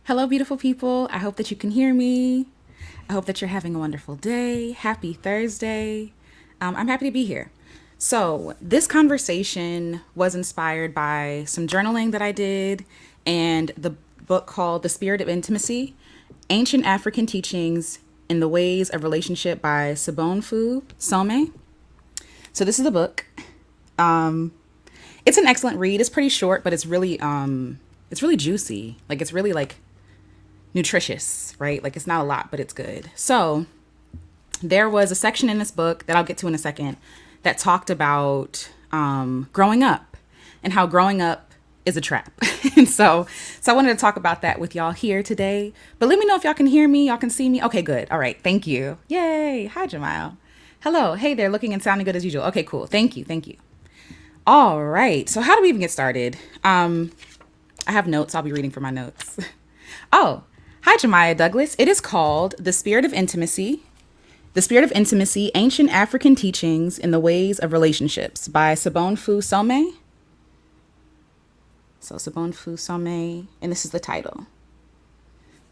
Hello, beautiful people. I hope that you can hear me. I hope that you're having a wonderful day. Happy Thursday. I'm happy to be here. So, this conversation was inspired by some journaling that I did and the book called The Spirit of Intimacy Ancient African Teachings in the Ways of Relationship by Sabonfu Some. So, this is the book. It's an excellent read. It's pretty short, but it's really juicy. Like, it's really like nutritious, right? Like it's not a lot, but it's good. So there was a section in this book that I'll get to in a second that talked about growing up and how growing up is a trap. And so I wanted to talk about that with y'all here today. But let me know if y'all can hear me, y'all can see me. Okay, good. All right. Thank you. Yay. Hi, Jamal. Hello. Hey there, looking and sounding good as usual. Okay, cool. Thank you. Thank you. All right. So how do we even get started? I have notes. I'll be reading from my notes. Oh, hi, Jemiah Douglas. It is called The Spirit of Intimacy, Ancient African Teachings in the Ways of Relationships by Sabonfu Some. So Sabonfu Some, and this is the title.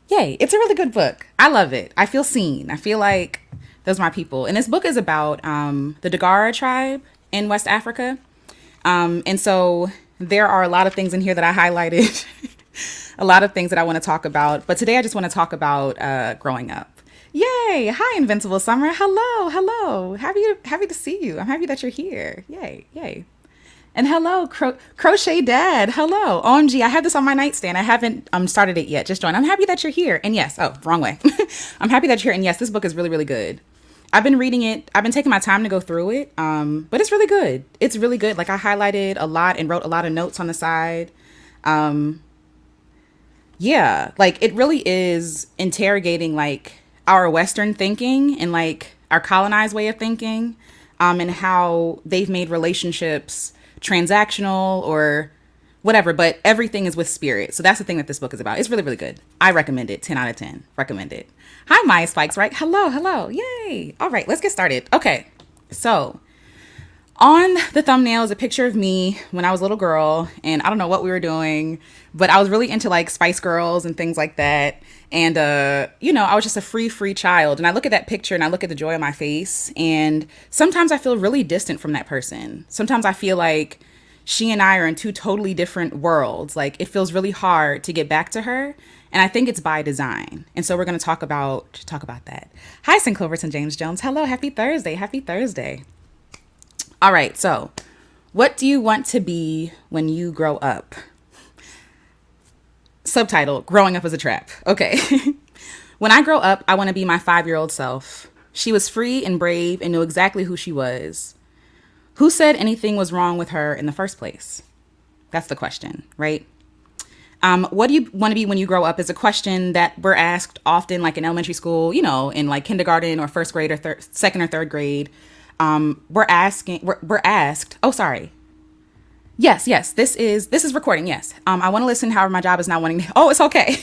Yay, it's a really good book. I love it. I feel seen. I feel like those are my people. And this book is about the Dagara tribe in West Africa. And so there are a lot of things in here that I highlighted. A lot of things that I want to talk about. But today I just want to talk about growing up. Yay. Hi, Invincible Summer. Hello. Hello. Happy to see you. I'm happy that you're here. Yay. Yay. And hello, Crochet Dad. Hello. OMG, I have this on my nightstand. I haven't started it yet. Just joined. I'm happy that you're here. And yes, wrong way. I'm happy that you're here. And yes, this book is really, really good. I've been reading it. I've been taking my time to go through it. But it's really good. It's really good. Like I highlighted a lot and wrote a lot of notes on the side. Yeah, like it really is interrogating like our Western thinking and like our colonized way of thinking, and how they've made relationships transactional or whatever, but everything is with spirit. So that's the thing that this book is about. It's really, really good. I recommend it. 10 out of 10. Recommend it. Hi, Maya Spikes, right? Hello, hello. Yay. All right, let's get started. Okay, so on the thumbnail is a picture of me when I was a little girl, and I don't know what we were doing, but I was really into like Spice Girls and things like that. And, I was just a free child. And I look at that picture and I look at the joy on my face. And sometimes I feel really distant from that person. Sometimes I feel like she and I are in two totally different worlds. Like it feels really hard to get back to her. And I think it's by design. And so we're going to talk about that. Hi, St. Cloverton James Jones. Hello. Happy Thursday. Happy Thursday. All right, so what do you want to be when you grow up? Subtitle, Growing Up as a Trap. Okay. When I grow up, I want to be my 5-year-old self. She was free and brave and knew exactly who she was. Who said anything was wrong with her in the first place? That's the question, right? What do you want to be when you grow up is a question that we're asked often, like in elementary school, in like kindergarten or first grade or second or third grade. We're asked, oh, sorry. Yes, this is recording. Yes. I want to listen. However, my job is not wanting to, oh, it's okay.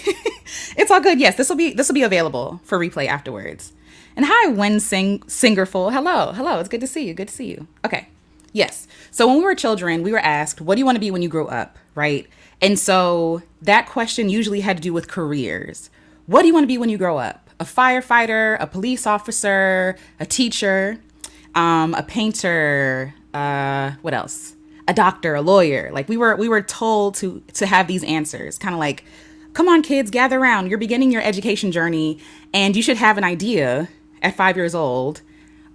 It's all good. Yes. This will be available for replay afterwards. And hi, Singerful. Hello. It's good to see you. Good to see you. Okay. Yes. So when we were children, we were asked, what do you want to be when you grow up? Right. And so that question usually had to do with careers. What do you want to be when you grow up? A firefighter, a police officer, a teacher, a painter, what else? A doctor, a lawyer. Like we were told to have these answers, kind of like, come on, kids, gather around. You're beginning your education journey, and you should have an idea at 5 years old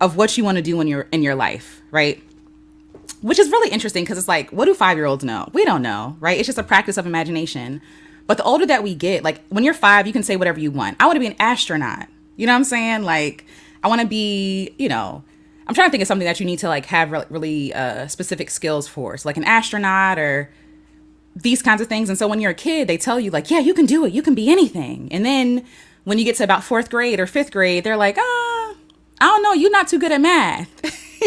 of what you want to do when you're in your life, right? Which is really interesting because it's like, what do 5-year-olds know? We don't know, right? It's just a practice of imagination. But the older that we get, like when you're 5, you can say whatever you want. I want to be an astronaut. You know what I'm saying? Like I want to be, I'm trying to think of something that you need to like have really specific skills for. So like an astronaut or these kinds of things. And so when you're a kid, they tell you like, yeah, you can do it. You can be anything. And then when you get to about 4th grade or 5th grade, they're like, I don't know. You're not too good at math.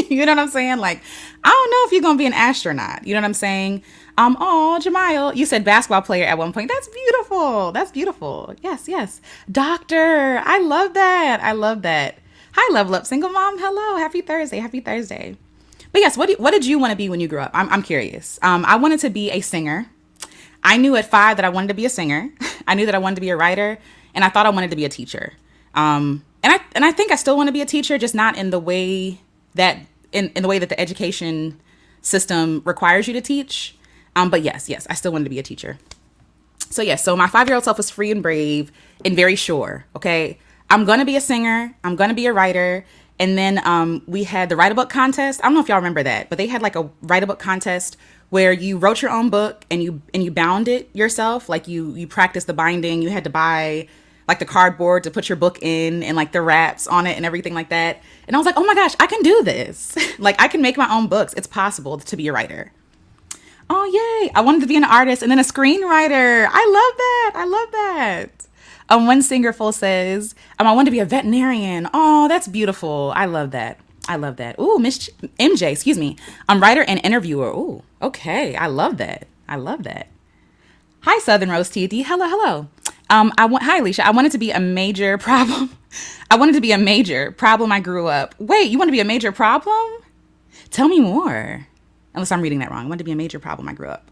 You know what I'm saying? Like, I don't know if you're going to be an astronaut. You know what I'm saying? Oh, Jamil, you said basketball player at one point. That's beautiful. That's beautiful. Yes. Doctor. I love that. Hi, Level Up Single Mom. Hello. Happy Thursday. But yes, what did you want to be when you grew up? I'm curious. I wanted to be a singer. I knew at 5 that I wanted to be a singer. I knew that I wanted to be a writer, and I thought I wanted to be a teacher. And I think I still want to be a teacher, just not in the way that in the way that the education system requires you to teach. But yes, I still wanted to be a teacher. So yes, so my 5-year-old self was free and brave and very sure. Okay, I'm gonna be a singer. I'm gonna be a writer. And then we had the write a book contest. I don't know if y'all remember that, but they had like a write a book contest where you wrote your own book and you bound it yourself. Like you practiced the binding. You had to buy like the cardboard to put your book in and like the wraps on it and everything like that. And I was like, oh my gosh, I can do this. Like I can make my own books. It's possible to be a writer. Oh, yay. I wanted to be an artist and then a screenwriter. I love that. One singerful says, I want to be a veterinarian. Oh, that's beautiful. I love that. Ooh, Miss MJ, excuse me. I'm writer and interviewer. Ooh, okay. I love that. Hi, Southern Rose TD. Hello. Hi, Alicia. I wanted to be a major problem. I grew up. Wait, you want to be a major problem? Tell me more. Unless I'm reading that wrong. I wanted to be a major problem. I grew up.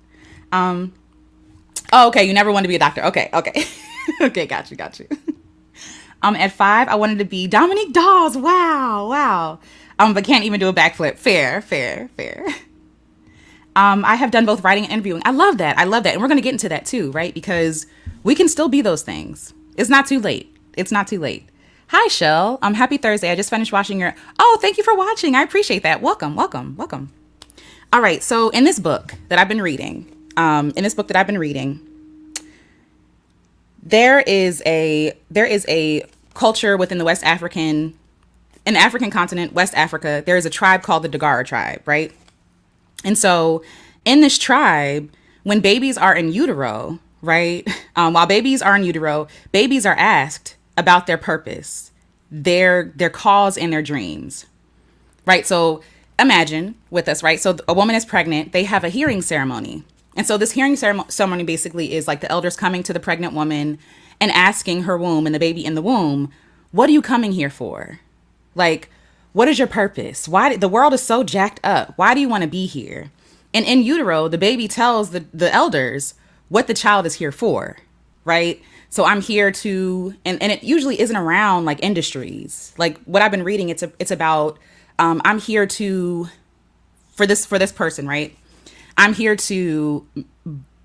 Oh, okay. You never wanted to be a doctor. Okay. Okay, got you. At 5, I wanted to be Dominique Dawes. Wow. But can't even do a backflip. Fair. I have done both writing and interviewing. I love that. And we're going to get into that too, right? Because we can still be those things. It's not too late. Hi, Shell. Happy Thursday. I just finished watching your... Oh, thank you for watching. I appreciate that. Welcome. All right. So in this book that I've been reading, there is a culture within the in the African continent, West Africa. There is a tribe called the Dagara tribe, right? And so in this tribe, when babies are in utero, right? While babies are in utero, babies are asked about their purpose, their cause and their dreams, right? So imagine with us, right? So a woman is pregnant, they have a hearing ceremony. And so this hearing ceremony basically is like the elders coming to the pregnant woman and asking her womb and the baby in the womb, what are you coming here for? Like, what is your purpose? The world is so jacked up. Why do you want to be here? And in utero, the baby tells the elders what the child is here for, right? So I'm here to, and it usually isn't around like industries. Like what I've been reading, it's about, I'm here to, for this person, right? I'm here to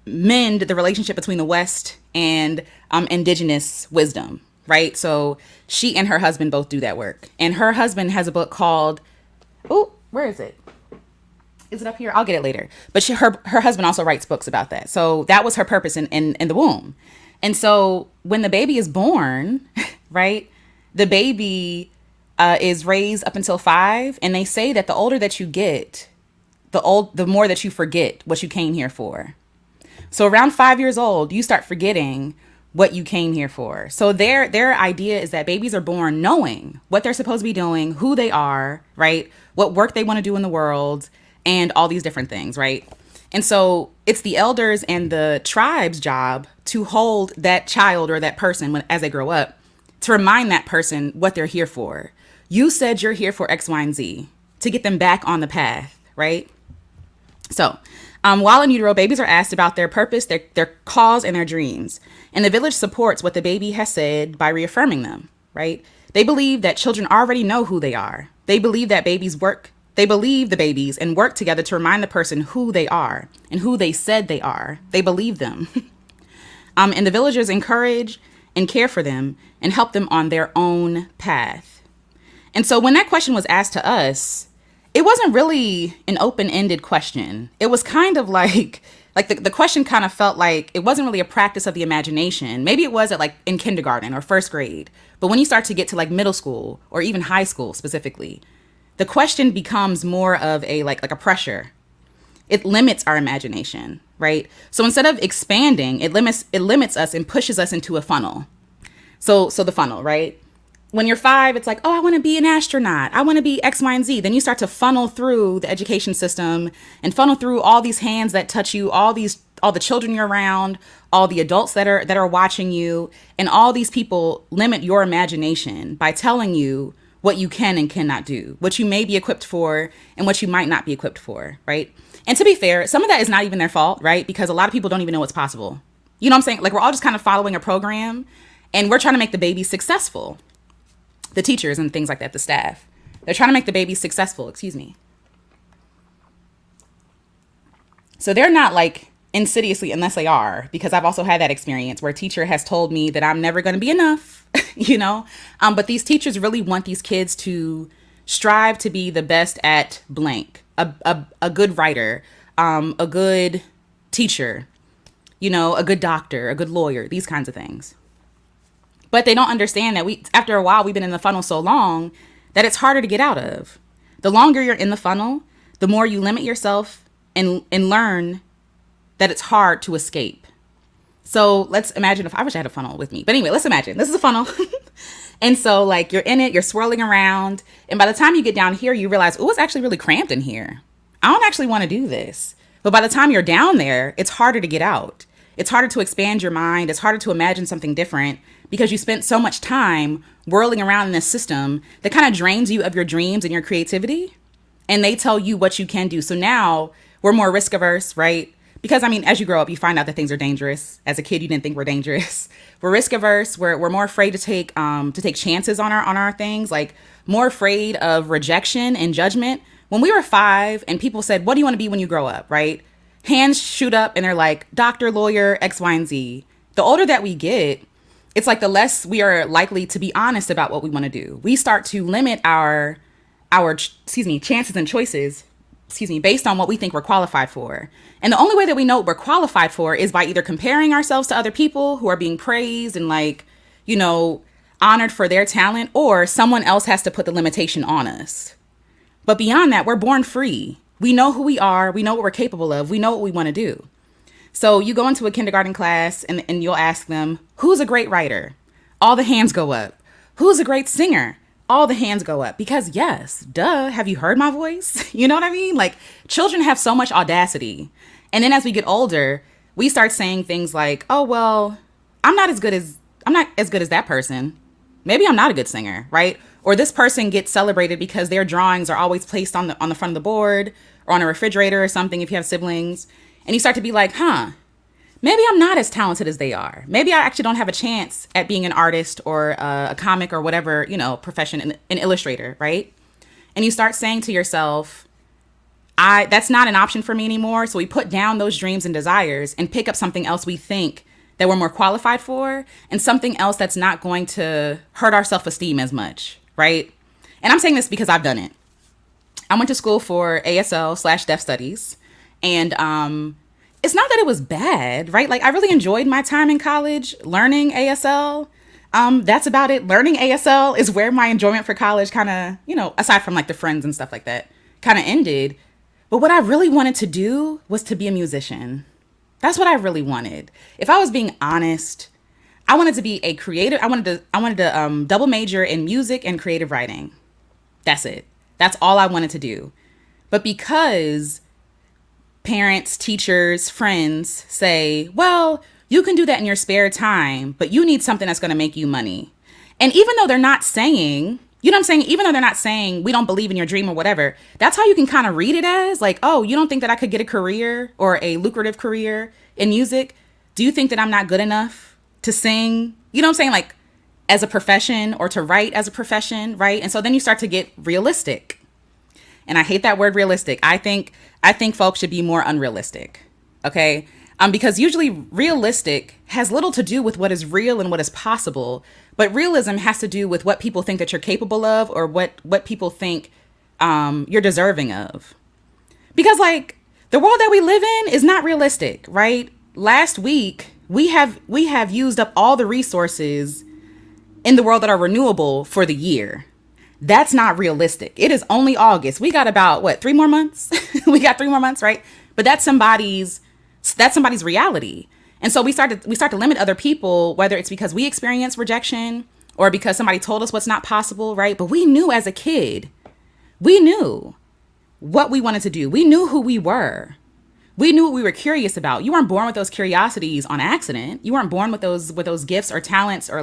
mend the relationship between the West and indigenous wisdom, right? So she and her husband both do that work. And her husband has a book called, oh, where is it? Is it up here? I'll get it later. But her husband also writes books about that. So that was her purpose in the womb. And so when the baby is born, right, the baby is raised up until 5. And they say that the older that you get, the more that you forget what you came here for. So around 5 years old, you start forgetting what you came here for. So their idea is that babies are born knowing what they're supposed to be doing, who they are, right? What work they want to do in the world, and all these different things, right? And so it's the elders and the tribe's job to hold that child or that person as they grow up, to remind that person what they're here for. You said you're here for X, Y, and Z, to get them back on the path, right? So while in utero, babies are asked about their purpose, their cause, and their dreams. And the village supports what the baby has said by reaffirming them, right? They believe that children already know who they are. They believe that they believe the babies and work together to remind the person who they are and who they said they are. They believe them. And the villagers encourage and care for them and help them on their own path. And so when that question was asked to us, it wasn't really an open-ended question. It was kind of like the question kind of felt like it wasn't really a practice of the imagination. Maybe it was at like in kindergarten or first grade. But when you start to get to like middle school or even high school specifically, the question becomes more of a like a pressure. It limits our imagination, right? So instead of expanding, it limits us and pushes us into a funnel. So the funnel, right? When you're 5, it's like, oh, I want to be an astronaut. I want to be X, Y, and Z. Then you start to funnel through the education system and funnel through all these hands that touch you, all the children you're around, all the adults that are watching you, and all these people limit your imagination by telling you what you can and cannot do, what you may be equipped for and what you might not be equipped for, right? And to be fair, some of that is not even their fault, right? Because a lot of people don't even know what's possible. You know what I'm saying? Like, we're all just kind of following a program, and we're trying to make the baby successful. The teachers and things like that, the staff. They're trying to make the baby successful, excuse me. So they're not like insidiously, unless they are, because I've also had that experience where a teacher has told me that I'm never going to be enough, you know? But these teachers really want these kids to strive to be the best at blank, a good writer, a good teacher, you know, a good doctor, a good lawyer, these kinds of things. But they don't understand that after a while, we've been in the funnel so long that it's harder to get out of. The longer you're in the funnel, the more you limit yourself and learn that it's hard to escape. So let's imagine, if I wish I had a funnel with me. But anyway, let's imagine this is a funnel. And so like you're in it, you're swirling around. And by the time you get down here, you realize, oh, it's actually really cramped in here. I don't actually want to do this. But by the time you're down there, it's harder to get out. It's harder to expand your mind. It's harder to imagine something different because you spent so much time whirling around in this system that kind of drains you of your dreams and your creativity. And they tell you what you can do. So now we're more risk averse, right? Because, I mean, as you grow up, you find out that things are dangerous. As a kid, you didn't think we're dangerous. We're risk averse. We're more afraid to take chances on our things, like more afraid of rejection and judgment. When we were 5 and people said, what do you want to be when you grow up, right? Hands shoot up and they're like, doctor, lawyer, X, Y, and Z. The older that we get, it's like the less we are likely to be honest about what we want to do. We start to limit our chances and choices, based on what we think we're qualified for. And the only way that we know what we're qualified for is by either comparing ourselves to other people who are being praised and like, you know, honored for their talent, or someone else has to put the limitation on us. But beyond that, we're born free. We know who we are. We know what we're capable of. We know what we want to do. So you go into a kindergarten class and you'll ask them, who's a great writer? All the hands go up. Who's a great singer? All the hands go up. Because yes, duh, have you heard my voice? You know what I mean? Like, children have so much audacity. And then as we get older, we start saying things like, oh, well, I'm not as good as that person. Maybe I'm not a good singer, right? Or this person gets celebrated because their drawings are always placed on the front of the board or on a refrigerator or something if you have siblings. And you start to be like, maybe I'm not as talented as they are. Maybe I actually don't have a chance at being an artist or a comic or whatever, you know, profession, an illustrator, right? And you start saying to yourself, that's not an option for me anymore. So we put down those dreams and desires and pick up something else we think that we're more qualified for, and something else that's not going to hurt our self-esteem as much, right? And I'm saying this because I've done it. I went to school for ASL/deaf studies, and it's not that it was bad, right? Like, I really enjoyed my time in college learning ASL. That's about it. Learning ASL is where my enjoyment for college kind of, you know, aside from like the friends and stuff like that, kind of ended. But what I really wanted to do was to be a musician. That's what I really wanted. If I was being honest, I wanted to be a creative. I wanted to double major in music and creative writing. That's it. That's all I wanted to do. But because parents, teachers, friends say, well, you can do that in your spare time, but you need something that's going to make you money. And even though they're not saying, you know what I'm saying? Even though they're not saying we don't believe in your dream or whatever, that's how you can kind of read it as like, oh, you don't think that I could get a career or a lucrative career in music? Do you think that I'm not good enough to sing? You know what I'm saying? Like, as a profession, or to write as a profession, right? And so then you start to get realistic. And I hate that word realistic. I think folks should be more unrealistic. Okay? Because usually realistic has little to do with what is real and what is possible, but realism has to do with what people think that you're capable of, or what people think you're deserving of. Because like, the world that we live in is not realistic, right? Last week, we have used up all the resources in the world that are renewable for the year. That's not realistic. It is only August. We got about 3 more months? We got 3 more months, right? But that's somebody's reality. And so we start to limit other people, whether it's because we experience rejection or because somebody told us what's not possible, right? But we knew as a kid, we knew what we wanted to do. We knew who we were. We knew what we were curious about. You weren't born with those curiosities on accident. You weren't born with those gifts or talents or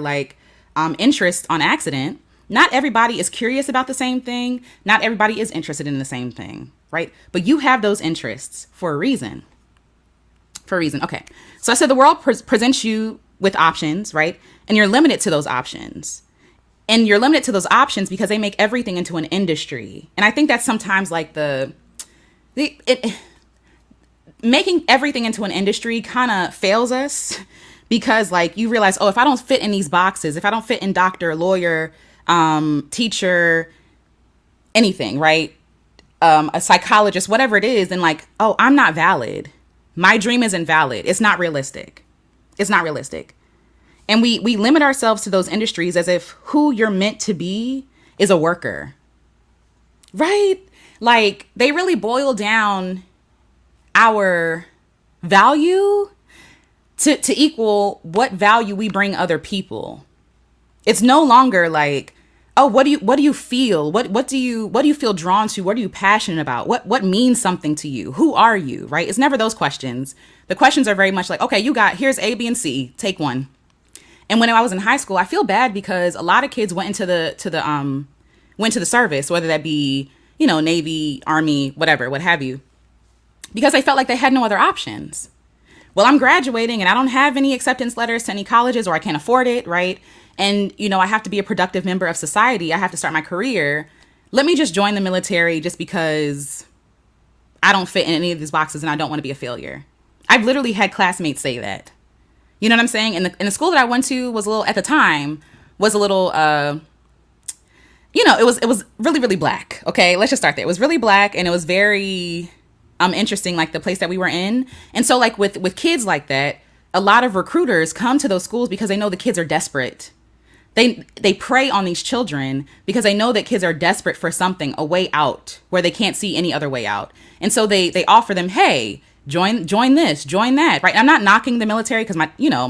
interests on accident. Not everybody is curious about the same thing. Not everybody is interested in the same thing, right? But you have those interests for a reason. For a reason. Okay. So I said the world presents you with options, right? And you're limited to those options. And you're limited to those options because they make everything into an industry. And I think that's sometimes like making everything into an industry kind of fails us because like you realize, oh, if I don't fit in these boxes, if I don't fit in doctor, lawyer, teacher, anything, right? A psychologist, whatever it is, then like, oh, I'm not valid. My dream isn't valid. It's not realistic. It's not realistic. And we limit ourselves to those industries as if who you're meant to be is a worker, right? Like they really boil down our value to equal what value we bring other people. It's no longer like, oh, what do you feel? What do you feel drawn to? What are you passionate about? What means something to you? Who are you? Right? It's never those questions. The questions are very much like, okay, here's A, B, and C. Take one. And when I was in high school, I feel bad because a lot of kids went into the service, whether that be, Navy, Army, whatever, what have you, because they felt like they had no other options. Well, I'm graduating and I don't have any acceptance letters to any colleges, or I can't afford it, right? And, I have to be a productive member of society. I have to start my career. Let me just join the military just because I don't fit in any of these boxes and I don't want to be a failure. I've literally had classmates say that. You know what I'm saying? And the school that I went to was at the time, it was really, really black. Okay, let's just start there. It was really black and it was very interesting, like the place that we were in. And so like with kids like that, a lot of recruiters come to those schools because they know the kids are desperate. They prey on these children because they know that kids are desperate for something, a way out where they can't see any other way out. And so they offer them, hey, join this, join that, right? And I'm not knocking the military because my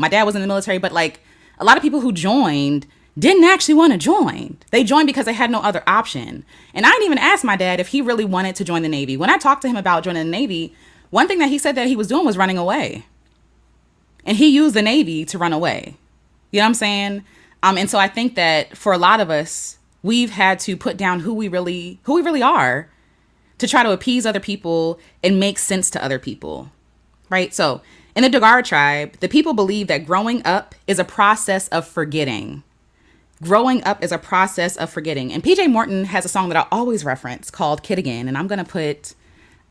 dad was in the military, but like a lot of people who joined didn't actually want to join. They joined because they had no other option. And I didn't even ask my dad if he really wanted to join the Navy. When I talked to him about joining the Navy, one thing that he said that he was doing was running away. And he used the Navy to run away. You know what I'm saying? And so I think that for a lot of us, we've had to put down who we really are to try to appease other people and make sense to other people, right? So in the Dagara tribe, the people believe that growing up is a process of forgetting. Growing up is a process of forgetting. And PJ Morton has a song that I always reference called Kid Again. And I'm going to put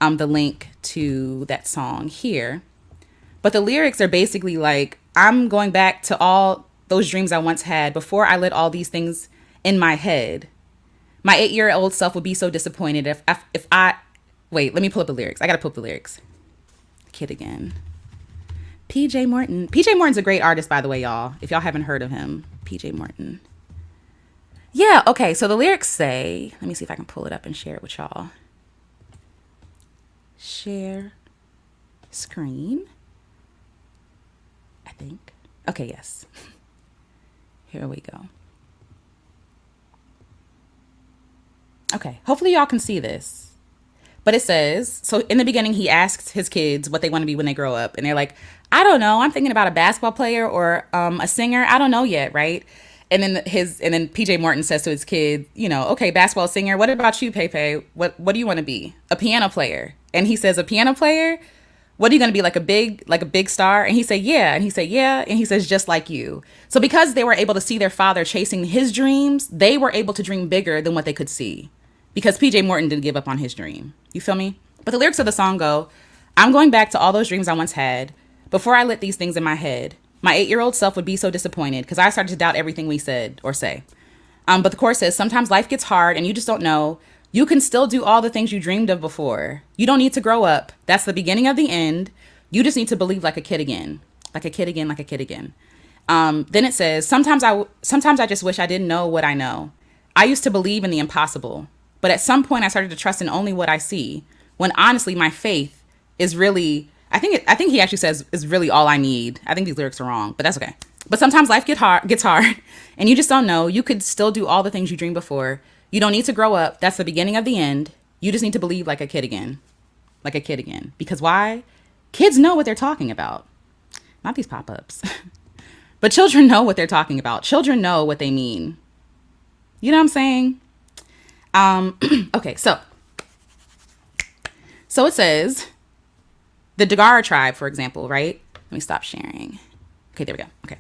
the link to that song here. But the lyrics are basically like, I'm going back to all those dreams I once had before I let all these things in my head. My 8-year-old self would be so disappointed if I wait, let me pull up the lyrics. I got to pull up the lyrics. Kid Again. PJ Morton. PJ Morton's a great artist, by the way, y'all. If y'all haven't heard of him, PJ Morton. Yeah, okay. So the lyrics say, let me see if I can pull it up and share it with y'all. Share screen. I think. Okay, yes. Here we go. Okay, hopefully y'all can see this. But it says, so in the beginning, he asks his kids what they want to be when they grow up. And they're like, I don't know. I'm thinking about a basketball player or a singer. I don't know yet, right? And then PJ Morton says to his kid, okay, basketball singer. What about you, Pepe? What do you want to be? A piano player. And he says, a piano player? What are you going to be, like a big star? And he said, yeah. And he said, yeah. And he says, just like you. So because they were able to see their father chasing his dreams, they were able to dream bigger than what they could see. Because PJ Morton didn't give up on his dream. You feel me? But the lyrics of the song go, I'm going back to all those dreams I once had. Before I lit these things in my head, my 8-year-old self would be so disappointed because I started to doubt everything we said or say. But the chorus says, sometimes life gets hard and you just don't know. You can still do all the things you dreamed of before. You don't need to grow up. That's the beginning of the end. You just need to believe like a kid again. Like a kid again, like a kid again. Then it says, sometimes I just wish I didn't know what I know. I used to believe in the impossible. But at some point I started to trust in only what I see. When honestly, my faith is really, I think he actually says is really all I need. I think these lyrics are wrong, but that's okay. But sometimes life gets hard and you just don't know. You could still do all the things you dreamed before. You don't need to grow up. That's the beginning of the end. You just need to believe like a kid again. Like a kid again. Because why? Kids know what they're talking about. Not these pop-ups. But children know what they're talking about. Children know what they mean. You know what I'm saying? Okay, so it says, The Dagara tribe, for example, right? Let me stop sharing. Okay, there we go. Okay.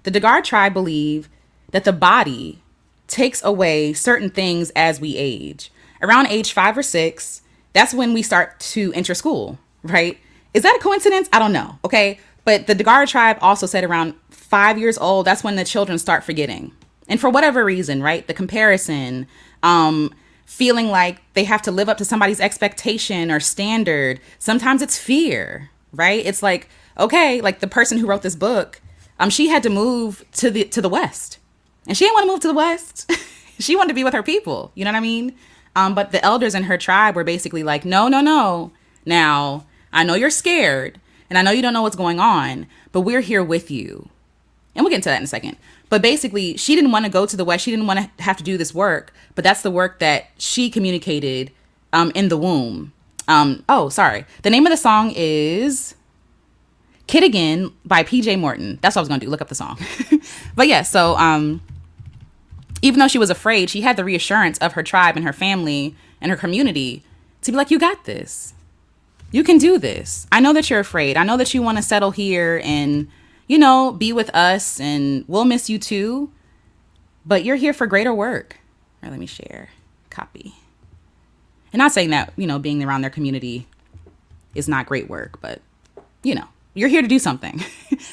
The Dagara tribe believe that the body takes away certain things as we age. Around age 5 or 6, that's when we start to enter school, right? Is that a coincidence? I don't know. Okay. But the Dagara tribe also said around 5 years old, that's when the children start forgetting. And for whatever reason, right? The comparison, feeling like they have to live up to somebody's expectation or standard. Sometimes it's fear, right? It's like, okay, like the person who wrote this book, she had to move to the West, and she didn't want to move to the West. She wanted to be with her people. You know what I mean? But the elders in her tribe were basically like, no, no, no. Now, I know you're scared, and I know you don't know what's going on, but we're here with you. And we'll get into that in a second. But basically, she didn't want to go to the West. She didn't want to have to do this work. But that's the work that she communicated in the womb. The name of the song is Kid Again by PJ Morton. That's what I was going to do. Look up the song. But yeah, so even though she was afraid, she had the reassurance of her tribe and her family and her community to be like, you got this. You can do this. I know that you're afraid. I know that you want to settle here and, you know, be with us, and we'll miss you too. But you're here for greater work. All right, let me share. Copy. And not saying that, you know, being around their community is not great work, but, you know, you're here to do something.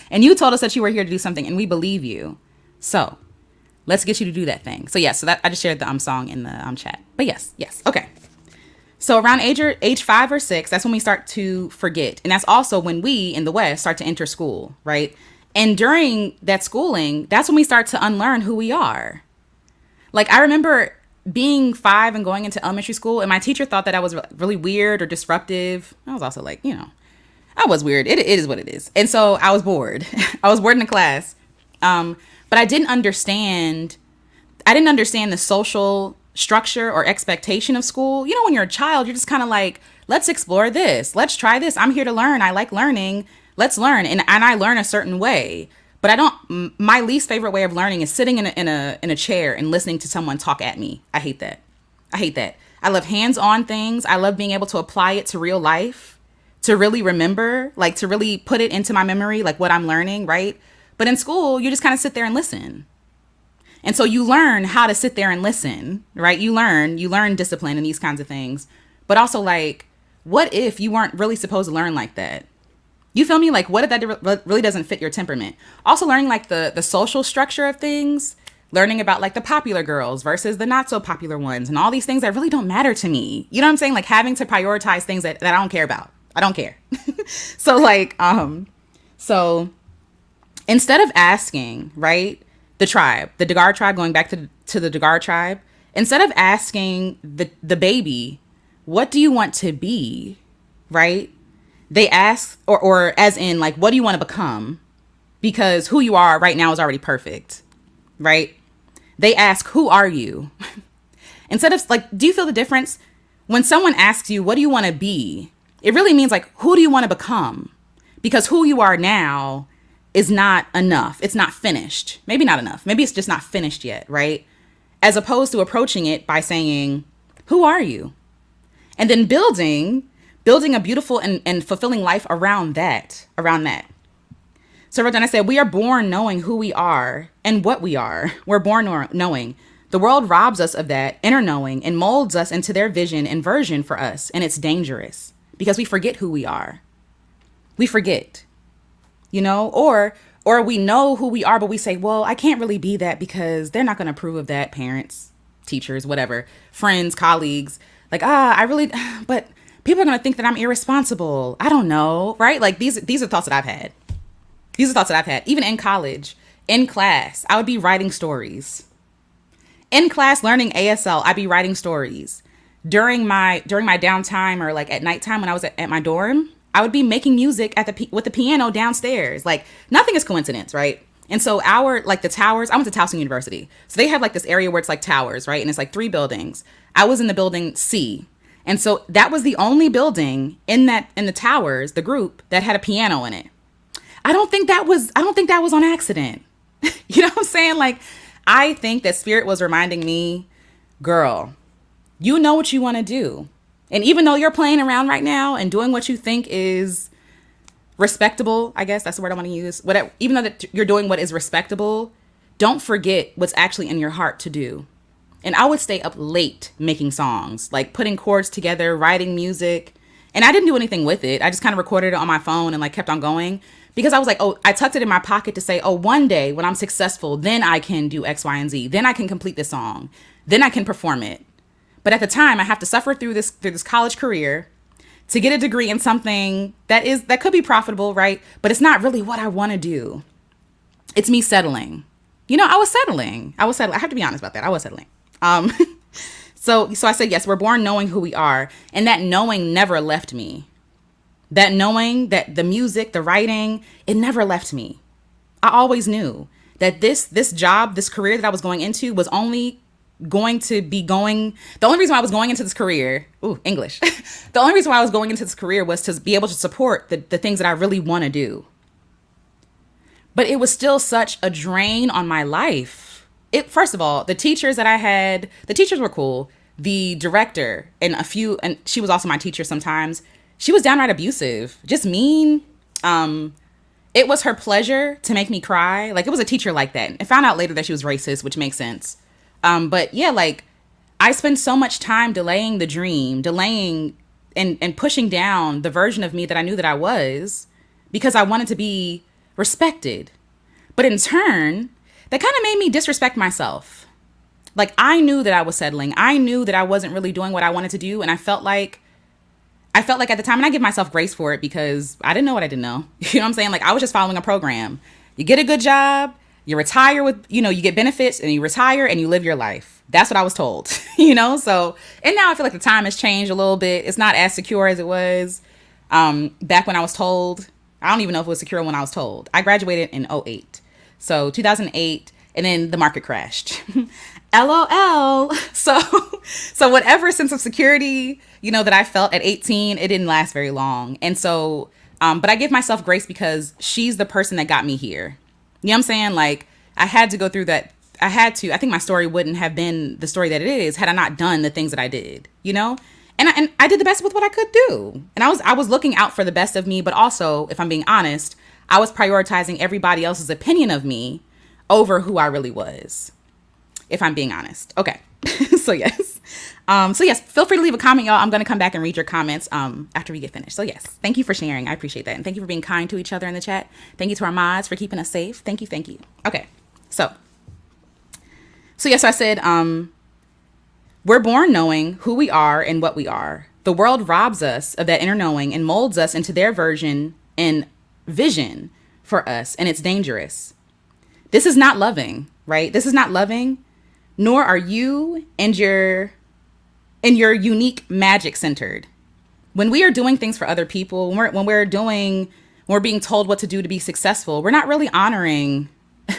And you told us that you were here to do something, and we believe you. So let's get you to do that thing. So yeah, so that I just shared the song in the chat. But yes. Okay. So around age 5 or 6, that's when we start to forget. And that's also when we in the West start to enter school, right? And during that schooling, that's when we start to unlearn who we are. Like, I remember being 5 and going into elementary school, and my teacher thought that I was really weird or disruptive. I was also like, you know, I was weird. It is what it is. And so I was bored. I was bored in the class. But I didn't understand the social structure or expectation of school. You know, when you're a child, you're just kind of like, let's explore this. Let's try this. I'm here to learn. I like learning. Let's learn. And I learn a certain way. But my least favorite way of learning is sitting in a chair and listening to someone talk at me. I hate that. I love hands-on things. I love being able to apply it to real life, to really remember, like to really put it into my memory, like what I'm learning, right? But in school, you just kind of sit there and listen. And so you learn how to sit there and listen, right? You learn discipline and these kinds of things. But also, like, what if you weren't really supposed to learn like that? You feel me? Like, what if that really doesn't fit your temperament? Also learning like the social structure of things, learning about like the popular girls versus the not so popular ones and all these things that really don't matter to me. You know what I'm saying? Like having to prioritize things that I don't care about. I don't care. So like, so instead of asking, right, the Dagara tribe, going back to the Dagara tribe, instead of asking the baby, what do you want to be, right? They ask, or as in like, what do you want to become? Because who you are right now is already perfect, right? They ask, who are you? Instead of like, do you feel the difference? When someone asks you, what do you want to be? It really means like, who do you want to become? Because who you are now is not enough. It's not finished. Maybe not enough. Maybe it's just not finished yet, right? As opposed to approaching it by saying, who are you? And then building a beautiful and fulfilling life around that. So Rodan, I said, we are born knowing who we are and what we are. We're born knowing. The world robs us of that inner knowing and molds us into their vision and version for us. And it's dangerous because we forget who we are. We forget, you know, or we know who we are, but we say, well, I can't really be that because they're not going to approve of that. Parents, teachers, whatever, friends, colleagues, like, but people are going to think that I'm irresponsible. I don't know. Right. Like these are thoughts that I've had. Even in college, in class, I would be writing stories. In class, learning ASL, I'd be writing stories. During my downtime or like at nighttime when I was at my dorm, I would be making music with the piano downstairs. Like nothing is coincidence, right? And so the towers, I went to Towson University. So they have like this area where it's like towers, right? And it's like 3 buildings. I was in the building C. And so that was the only building in the towers, the group that had a piano in it. I don't think that was on accident. You know what I'm saying? Like, I think that spirit was reminding me, girl, you know what you want to do. And even though you're playing around right now and doing what you think is respectable, I guess that's the word I want to use. Whatever, even though that you're doing what is respectable, don't forget what's actually in your heart to do. And I would stay up late making songs, like putting chords together, writing music. And I didn't do anything with it. I just kind of recorded it on my phone and like kept on going because I was like, oh, I tucked it in my pocket to say, oh, one day when I'm successful, then I can do X, Y, and Z. Then I can complete this song. Then I can perform it. But at the time, I have to suffer through this college career to get a degree in something that could be profitable, right? But it's not really what I want to do. It's me settling. I was settling. I have to be honest about that. I was settling. So I said, yes, we're born knowing who we are. And that knowing never left me. That knowing, that the music, the writing, it never left me. I always knew that this job, this career that I was going into was only going to be going. The only reason why I was going into this career, English. The only reason why I was going into this career was to be able to support the things that I really want to do. But it was still such a drain on my life. First of all, the teachers that I had, the teachers were cool. The director and she was also my teacher sometimes. She was downright abusive, just mean. It was her pleasure to make me cry. Like, it was a teacher like that. I found out later that she was racist, which makes sense. But yeah, like, I spent so much time delaying the dream, delaying and pushing down the version of me that I knew that I was because I wanted to be respected. But in turn, that kind of made me disrespect myself. Like, I knew that I was settling. I knew that I wasn't really doing what I wanted to do. And I felt like at the time, and I give myself grace for it because I didn't know what I didn't know. You know what I'm saying? Like, I was just following a program. You get a good job, you retire with, you get benefits and you retire and you live your life. That's what I was told, So, and now I feel like the time has changed a little bit. It's not as secure as it was back when I was told. I don't even know if it was secure when I was told. I graduated in 2008. So 2008, and then the market crashed. LOL. So whatever sense of security, that I felt at 18, it didn't last very long. And so, but I give myself grace because she's the person that got me here. You know what I'm saying? Like, I had to go through that. I think my story wouldn't have been the story that it is had I not done the things that I did, And I did the best with what I could do. And I was looking out for the best of me, but also, if I'm being honest, I was prioritizing everybody else's opinion of me over who I really was, if I'm being honest. Okay. So yes, feel free to leave a comment, y'all. I'm going to come back and read your comments after we get finished. So yes, thank you for sharing. I appreciate that. And thank you for being kind to each other in the chat. Thank you to our mods for keeping us safe. Thank you. Okay. So yes, I said, we're born knowing who we are and what we are. The world robs us of that inner knowing and molds us into their version and vision for us, and it's dangerous. This is not loving, right? This is not loving, nor are you and your unique magic centered. When we are doing things for other people, when we're being told what to do to be successful, we're not really honoring who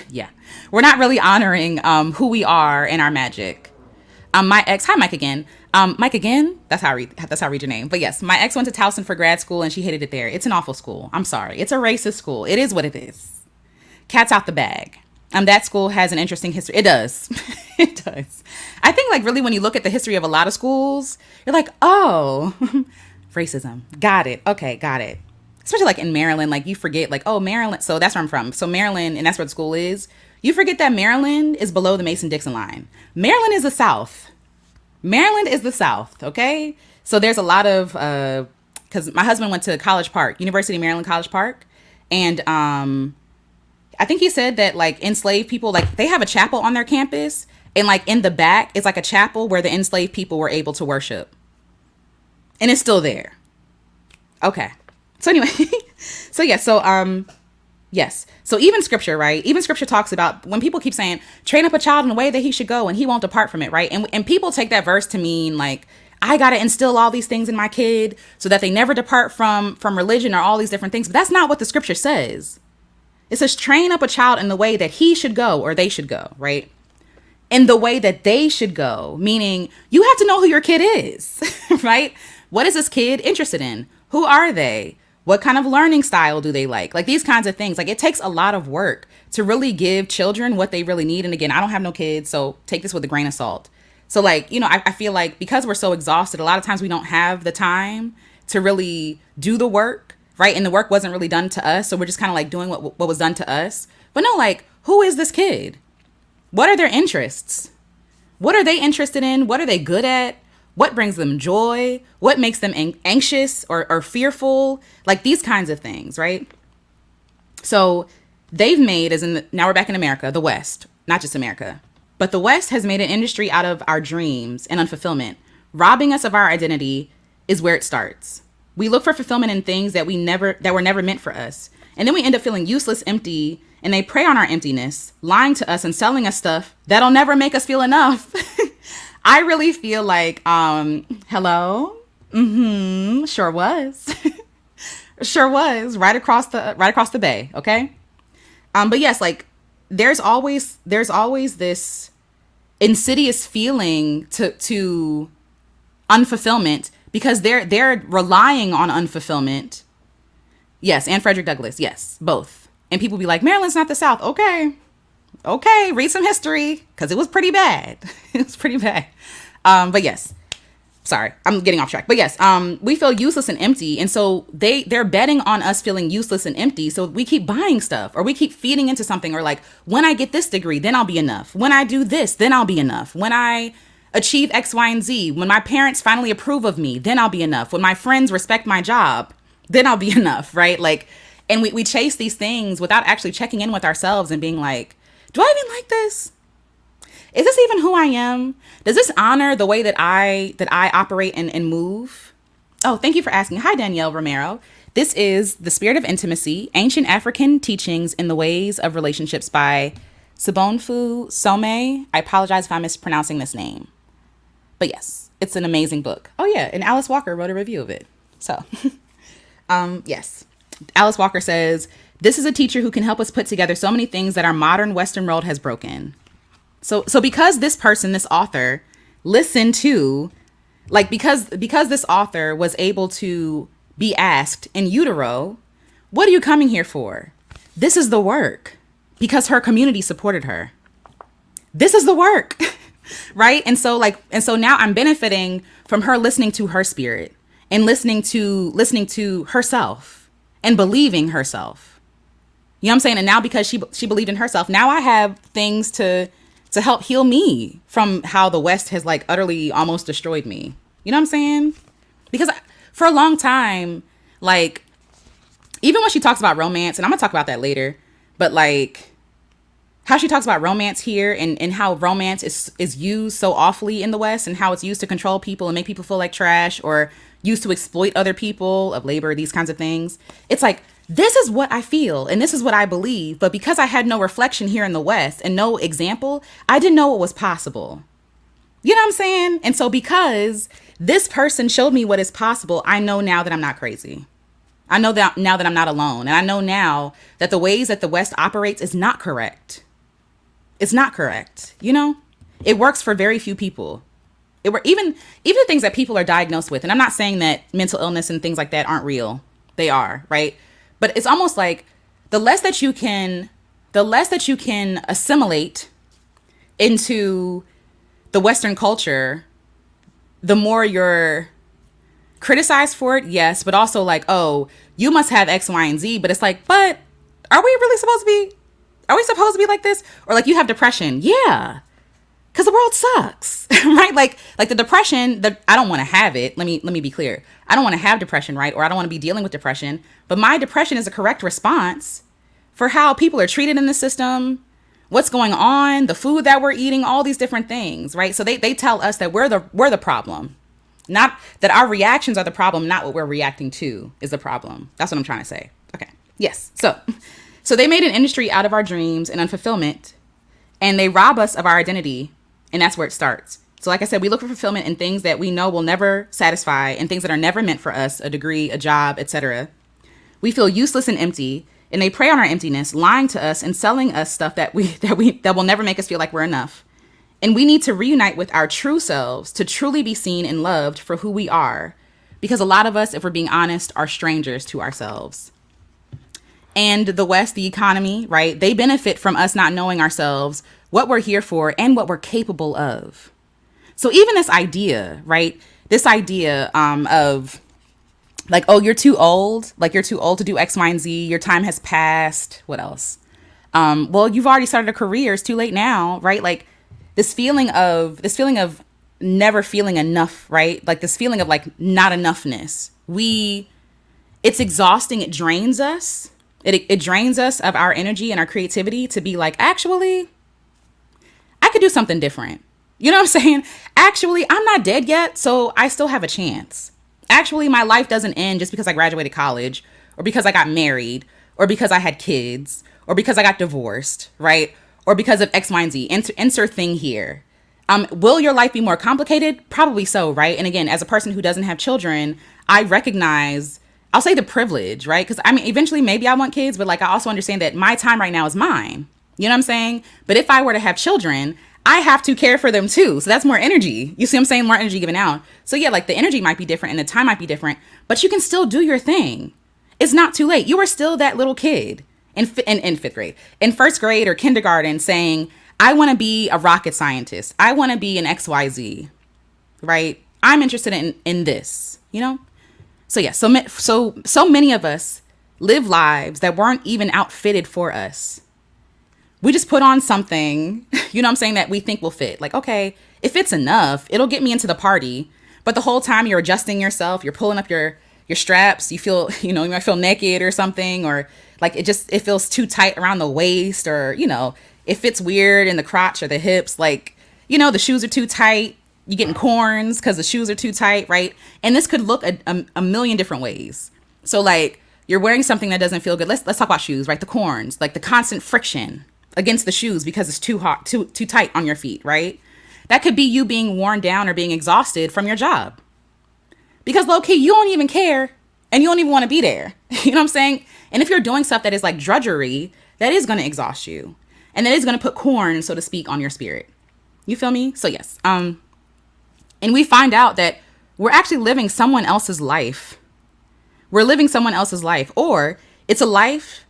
we are and our magic. My ex, hi Mike again. Mike again, that's how I read your name. But yes, my ex went to Towson for grad school and she hated it there. It's an awful school. I'm sorry. It's a racist school. It is what it is. Cat's out the bag. That school has an interesting history. It does. It does. I think like really when you look at the history of a lot of schools, you're like, oh, racism. Got it. Okay, got it. Especially like in Maryland, like you forget like, oh, Maryland. So that's where I'm from. So Maryland, and that's where the school is. You forget that Maryland is below the Mason-Dixon line. Maryland is the South. Maryland is the South, okay? So there's a lot of, because my husband went to College Park, University of Maryland College Park. And I think he said that like enslaved people, like they have a chapel on their campus. And like in the back, it's like a chapel where the enslaved people were able to worship. And it's still there. Okay. So anyway, yes. So even scripture, right? Even scripture talks about when people keep saying, train up a child in the way that he should go and he won't depart from it, right? And people take that verse to mean like, I got to instill all these things in my kid so that they never depart from religion or all these different things. But that's not what the scripture says. It says, train up a child in the way that he should go or they should go, right? In the way that they should go, meaning you have to know who your kid is, right? What is this kid interested in? Who are they? What kind of learning style do they like? Like these kinds of things. Like it takes a lot of work to really give children what they really need. And again, I don't have no kids, so take this with a grain of salt. So like, I feel like because we're so exhausted, a lot of times we don't have the time to really do the work right? And the work wasn't really done to us. So we're just kind of like doing what was done to us. But no, like, who is this kid? What are their interests? What are they interested in? What are they good at? What brings them joy? What makes them anxious or fearful? Like these kinds of things, right? So they've made, now we're back in America, the West, not just America, but the West has made an industry out of our dreams and unfulfillment. Robbing us of our identity is where it starts. We look for fulfillment in things that were never meant for us. And then we end up feeling useless, empty, and they prey on our emptiness, lying to us and selling us stuff that'll never make us feel enough. I really feel like, hello? Sure was. Sure was. Right across the bay, okay? But yes, like there's always this insidious feeling to unfulfillment because they're relying on unfulfillment. Yes, and Frederick Douglass, yes, both. And people be like, Maryland's not the South. Okay, read some history because it was pretty bad. It was pretty bad. But yes, sorry, I'm getting off track. But yes, we feel useless and empty. And so they're betting on us feeling useless and empty. So we keep buying stuff or we keep feeding into something or like, when I get this degree, then I'll be enough. When I do this, then I'll be enough. When I achieve X, Y, and Z, when my parents finally approve of me, then I'll be enough. When my friends respect my job, then I'll be enough, right? Like, and we chase these things without actually checking in with ourselves and being like, do I even like this? Is this even who I am? Does this honor the way that I operate and move? Oh, thank you for asking. Hi, Danielle Romero. This is The Spirit of Intimacy, Ancient African Teachings in the Ways of Relationships by Sobonfu Some. I apologize if I'm mispronouncing this name. But yes, it's an amazing book. Oh yeah, and Alice Walker wrote a review of it. So, yes. Alice Walker says, this is a teacher who can help us put together so many things that our modern Western world has broken. So because this person, this author, listened to, like, because this author was able to be asked in utero, what are you coming here for? This is the work. Because her community supported her. This is the work, right? And so now I'm benefiting from her listening to her spirit and listening to herself and believing herself. You know what I'm saying? And now because she believed in herself, now I have things to help heal me from how the West has like utterly almost destroyed me. You know what I'm saying? Because for a long time, like, even when she talks about romance, and I'm gonna talk about that later, but like how she talks about romance here and how romance is used so awfully in the West and how it's used to control people and make people feel like trash or used to exploit other people of labor, these kinds of things. It's like, this is what I feel and this is what I believe. But because I had no reflection here in the West and no example, I didn't know what was possible. You know what I'm saying? And so because this person showed me what is possible, I know now that I'm not crazy. I know that now that I'm not alone. And I know now that the ways that the West operates is not correct. It's not correct. You know, it works for very few people. Even the things that people are diagnosed with. And I'm not saying that mental illness and things like that aren't real. They are, right? But it's almost like the less that you can assimilate into the Western culture, the more you're criticized for it. Yes. But also like, oh, you must have X, Y, and Z. But it's like, but are we really supposed to be? Are we supposed to be like this? Or like you have depression. Yeah. Because the world sucks, right? Like the depression, I don't want to have it. Let me be clear. I don't want to have depression, right? Or I don't want to be dealing with depression. But my depression is a correct response for how people are treated in the system, what's going on, the food that we're eating, all these different things, right? So they tell us that we're the problem, not that our reactions are the problem, not what we're reacting to is the problem. That's what I'm trying to say. Okay. Yes. So they made an industry out of our dreams and unfulfillment, and they rob us of our identity. And that's where it starts. So like I said, we look for fulfillment in things that we know will never satisfy and things that are never meant for us, a degree, a job, etc. We feel useless and empty, and they prey on our emptiness, lying to us and selling us stuff that will never make us feel like we're enough. And we need to reunite with our true selves to truly be seen and loved for who we are. Because a lot of us, if we're being honest, are strangers to ourselves. And the West, the economy, right? They benefit from us not knowing ourselves, what we're here for, and what we're capable of. So even this idea, right? This idea of Like, oh, you're too old. Like, you're too old to do X, Y, and Z. Your time has passed. What else? Well, you've already started a career. It's too late now, right? Like this feeling of never feeling enough, right? Like this feeling of like not enoughness. It's exhausting. It drains us. It drains us of our energy and our creativity to be like, actually, I could do something different. You know what I'm saying? Actually, I'm not dead yet, so I still have a chance. Actually, my life doesn't end just because I graduated college or because I got married or because I had kids or because I got divorced, right? Or because of X, Y, and Z. Insert thing here. Will your life be more complicated? Probably so, right? And again, as a person who doesn't have children, I recognize, I'll say the privilege, right? Because I mean, eventually maybe I want kids, but like I also understand that my time right now is mine. You know what I'm saying? But if I were to have children, I have to care for them too. So that's more energy. You see what I'm saying? More energy given out. So yeah, like the energy might be different and the time might be different, but you can still do your thing. It's not too late. You are still that little kid in fifth grade, in first grade or kindergarten saying, I want to be a rocket scientist. I want to be an XYZ, right? I'm interested in this, you know? So yeah, so many of us live lives that weren't even outfitted for us. We just put on something, you know what I'm saying, that we think will fit. Like, okay, if it's enough, it'll get me into the party. But the whole time you're adjusting yourself, you're pulling up your straps, you feel, you know, you might feel naked or something, or like it feels too tight around the waist, or, you know, it fits weird in the crotch or the hips. Like, you know, the shoes are too tight. You're getting corns because the shoes are too tight, right? And this could look a million different ways. So like you're wearing something that doesn't feel good. Let's talk about shoes, right? The corns, like the constant friction against the shoes because it's too hot, too tight on your feet, right? That could be you being worn down or being exhausted from your job. Because low key, you don't even care and you don't even want to be there. You know what I'm saying? And if you're doing stuff that is like drudgery, that is going to exhaust you. And that is going to put corn, so to speak, on your spirit. You feel me? So yes. And we find out that we're actually living someone else's life. We're living someone else's life, or it's lived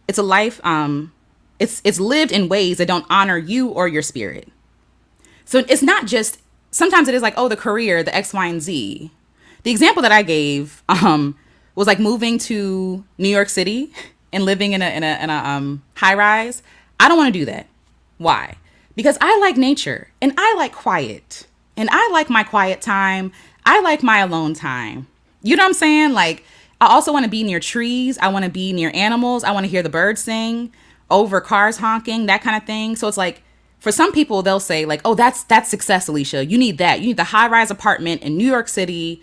in ways that don't honor you or your spirit. So it's not just, sometimes it is like, oh, the career, the X, Y, and Z. The example that I gave was like moving to New York City and living in a high rise. I don't want to do that. Why? Because I like nature and I like quiet and I like my quiet time. I like my alone time. You know what I'm saying? Like, I also want to be near trees. I want to be near animals. I want to hear the birds sing over cars honking, that kind of thing. So it's like, for some people, they'll say like, oh, that's success, Alicia. You need that. You need the high rise apartment in New York City,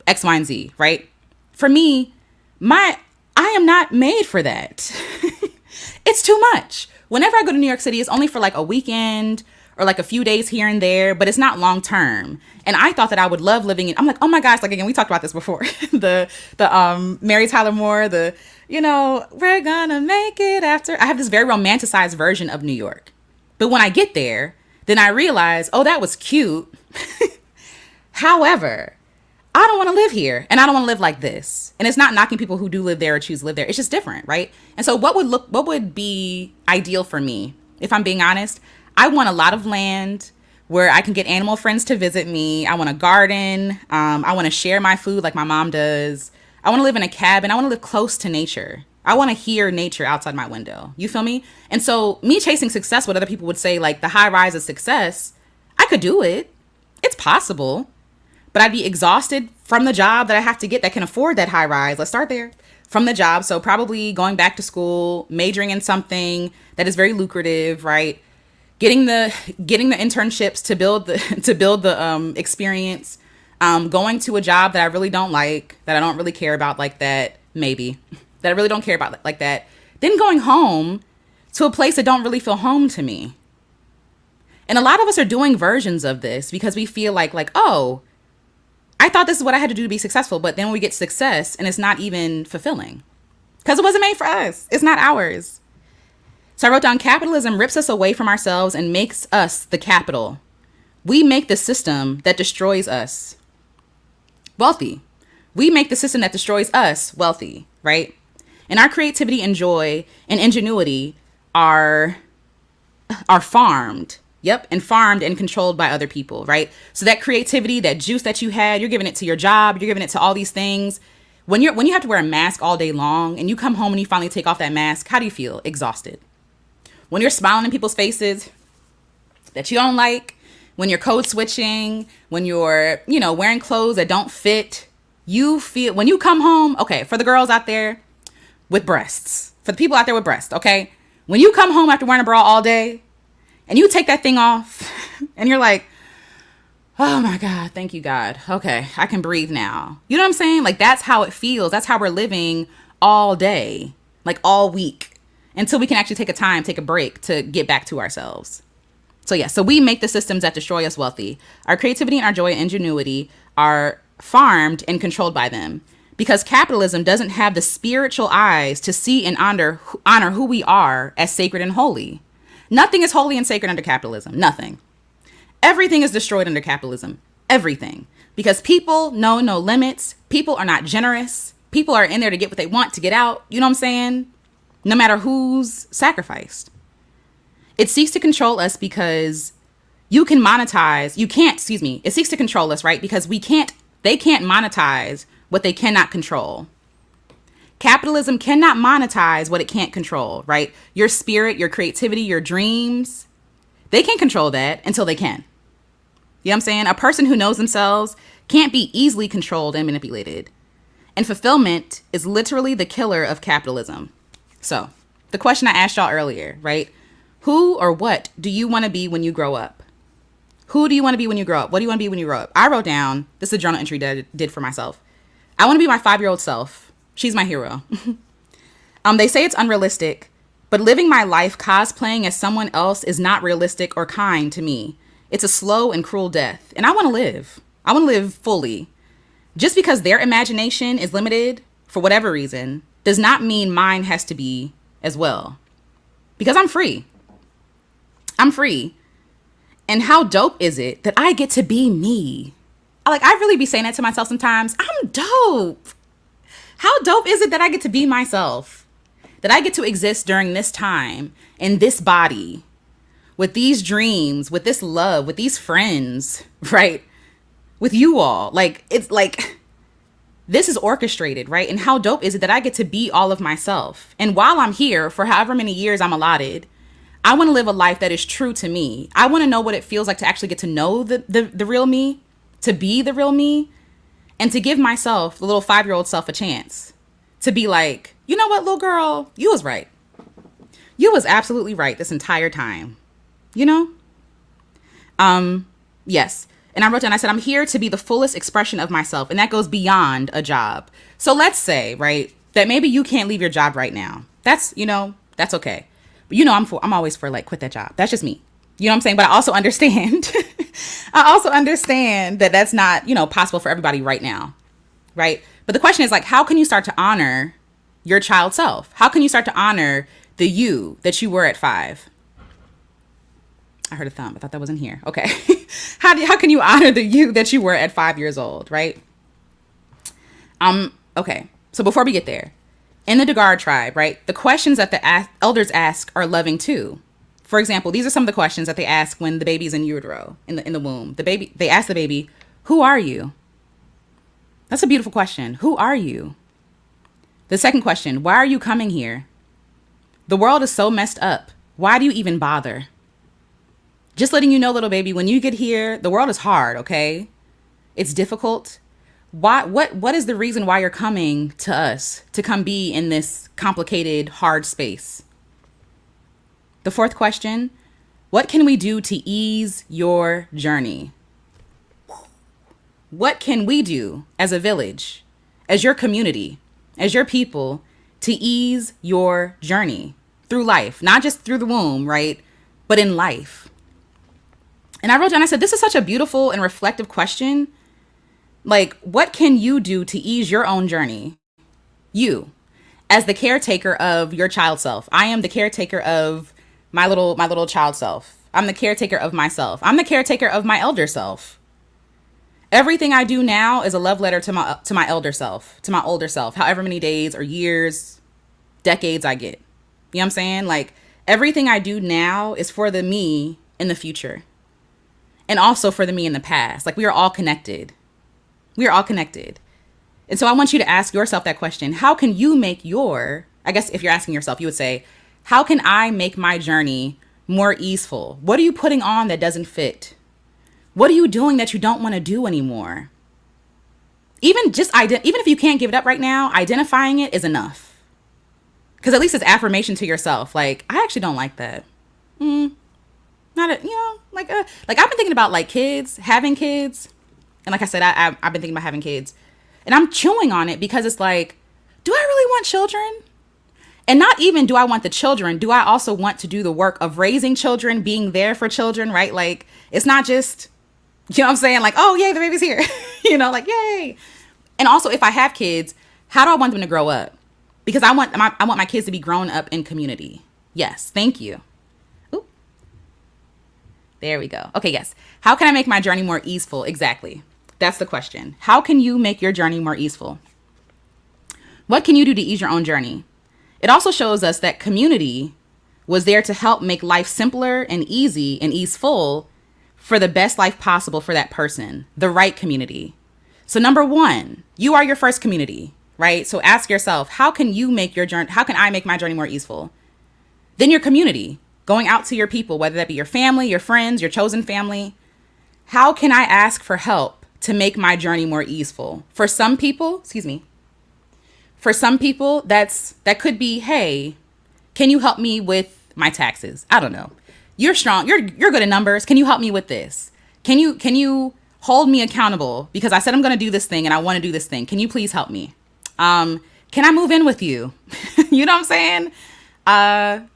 X, Y, and Z, right? For me, I am not made for that. It's too much. Whenever I go to New York City, it's only for like a weekend or like a few days here and there, but it's not long term. And I thought that I would love living in, I'm like, oh my gosh, like again, we talked about this before. the Mary Tyler Moore, we're gonna make it after. I have this very romanticized version of New York. But when I get there, then I realize, oh, that was cute. However, I don't want to live here and I don't want to live like this. And it's not knocking people who do live there or choose to live there. It's just different, right? And so what would be ideal for me, if I'm being honest? I want a lot of land where I can get animal friends to visit me. I want a garden. I want to share my food like my mom does. I want to live in a cabin. I want to live close to nature. I want to hear nature outside my window. You feel me? And so me chasing success, what other people would say, like the high rise of success, I could do it. It's possible. But I'd be exhausted from the job that I have to get that can afford that high rise. Let's start there. From the job. So probably going back to school, majoring in something that is very lucrative, right? Getting the internships to build the experience. Going to a job that I really don't like, that I don't really care about like that, maybe. That I really don't care about like that. Then going home to a place that don't really feel home to me. And a lot of us are doing versions of this because we feel like, oh, I thought this is what I had to do to be successful. But then we get success and it's not even fulfilling because it wasn't made for us. It's not ours. So I wrote down, capitalism rips us away from ourselves and makes us the capital. We make the system that destroys us wealthy. We make the system that destroys us wealthy, right? And our creativity and joy and ingenuity are farmed. Yep. And farmed and controlled by other people, right? So that creativity, that juice that you had, you're giving it to your job. You're giving it to all these things. When you have to wear a mask all day long and you come home and you finally take off that mask, how do you feel? Exhausted. When you're smiling in people's faces that you don't like, when you're code switching, when you're, wearing clothes that don't fit, you feel, when you come home, okay, for the girls out there with breasts, for the people out there with breasts, okay, when you come home after wearing a bra all day and you take that thing off and you're like, oh my God, thank you, God. Okay, I can breathe now. You know what I'm saying? Like, that's how it feels. That's how we're living all day, like all week, until we can actually take a break to get back to ourselves. So yeah, so we make the systems that destroy us wealthy. Our creativity and our joy and ingenuity are farmed and controlled by them, because capitalism doesn't have the spiritual eyes to see and honor who we are as sacred and holy. Nothing is holy and sacred under capitalism. Nothing. Everything is destroyed under capitalism. Everything. Because people know no limits. People are not generous. People are in there to get what they want to get out. You know what I'm saying? No matter who's sacrificed. It seeks to control us because it seeks to control us, right? Because they can't monetize what they cannot control. Capitalism cannot monetize what it can't control, right? Your spirit, your creativity, your dreams, they can't control that until they can. You know what I'm saying? A person who knows themselves can't be easily controlled and manipulated. And fulfillment is literally the killer of capitalism. So, the question I asked y'all earlier, right? Who or what do you want to be when you grow up? Who do you want to be when you grow up? What do you want to be when you grow up? I wrote down, this is a journal entry that I did for myself. I want to be my 5-year-old self. She's my hero. They say it's unrealistic, but living my life cosplaying as someone else is not realistic or kind to me. It's a slow and cruel death. And I want to live. I want to live fully. Just because their imagination is limited for whatever reason does not mean mine has to be as well. Because I'm free. I'm free. And how dope is it that I get to be me? Like, I really be saying that to myself sometimes. I'm dope. How dope is it that I get to be myself? That I get to exist during this time in this body, with these dreams, with this love, with these friends, right? With you all. Like, it's like, this is orchestrated, right? And how dope is it that I get to be all of myself? And while I'm here, for however many years I'm allotted, I want to live a life that is true to me. I want to know what it feels like to actually get to know the real me, to be the real me, and to give myself, the little 5-year-old self, a chance to be like, you know what, little girl, you was right. You was absolutely right this entire time. You know? Yes. And I wrote down, I said, I'm here to be the fullest expression of myself. And that goes beyond a job. So let's say, right, that maybe you can't leave your job right now. That's okay. But I'm always for like, quit that job. That's just me. You know what I'm saying? But I also understand, that that's not, possible for everybody right now. Right. But the question is like, how can you start to honor your child self? How can you start to honor the you that you were at 5? I heard a thump. I thought that was in here. Okay. How can you honor the you that you were at 5 years old, right? Okay. So before we get there, in the Dagara tribe, right, the questions that the elders ask are loving too. For example, these are some of the questions that they ask when the baby's in utero, in the womb. They ask the baby, "Who are you?" That's a beautiful question. Who are you? The second question, why are you coming here? The world is so messed up. Why do you even bother? Just letting you know, little baby, when you get here, the world is hard, okay? It's difficult. What is the reason why you're coming to us, to come be in this complicated, hard space? The fourth question, what can we do to ease your journey? What can we do as a village, as your community, as your people, to ease your journey through life? Not just through the womb, right? But in life. And I wrote down, I said, this is such a beautiful and reflective question. Like, what can you do to ease your own journey? You, as the caretaker of your child self. I am the caretaker of my little child self. I'm the caretaker of myself. I'm the caretaker of my elder self. Everything I do now is a love letter to my elder self, to my older self, however many days or years, decades I get. You know what I'm saying? Like, everything I do now is for the me in the future. And also for the me in the past. Like, we are all connected. We are all connected. And so I want you to ask yourself that question. How can you make your, I guess if you're asking yourself, you would say, how can I make my journey more easeful? What are you putting on that doesn't fit? What are you doing that you don't want to do anymore? Even if you can't give it up right now, identifying it is enough. Because at least it's affirmation to yourself. Like, I actually don't like that. Not a, like I've been thinking about like kids, having kids. And like I said, I've been thinking about having kids. And I'm chewing on it because it's like, do I really want children? And not even do I want the children, do I also want to do the work of raising children, being there for children, right? Like, it's not just, you know what I'm saying? Like, oh, yay, the baby's here. Like, yay. And also, if I have kids, how do I want them to grow up? Because I want my kids to be grown up in community. Yes, thank you. Ooh. There we go. Okay, yes. How can I make my journey more easeful? Exactly. That's the question. How can you make your journey more easeful? What can you do to ease your own journey? It also shows us that community was there to help make life simpler and easy and easeful for the best life possible for that person, the right community. So number one, you are your first community, right? So ask yourself, how can I make my journey more easeful? Then your community, going out to your people, whether that be your family, your friends, your chosen family. How can I ask for help to make my journey more easeful? For some people, that could be, hey, can you help me with my taxes? I don't know. You're strong. You're good at numbers. Can you help me with this? Can you hold me accountable? Because I said I'm going to do this thing and I want to do this thing. Can you please help me? Can I move in with you? You know what I'm saying?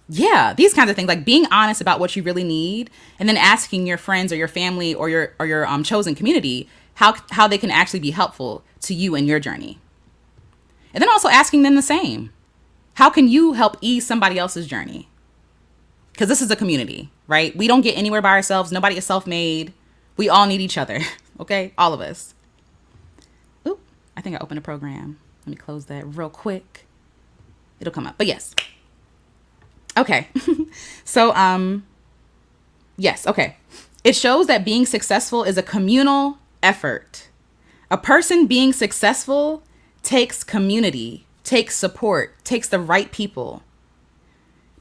Yeah, these kinds of things, like being honest about what you really need, and then asking your friends or your family or your chosen community how they can actually be helpful to you in your journey. And then also asking them the same. How can you help ease somebody else's journey? Because this is a community, right? We don't get anywhere by ourselves. Nobody is self-made. We all need each other, okay? All of us. Ooh, I think I opened a program. Let me close that real quick. It'll come up, but yes. Okay. So, yes. Okay. It shows that being successful is a communal effort. A person being successful takes community, takes support, takes the right people.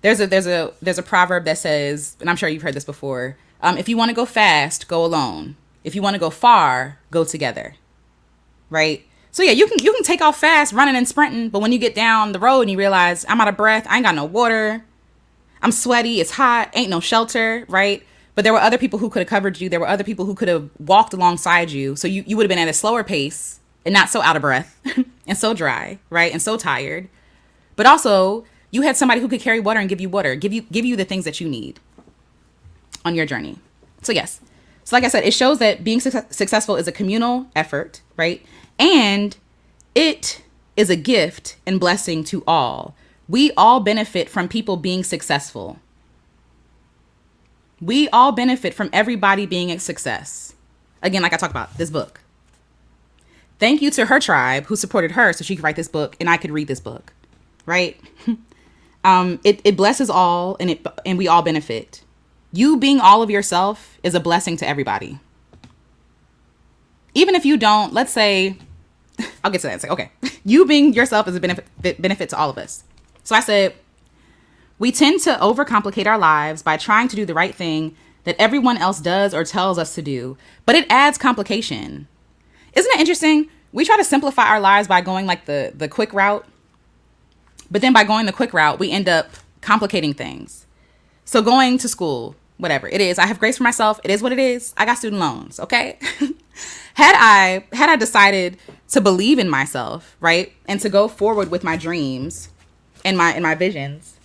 There's a proverb that says, and I'm sure you've heard this before, if you want to go fast, go alone. If you want to go far, go together. Right? So yeah, you can take off fast, running and sprinting, but when you get down the road and you realize I'm out of breath, I ain't got no water, I'm sweaty, it's hot, ain't no shelter, right? But there were other people who could have covered you. There were other people who could have walked alongside you. So you would have been at a slower pace and not so out of breath and so dry, right? And so tired. But also you had somebody who could carry water and give you the things that you need on your journey. So yes. So like I said, it shows that being successful is a communal effort, right? And it is a gift and blessing to all. We all benefit from people being successful. We all benefit from everybody being a success. Again, like I talked about, this book. Thank you to her tribe who supported her so she could write this book and I could read this book, right? It blesses all and we all benefit. You being all of yourself is a blessing to everybody. Even if you don't, let's say, I'll get to that. Okay. You being yourself is a benefit to all of us. So I said, we tend to overcomplicate our lives by trying to do the right thing that everyone else does or tells us to do, but it adds complication. Isn't it interesting? We try to simplify our lives by going like the quick route, but then by going the quick route, we end up complicating things. So going to school, whatever it is, I have grace for myself. It is what it is. I got student loans. Okay. Had I decided to believe in myself, right, and to go forward with my dreams and my visions,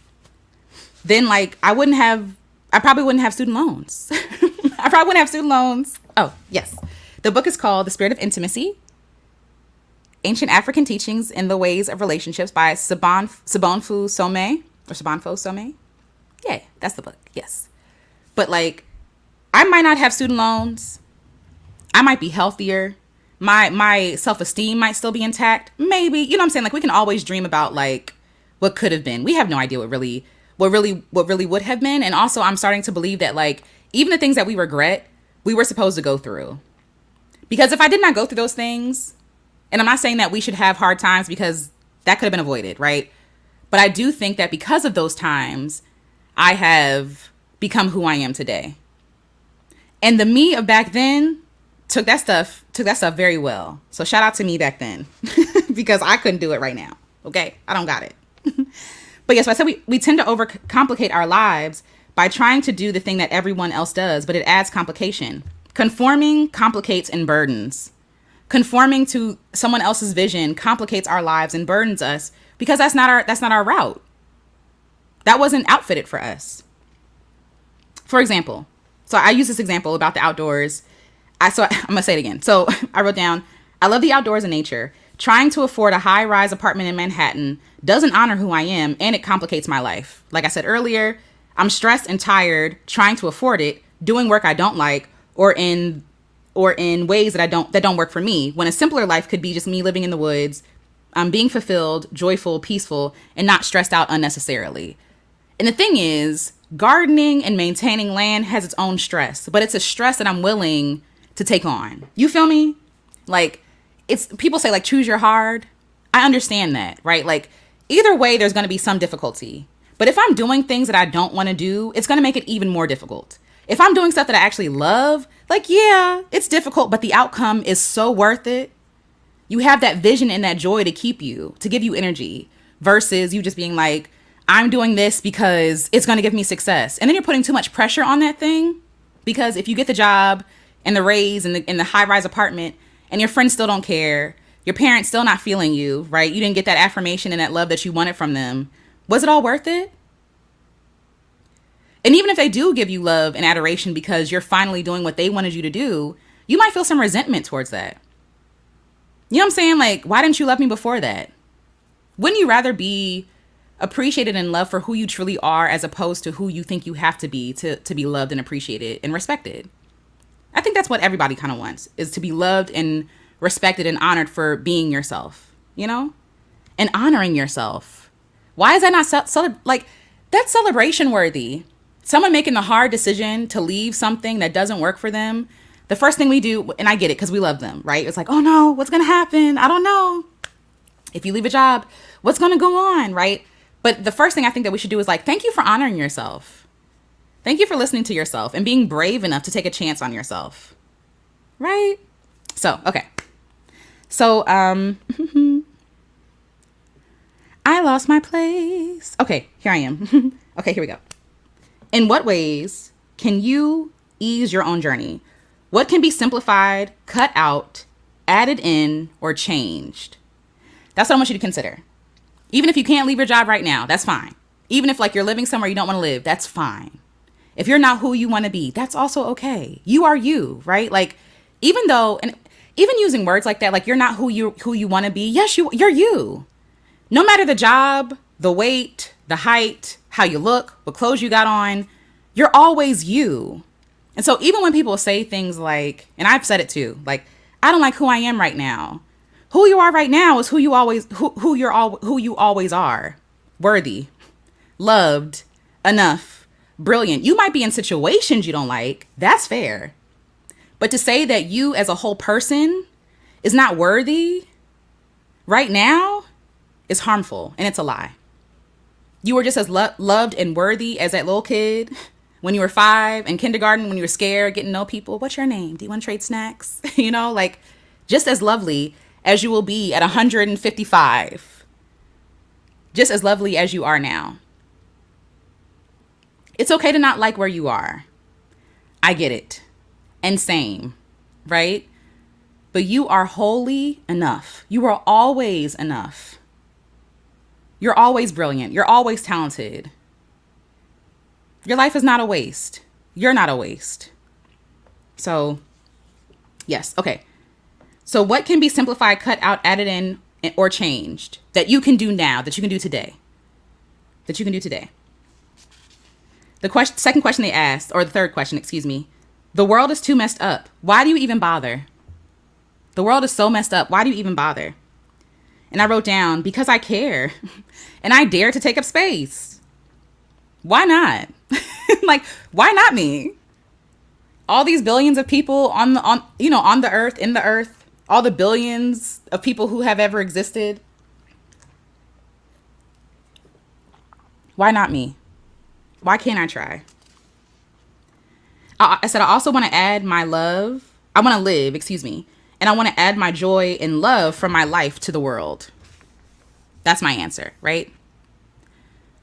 then like I probably wouldn't have student loans. I probably wouldn't have student loans. Oh, yes. The book is called The Spirit of Intimacy, Ancient African Teachings in the Ways of Relationships by Sobonfu Some. Yeah, that's the book. Yes. But like, I might not have student loans. I might be healthier. My self-esteem might still be intact. Maybe, you know what I'm saying? Like, we can always dream about like what could have been. We have no idea what really would have been. And also I'm starting to believe that like, even the things that we regret, we were supposed to go through. Because if I did not go through those things, And I'm not saying that we should have hard times, because that could have been avoided, right? But I do think that because of those times, I have become who I am today. And the me of back then took that stuff very well. So shout out to me back then, because I couldn't do it right now. Okay, I don't got it. But yes, so I said we tend to overcomplicate our lives by trying to do the thing that everyone else does, but it adds complication. Conforming complicates and burdens. Conforming to someone else's vision complicates our lives and burdens us, because that's not our route. That wasn't outfitted for us. For example, so I use this example about the outdoors. I'm gonna say it again. So I wrote down, I love the outdoors and nature. Trying to afford a high-rise apartment in Manhattan doesn't honor who I am, and it complicates my life. Like I said earlier, I'm stressed and tired trying to afford it, doing work I don't like, or in ways that don't work for me, when a simpler life could be just me living in the woods, being fulfilled, joyful, peaceful, and not stressed out unnecessarily. And the thing is, gardening and maintaining land has its own stress, but it's a stress that I'm willing to take on. You feel me? Like, it's, people say like, choose your hard. I understand that, right? Like, either way, there's going to be some difficulty. But if I'm doing things that I don't want to do, it's going to make it even more difficult. If I'm doing stuff that I actually love, like, yeah, it's difficult, but the outcome is so worth it. You have that vision and that joy to give you energy, versus you just being like, I'm doing this because it's going to give me success. And then you're putting too much pressure on that thing, because if you get the job and the raise and the high-rise apartment, and your friends still don't care, your parents still not feeling you, right? You didn't get that affirmation and that love that you wanted from them. Was it all worth it? And even if they do give you love and adoration because you're finally doing what they wanted you to do, you might feel some resentment towards that. You know what I'm saying? Like, why didn't you love me before that? Wouldn't you rather be appreciated and loved for who you truly are, as opposed to who you think you have to be loved and appreciated and respected? I think that's what everybody kind of wants, is to be loved and respected and honored for being yourself, you know? And honoring yourself. Why is that not that's celebration worthy? Someone making the hard decision to leave something that doesn't work for them. The first thing we do, and I get it because we love them, right? It's like, oh no, what's going to happen? I don't know. If you leave a job, what's going to go on, right? But the first thing I think that we should do is like, thank you for honoring yourself. Thank you for listening to yourself and being brave enough to take a chance on yourself. Right? So, okay. So, I lost my place. Okay, here I am. Okay, here we go. In what ways can you ease your own journey? What can be simplified, cut out, added in, or changed? That's what I want you to consider. Even if you can't leave your job right now, that's fine. Even if like you're living somewhere you don't want to live, that's fine. If you're not who you want to be, that's also okay. You are you, right? Like, even using words like that, like you're not who you want to be. Yes, you're you. No matter the job, the weight, the height, how you look, what clothes you got on, you're always you. And so even when people say things like, and I've said it too, like, I don't like who I am right now. Who you are right now is who you always are. Worthy, loved, enough, brilliant. You might be in situations you don't like. That's fair. But to say that you as a whole person is not worthy right now is harmful, and it's a lie. You were just as loved and worthy as that little kid when you were 5 in kindergarten, when you were scared, getting to know people. What's your name? Do you want to trade snacks? You know, like, just as lovely as you will be at 155. Just as lovely as you are now. It's okay to not like where you are. I get it. And same, right? But you are wholly enough. You are always enough. You're always brilliant. You're always talented. Your life is not a waste. You're not a waste. So, yes. Okay. So what can be simplified, cut out, added in, or changed that you can do now, that you can do today? The second question they asked, or the third question, excuse me. The world is too messed up. Why do you even bother? The world is so messed up. Why do you even bother? And I wrote down, because I care and I dare to take up space. Why not? Like, why not me? All these billions of people on the earth, in the earth, all the billions of people who have ever existed. Why not me? Why can't I try? I said I also want to add my love. I want to live, excuse me. And I want to add my joy and love from my life to the world. That's my answer, right?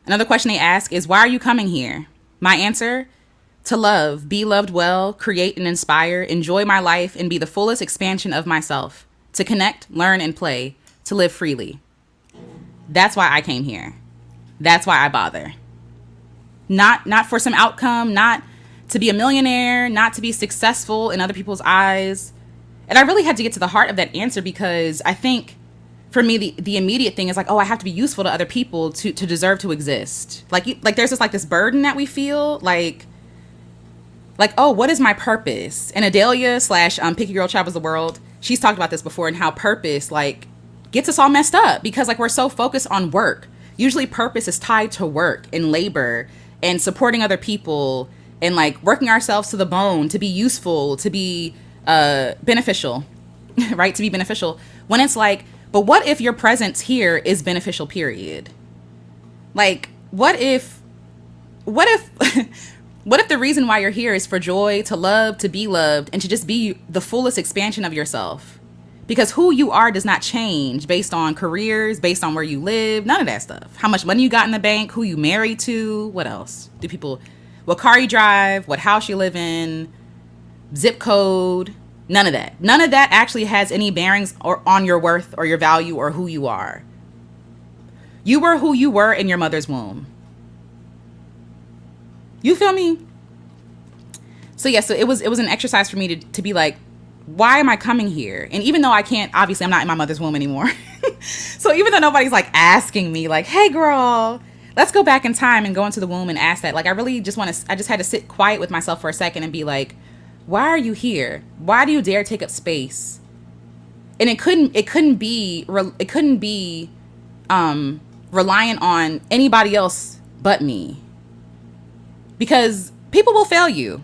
Another question they ask is, why are you coming here? My answer, to love, be loved well, create and inspire, enjoy my life, and be the fullest expansion of myself. To connect, learn, and play, to live freely. That's why I came here. That's why I bother. Not for some outcome, not to be a millionaire, not to be successful in other people's eyes. And I really had to get to the heart of that answer, because I think for me, the immediate thing is like, oh, I have to be useful to other people to deserve to exist. Like there's this burden that we feel like, oh, what is my purpose? And Adelia / Picky Girl Travels the World, she's talked about this before, and how purpose gets us all messed up, because we're so focused on work. Usually purpose is tied to work and labor and supporting other people and working ourselves to the bone to be useful, to be beneficial, right? To be beneficial. When it's but what if your presence here is beneficial, period? What if what if the reason why you're here is for joy, to love, to be loved, and to just be the fullest expansion of yourself? Because who you are does not change based on careers, based on where you live, none of that stuff. How much money you got in the bank, who you married to, what else? What car you drive, what house you live in, zip code, none of that. None of that actually has any bearings on your worth or your value or who you are. You were who you were in your mother's womb. You feel me? So yeah, so it was an exercise for me to be like, why am I coming here? And even though I can't, obviously I'm not in my mother's womb anymore. So even though nobody's asking me hey girl, let's go back in time and go into the womb and ask that. I really just I just had to sit quiet with myself for a second and be like, why are you here? Why do you dare take up space? And it couldn't be reliant on anybody else but me. Because people will fail you.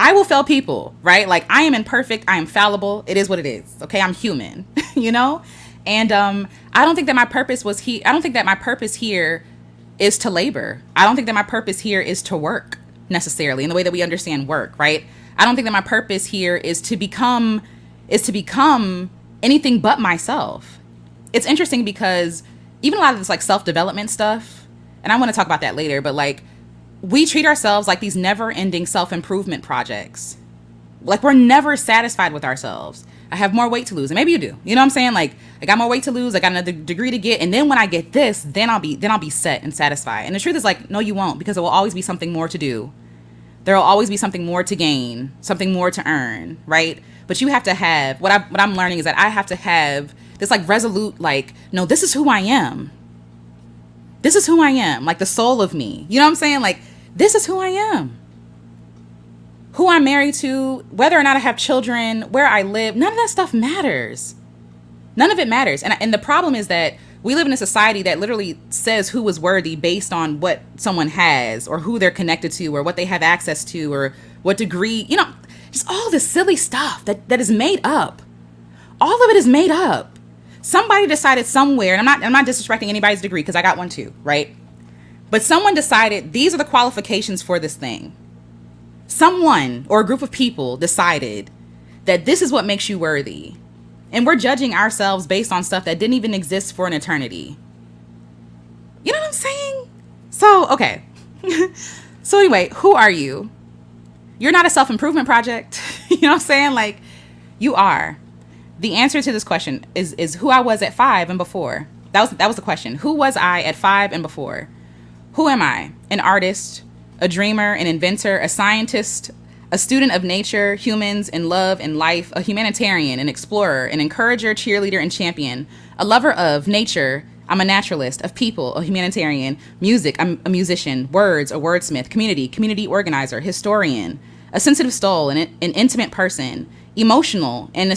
I will fail people, right? I am imperfect. I am fallible. It is what it is. Okay. I'm human, And, I don't think that my purpose was here. I don't think that my purpose here is to labor. I don't think that my purpose here is to work necessarily in the way that we understand work, right? I don't think that my purpose here is to become anything but myself. It's interesting because even a lot of this self-development stuff, and I want to talk about that later, but we treat ourselves like these never-ending self-improvement projects. We're never satisfied with ourselves. I have more weight to lose. And maybe you do. You know what I'm saying? I got more weight to lose. I got another degree to get. And then when I get this, then I'll be set and satisfied. And the truth is no, you won't, because there will always be something more to do. There will always be something more to gain, something more to earn, right? But you have to have, what I'm learning is that I have to have this resolute, no, this is who I am. This is who I am, the soul of me. You know what I'm saying? This is who I am. Who I'm married to, whether or not I have children, where I live, none of that stuff matters. None of it matters. And the problem is that we live in a society that literally says who is worthy based on what someone has or who they're connected to or what they have access to or what degree, just all this silly stuff that is made up. All of it is made up. Somebody decided somewhere, and I'm not disrespecting anybody's degree because I got one too, right? But someone decided these are the qualifications for this thing. Someone or a group of people decided that this is what makes you worthy. And we're judging ourselves based on stuff that didn't even exist for an eternity. You know what I'm saying? So, okay. So anyway, who are you? You're not a self-improvement project. You know what I'm saying? You are. The answer to this question is who I was at 5 and before. That was the question. Who was I at 5 and before? Who am I? An artist, a dreamer, an inventor, a scientist, a student of nature, humans, and love and life, a humanitarian, an explorer, an encourager, cheerleader, and champion, a lover of nature. I'm a naturalist, of people, a humanitarian, music, I'm a musician, words, a wordsmith, community organizer, historian, a sensitive soul, an intimate person, emotional, and a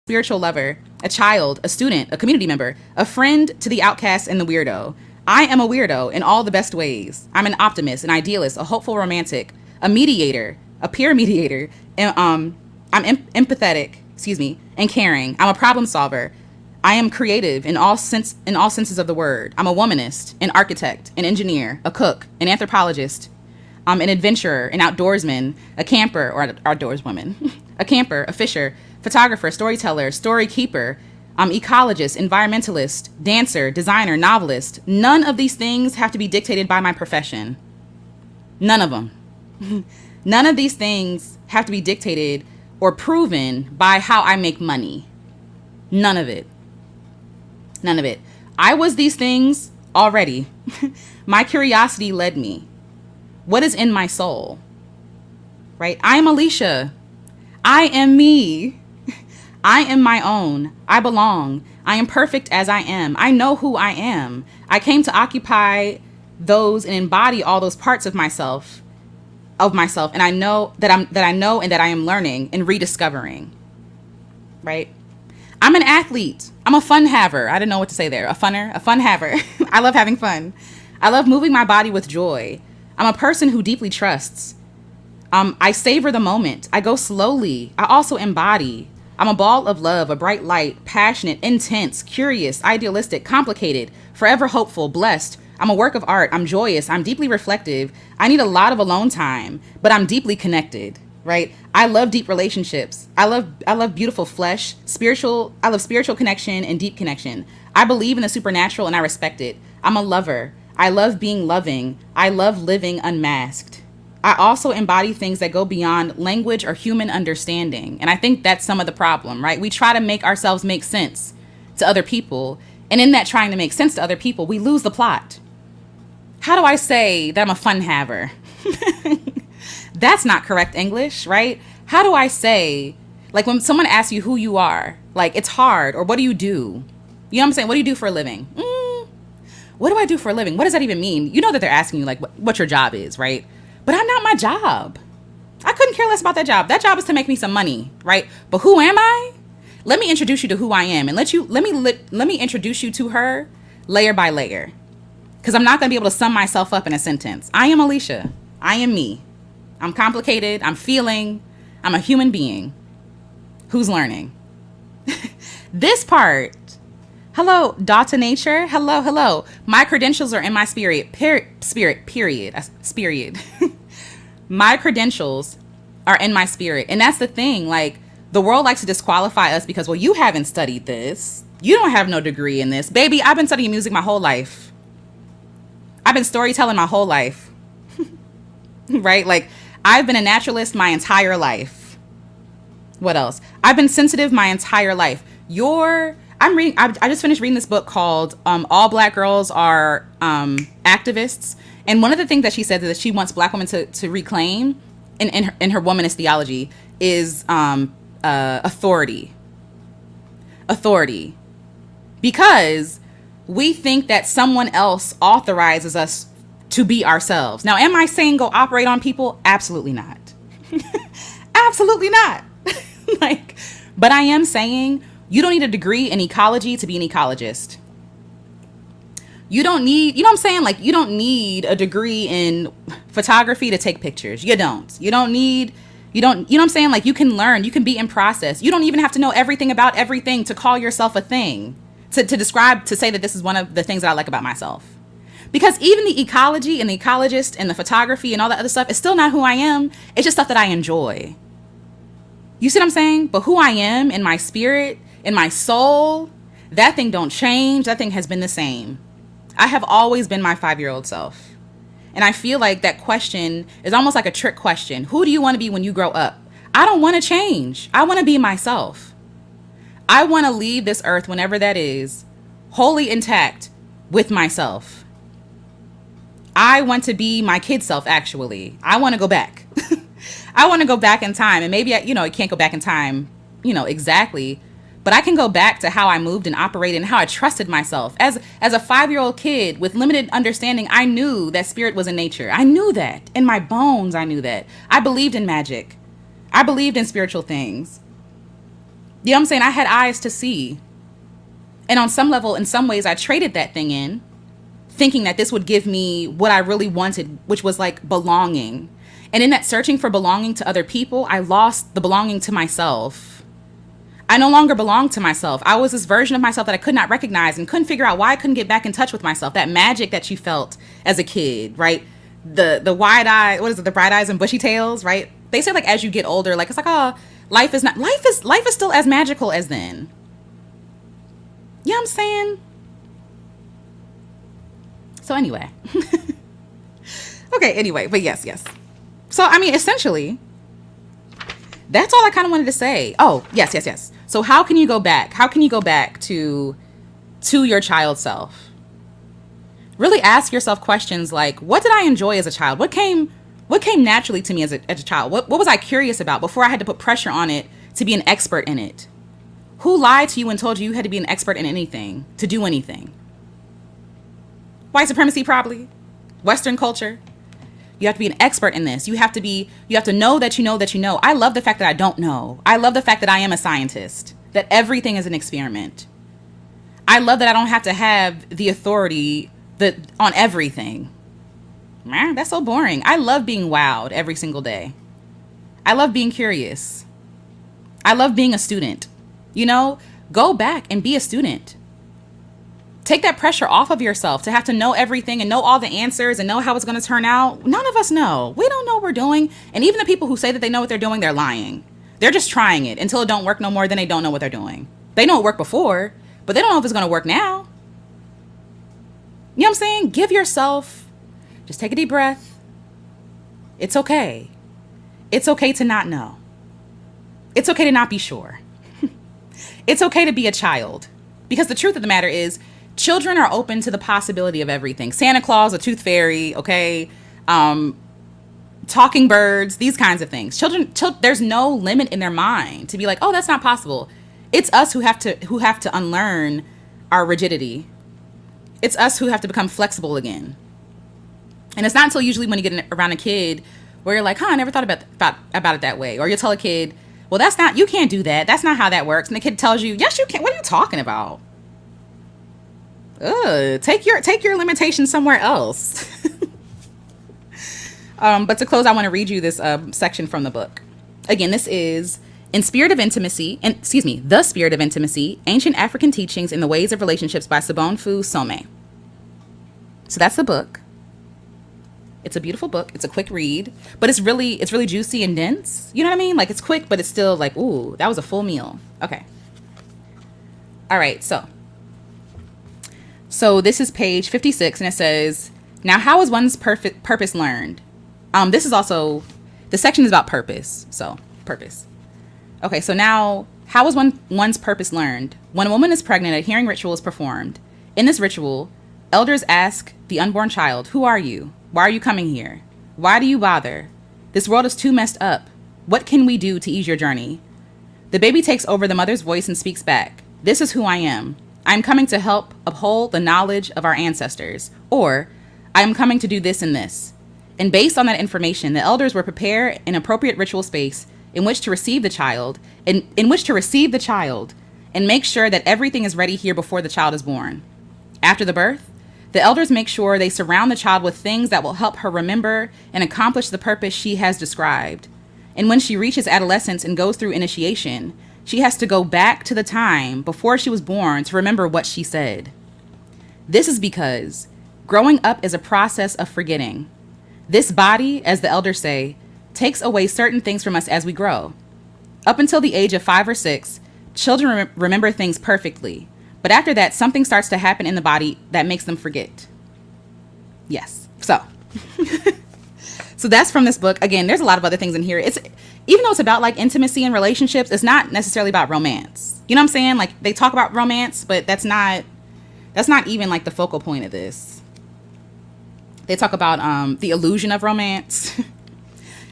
spiritual lover, a child, a student, a community member, a friend to the outcast and the weirdo. I am a weirdo in all the best ways. I'm an optimist, an idealist, a hopeful romantic, a mediator, a peer mediator. I'm empathetic and caring. I'm a problem solver. I am creative in all senses of the word. I'm a womanist, an architect, an engineer, a cook, an anthropologist. I'm an adventurer, an outdoorsman, a camper, or outdoorswoman, a camper, a fisher, photographer, storyteller, story keeper. I'm ecologist, environmentalist, dancer, designer, novelist. None of these things have to be dictated by my profession. None of them. None of these things have to be dictated or proven by how I make money. None of it. None of it. I was these things already. My curiosity led me. What is in my soul? Right? I am Alicia. I am me. I am my own. I belong. I am perfect as I am. I know who I am. I came to occupy those and embody all those parts of myself, and I know that I know and that I am learning and rediscovering. Right? I'm an athlete. I'm a fun haver. I didn't know what to say there. A fun haver. I love having fun. I love moving my body with joy. I'm a person who deeply trusts. I savor the moment. I go slowly. I also embody. I'm a ball of love, a bright light, passionate, intense, curious, idealistic, complicated, forever hopeful, blessed. I'm a work of art. I'm joyous. I'm deeply reflective. I need a lot of alone time, but I'm deeply connected, right? I love deep relationships. I love beautiful flesh, I love spiritual connection and deep connection. I believe in the supernatural and I respect it. I'm a lover. I love being loving. I love living unmasked. I also embody things that go beyond language or human understanding. And I think that's some of the problem, right? We try to make ourselves make sense to other people. And in that trying to make sense to other people, we lose the plot. How do I say that I'm a fun haver? That's not correct English, right? How do I say, like when someone asks you who you are, like it's hard, or what do you do? You know what I'm saying? What do you do for a living? What do I do for a living? What does that even mean? You know that they're asking you like what your job is, right? But I'm not my job. I couldn't care less about that job. That job is to make me some money, right? But who am I? Let me introduce you to who I am, and let me introduce you to her layer by layer, because I'm not going to be able to sum myself up in a sentence. I am Alicia. I am me. I'm complicated. I'm feeling. I'm a human being who's learning. This part. Hello, daughter nature. Hello. My credentials are in my spirit. Period. My credentials are in my spirit. And that's the thing. Like, the world likes to disqualify us because, well, you haven't studied this. You don't have no degree in this. Baby, I've been studying music my whole life. I've been storytelling my whole life. Right? Like, I've been a naturalist my entire life. What else? I've been sensitive my entire life. I just finished reading this book called All Black Girls Are Activists. And one of the things that she said that she wants Black women to reclaim in her womanist theology is authority. Authority. Because we think that someone else authorizes us to be ourselves. Now, am I saying go operate on people? Absolutely not. Absolutely not. But I am saying you don't need a degree in ecology to be an ecologist. You don't need, you know what I'm saying? Like, you don't need a degree in photography to take pictures. You don't need, you know what I'm saying? Like, you can learn, you can be in process. You don't even have to know everything about everything to call yourself a thing, to describe, to say that this is one of the things that I like about myself. Because even the ecology and the ecologist and the photography and all that other stuff is still not who I am. It's just stuff that I enjoy. You see what I'm saying? But who I am in my spirit, in my soul, that thing don't change. That thing has been the same. I have always been my 5-year-old self. And I feel like that question is almost like a trick question. Who do you want to be when you grow up? I don't want to change. I want to be myself. I want to leave this earth, whenever that is, wholly intact with myself. I want to be my kid self, actually. I want to go back. I want to go back in time. And maybe, I can't go back in time, exactly. But I can go back to how I moved and operated and how I trusted myself. As a 5-year-old kid with limited understanding, I knew that spirit was in nature. I knew that. In my bones, I knew that. I believed in magic. I believed in spiritual things. You know what I'm saying? I had eyes to see. And on some level, in some ways, I traded that thing in, thinking that this would give me what I really wanted, which was like belonging. And in that searching for belonging to other people, I lost the belonging to myself. I no longer belonged to myself. I was this version of myself that I could not recognize and couldn't figure out why I couldn't get back in touch with myself. That magic that you felt as a kid, right? The wide eye, what is it? The bright eyes and bushy tails, right? They say like as you get older, like it's like, oh, life is still as magical as then. You know what I'm saying? So anyway. Okay, anyway, but yes. So I mean, essentially, that's all I kind of wanted to say. Oh, yes. So how can you go back? How can you go back to your child self? Really ask yourself questions like, what did I enjoy as a child? What came naturally to me as a child? What was I curious about before I had to put pressure on it to be an expert in it? Who lied to you and told you had to be an expert in anything, to do anything? White supremacy, probably. Western culture. You have to be an expert in this. You have to know that you know that you know. I love the fact that I don't know. I love the fact that I am a scientist, that everything is an experiment. I love that I don't have to have the authority on everything. Man, that's so boring. I love being wowed every single day. I love being curious. I love being a student. You know, go back and be a student. Take that pressure off of yourself to have to know everything and know all the answers and know how it's going to turn out. None of us know. We don't know what we're doing. And even the people who say that they know what they're doing, they're lying. They're just trying it until it don't work no more. Then they don't know what they're doing. They know it worked before, but they don't know if it's going to work now. You know what I'm saying? Give yourself, just take a deep breath. It's okay. It's okay to not know. It's okay to not be sure. It's okay to be a child. Because the truth of the matter is, children are open to the possibility of everything. Santa Claus, a tooth fairy, okay? Talking birds, these kinds of things. Children, there's no limit in their mind to be like, oh, that's not possible. It's us who have to unlearn our rigidity. It's us who have to become flexible again. And it's not until usually when you get around a kid where you're like, I never thought about it that way. Or you tell a kid, well, you can't do that. That's not how that works. And the kid tells you, yes, you can. What are you talking about? Take your limitations somewhere else. But to close, I want to read you this section from the book. Again, this is The Spirit of Intimacy, Ancient African Teachings in the Ways of Relationships by Sobonfu Some. So that's the book. It's a beautiful book. It's a quick read, but it's really juicy and dense. You know what I mean? Like it's quick, but it's still like, ooh, that was a full meal. Okay. All right. So this is page 56 and it says, now how is one's purpose learned? This is also, the section is about purpose. So purpose. Okay. So now how is one's purpose learned? When a woman is pregnant, a hearing ritual is performed. In this ritual, elders ask the unborn child, who are you? Why are you coming here? Why do you bother? This world is too messed up. What can we do to ease your journey? The baby takes over the mother's voice and speaks back. This is who I am. I am coming to help uphold the knowledge of our ancestors. Or, I am coming to do this and this. And based on that information, the elders will prepare an appropriate ritual space in which to receive the child, and make sure that everything is ready here before the child is born. After the birth, the elders make sure they surround the child with things that will help her remember and accomplish the purpose she has described. And when she reaches adolescence and goes through initiation, she has to go back to the time before she was born to remember what she said. This is because growing up is a process of forgetting. This body, as the elders say, takes away certain things from us as we grow. Up until the age of 5 or 6, children remember things perfectly. But after that, something starts to happen in the body that makes them forget. Yes. So that's from this book. Again, there's a lot of other things in here. Even though it's about like intimacy and relationships, it's not necessarily about romance. You know what I'm saying? Like they talk about romance, but that's not even like the focal point of this. They talk about the illusion of romance.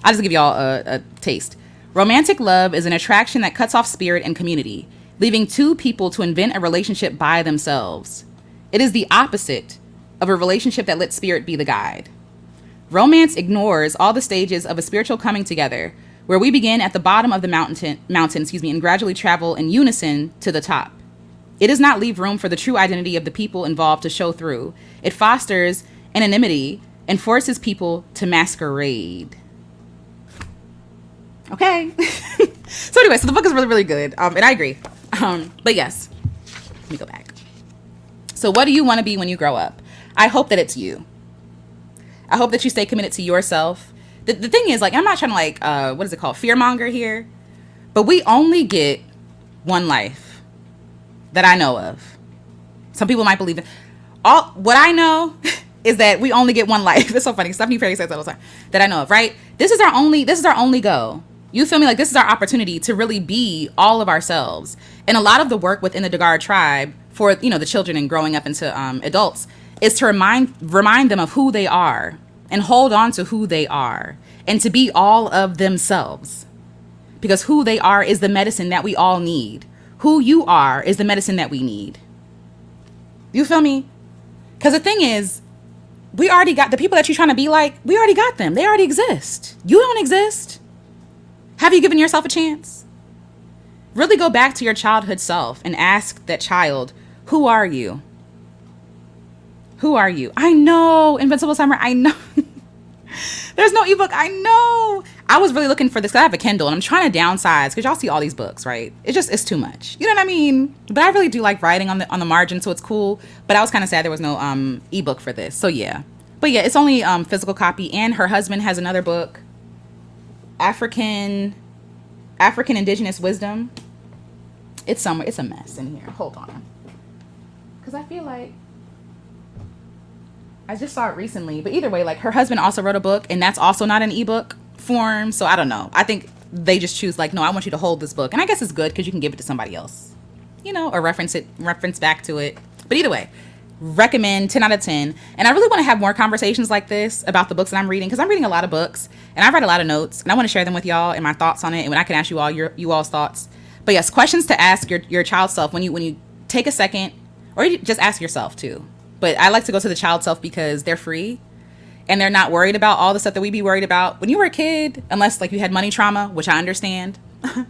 I'll just give y'all a taste. Romantic love is an attraction that cuts off spirit and community, leaving two people to invent a relationship by themselves. It is the opposite of a relationship that lets spirit be the guide. Romance ignores all the stages of a spiritual coming together, where we begin at the bottom of the mountain, and gradually travel in unison to the top. It does not leave room for the true identity of the people involved to show through. It fosters anonymity and forces people to masquerade. Okay. So anyway, so the book is really, really good. And I agree. But yes, let me go back. So what do you want to be when you grow up? I hope that it's you. I hope that you stay committed to yourself. The thing is, like, I'm not trying to, like, what is it called? Fearmonger here. But we only get one life that I know of. Some people might believe it. What I know is that we only get one life. It's so funny. Stephanie Perry says that all the time. That I know of, right? This is our only go. You feel me? Like, this is our opportunity to really be all of ourselves. And a lot of the work within the Dagara tribe for, you know, the children and growing up into adults is to remind them of who they are and hold on to who they are and to be all of themselves. Because who they are is the medicine that we all need. Who you are is the medicine that we need. You feel me? Because the thing is, we already got the people that you're trying to be like, we already got them. They already exist. You don't exist. Have you given yourself a chance? Really go back to your childhood self and ask that child, who are you? Who are you? I know, Invincible Summer, I know. There's no ebook, I know. I was really looking for this because I have a Kindle and I'm trying to downsize because y'all see all these books, right? It's too much. You know what I mean? But I really do like writing on the margin, so it's cool. But I was kind of sad there was no ebook for this. So yeah. But yeah, it's only physical copy, and her husband has another book, African indigenous wisdom. It's somewhere. It's a mess in here. Hold on. Because I feel like I just saw it recently. But either way, like, her husband also wrote a book, and that's also not an ebook form. So I don't know. I think they just choose, like, no, I want you to hold this book. And I guess it's good because you can give it to somebody else, you know, or reference back to it. But either way, recommend 10 out of 10. And I really want to have more conversations like this about the books that I'm reading, because I'm reading a lot of books and I write a lot of notes, and I want to share them with y'all and my thoughts on it. And when I can ask you all you all's thoughts. But yes, questions to ask your child self when you take a second, or you just ask yourself too. But I like to go to the child self because they're free and they're not worried about all the stuff that we be worried about when you were a kid, unless like you had money trauma, which I understand. Or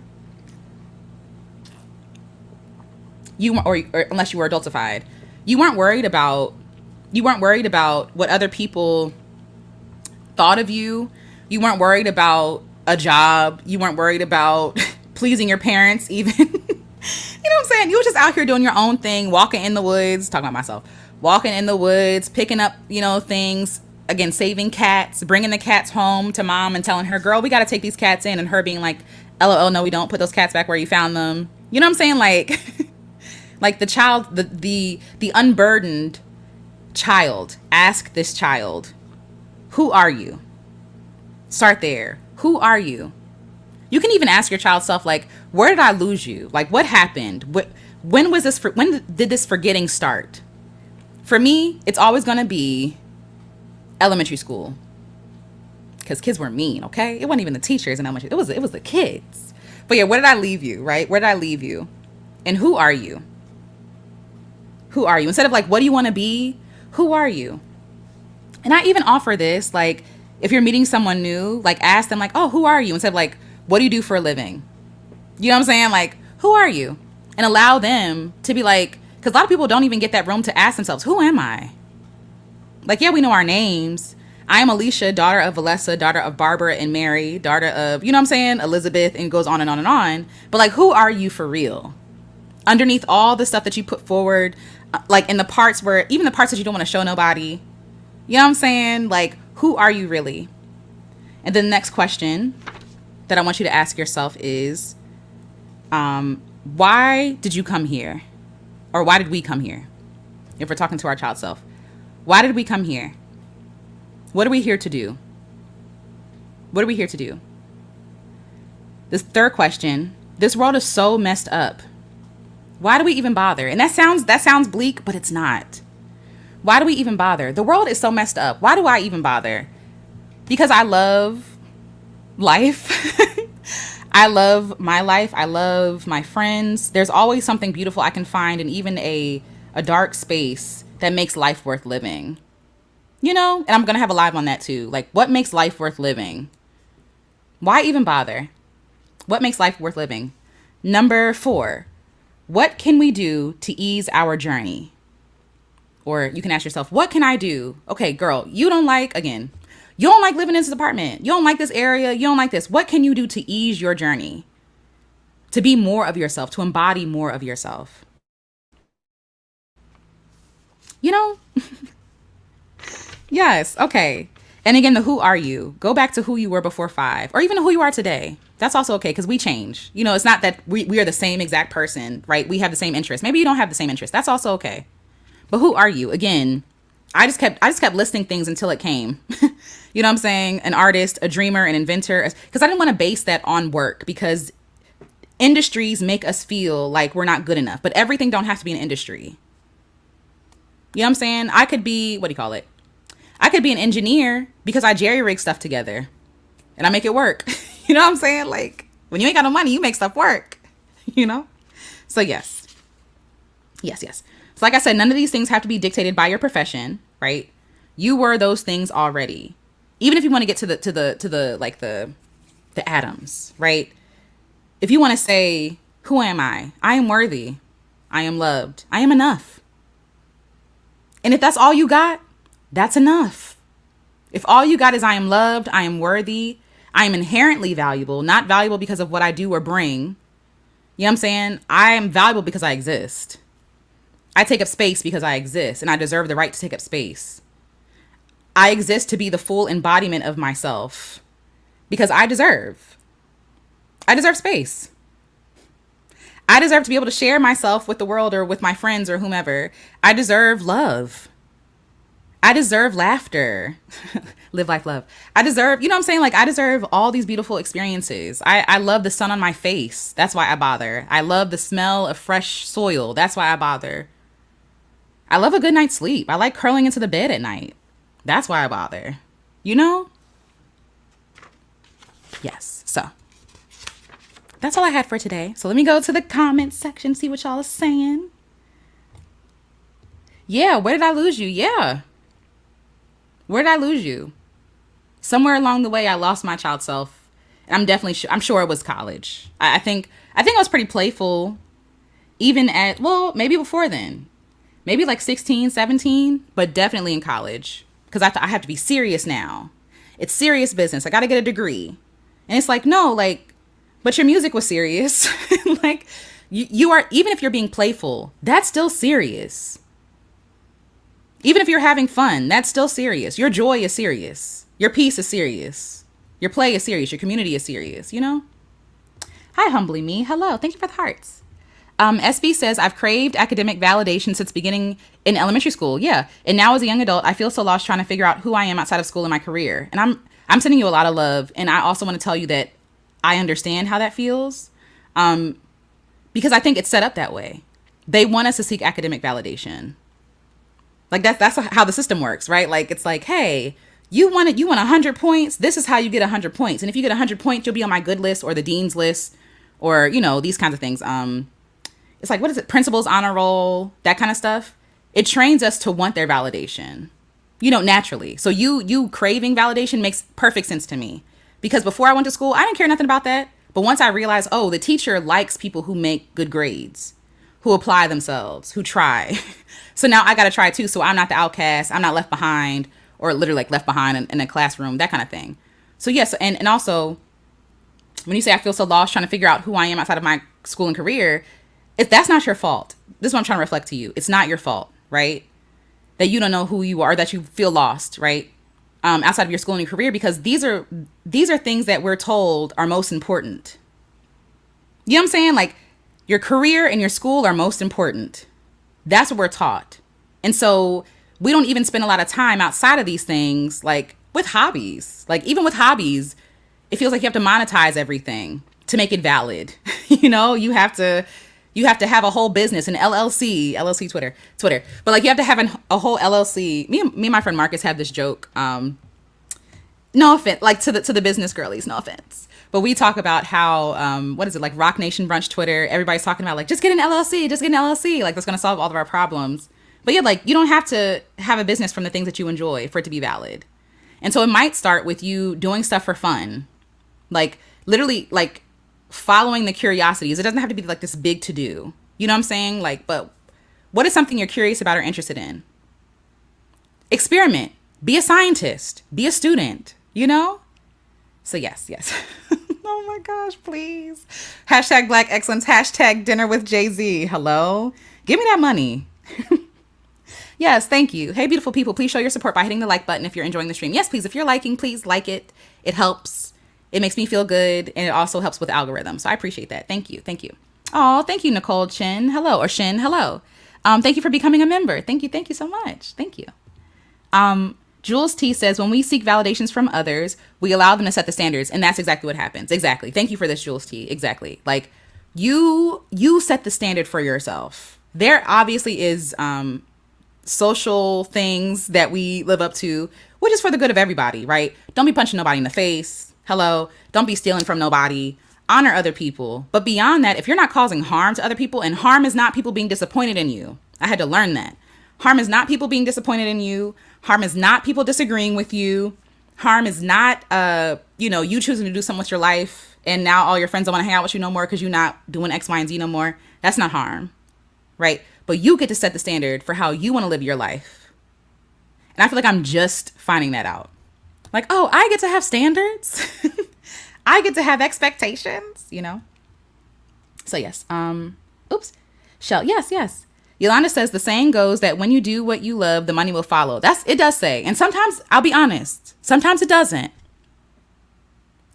unless you were adultified, you weren't worried about what other people thought of you. You weren't worried about a job. You weren't worried about pleasing your parents even. You know what I'm saying? You were just out here doing your own thing, walking in the woods, talking about myself, walking in the woods, picking up, you know, things, again, saving cats, bringing the cats home to mom and telling her, girl, we got to take these cats in. And her being like, LOL, no, we don't. Put those cats back where you found them. You know what I'm saying? Like, like the child, the unburdened child, ask this child, who are you? Start there. Who are you? You can even ask your child self, like, where did I lose you? Like, what happened? When did this forgetting start? For me, it's always going to be elementary school, because kids were mean. Okay. It wasn't even the teachers in elementary. It was the kids. But yeah, where did I leave you? Right? Where did I leave you? And who are you? Who are you? Instead of like, what do you want to be? Who are you? And I even offer this, like, if you're meeting someone new, like, ask them like, oh, who are you? Instead of like, what do you do for a living? You know what I'm saying? Like, who are you? And allow them to be like, because a lot of people don't even get that room to ask themselves, who am I? Like, yeah, we know our names. I am Alicia, daughter of Valessa, daughter of Barbara and Mary, daughter of, you know what I'm saying, Elizabeth, and goes on and on and on. But like, who are you for real? Underneath all the stuff that you put forward, like in the parts where, even the parts that you don't want to show nobody, you know what I'm saying? Like, who are you really? And then the next question that I want you to ask yourself is, why did you come here? Or why did we come here? If we're talking to our child self, why did we come here? What are we here to do? What are we here to do? This third question, this world is so messed up. Why do we even bother? And that sounds bleak, but it's not. Why do we even bother? The world is so messed up. Why do I even bother? Because I love life. I love my life. I love my friends. There's always something beautiful I can find in even a dark space that makes life worth living. You know? And I'm going to have a live on that too. Like, what makes life worth living? Why even bother? What makes life worth living? Number 4, what can we do to ease our journey? Or you can ask yourself, what can I do? Okay, girl, you don't like living in this apartment. You don't like this area. You don't like this. What can you do to ease your journey? to be more of yourself, to embody more of yourself. You know? Yes. Okay. And again, the who are you? Go back to who you were before 5, or even who you are today. That's also okay, because we change. You know, it's not that we are the same exact person, right? We have the same interests. Maybe you don't have the same interests. That's also okay. But who are you? Again, I just kept listing things until it came. You know what I'm saying? An artist, a dreamer, an inventor. Because I didn't want to base that on work, because industries make us feel like we're not good enough. But everything don't have to be an industry. You know what I'm saying? I could be, what do you call it? I could be an engineer because I jerry rig stuff together and I make it work. You know what I'm saying? Like, when you ain't got no money, you make stuff work, you know? So yes. Yes. So like I said, none of these things have to be dictated by your profession, right? You were those things already. Even if you want to get to the atoms, right? If you want to say, who am I? I am worthy. I am loved. I am enough. And if that's all you got, that's enough. If all you got is I am loved, I am worthy, I am inherently valuable, not valuable because of what I do or bring. You know what I'm saying? I am valuable because I exist. I take up space because I exist, and I deserve the right to take up space. I exist to be the full embodiment of myself because I deserve space. I deserve to be able to share myself with the world or with my friends or whomever. I deserve love. I deserve laughter. Live life, love. I deserve, you know what I'm saying? Like, I deserve all these beautiful experiences. I love the sun on my face. That's why I bother. I love the smell of fresh soil. That's why I bother. I love a good night's sleep. I like curling into the bed at night. That's why I bother. You know? Yes. So that's all I had for today. So let me go to the comments section, see what y'all are saying. Yeah, where did I lose you? Yeah. Where did I lose you? Somewhere along the way, I lost my child self. And I'm definitely sure, I'm sure it was college. I think I was pretty playful, even at, well, maybe before then. Maybe like 16, 17, but definitely in college. Because I have to be serious now. It's serious business. I got to get a degree. And it's like, no, like, but your music was serious. Like, you are, even if you're being playful, that's still serious. Even if you're having fun, that's still serious. Your joy is serious. Your peace is serious. Your play is serious. Your community is serious, you know? Hi, Humbly Me. Hello. Thank you for the hearts. SB says, I've craved academic validation since beginning in elementary school. Yeah. And now as a young adult, I feel so lost trying to figure out who I am outside of school and my career. And I'm sending you a lot of love. And I also want to tell you that I understand how that feels. Because I think it's set up that way. They want us to seek academic validation. Like that's how the system works, right? Like, it's like, hey, you want 100 points. This is how you get 100 points. And if you get 100 points, you'll be on my good list or the dean's list or, you know, these kinds of things. It's like, what is it? Principals, honor roll, that kind of stuff. It trains us to want their validation, you know, naturally. So you craving validation makes perfect sense to me, because before I went to school, I didn't care nothing about that. But once I realized, oh, the teacher likes people who make good grades, who apply themselves, who try. So now I got to try too. So I'm not the outcast. I'm not left behind, or literally like left behind in a classroom, that kind of thing. So yes. And also when you say I feel so lost trying to figure out who I am outside of my school and career, if that's not your fault, this is what I'm trying to reflect to you. It's not your fault, right? That you don't know who you are, that you feel lost, right? Outside of your school and your career, because these are things that we're told are most important. You know what I'm saying? Like, your career and your school are most important. That's what we're taught. And so we don't even spend a lot of time outside of these things, like with hobbies. Like, even with hobbies, it feels like you have to monetize everything to make it valid. You know, you have to have a whole business, an LLC, Twitter. But like, you have to have a whole LLC. Me and my friend Marcus have this joke. No offense, like to the business girlies, no offense. But we talk about how, what is it, like Rock Nation Brunch Twitter, everybody's talking about like, just get an LLC, like that's going to solve all of our problems. But yeah, like, you don't have to have a business from the things that you enjoy for it to be valid. And so it might start with you doing stuff for fun, like literally like following the curiosities. It doesn't have to be like this big to do, you know what I'm saying? Like, but what is something you're curious about or interested in? Experiment, be a scientist, be a student, you know? So yes. Oh my gosh, please. Hashtag Black Excellence. Hashtag dinner with Jay-Z. Hello? Give me that money. Yes, thank you. Hey, beautiful people, please show your support by hitting the like button if you're enjoying the stream. Yes, please. If you're liking, please like it. It helps. It makes me feel good. And it also helps with algorithm. So I appreciate that. Thank you. Thank you. Oh, thank you, Nicole Chin. Hello. Or Shin. Hello. Thank you for becoming a member. Thank you. Thank you so much. Thank you. Jules T says, when we seek validations from others, we allow them to set the standards. And that's exactly what happens. Exactly. Thank you for this, Jules T. Exactly. Like you set the standard for yourself. There obviously is social things that we live up to, which is for the good of everybody, right? Don't be punching nobody in the face. Hello. Don't be stealing from nobody. Honor other people. But beyond that, if you're not causing harm to other people, and harm is not people being disappointed in you. I had to learn that. Harm is not people being disappointed in you. Harm is not people disagreeing with you. Harm is not, you choosing to do something with your life and now all your friends don't want to hang out with you no more because you're not doing X, Y, and Z no more. That's not harm, right? But you get to set the standard for how you want to live your life. And I feel like I'm just finding that out. Like, oh, I get to have standards. I get to have expectations, So yes, Shell, yes. Yolanda says the saying goes that when you do what you love, the money will follow. It does say. And sometimes, I'll be honest, sometimes it doesn't.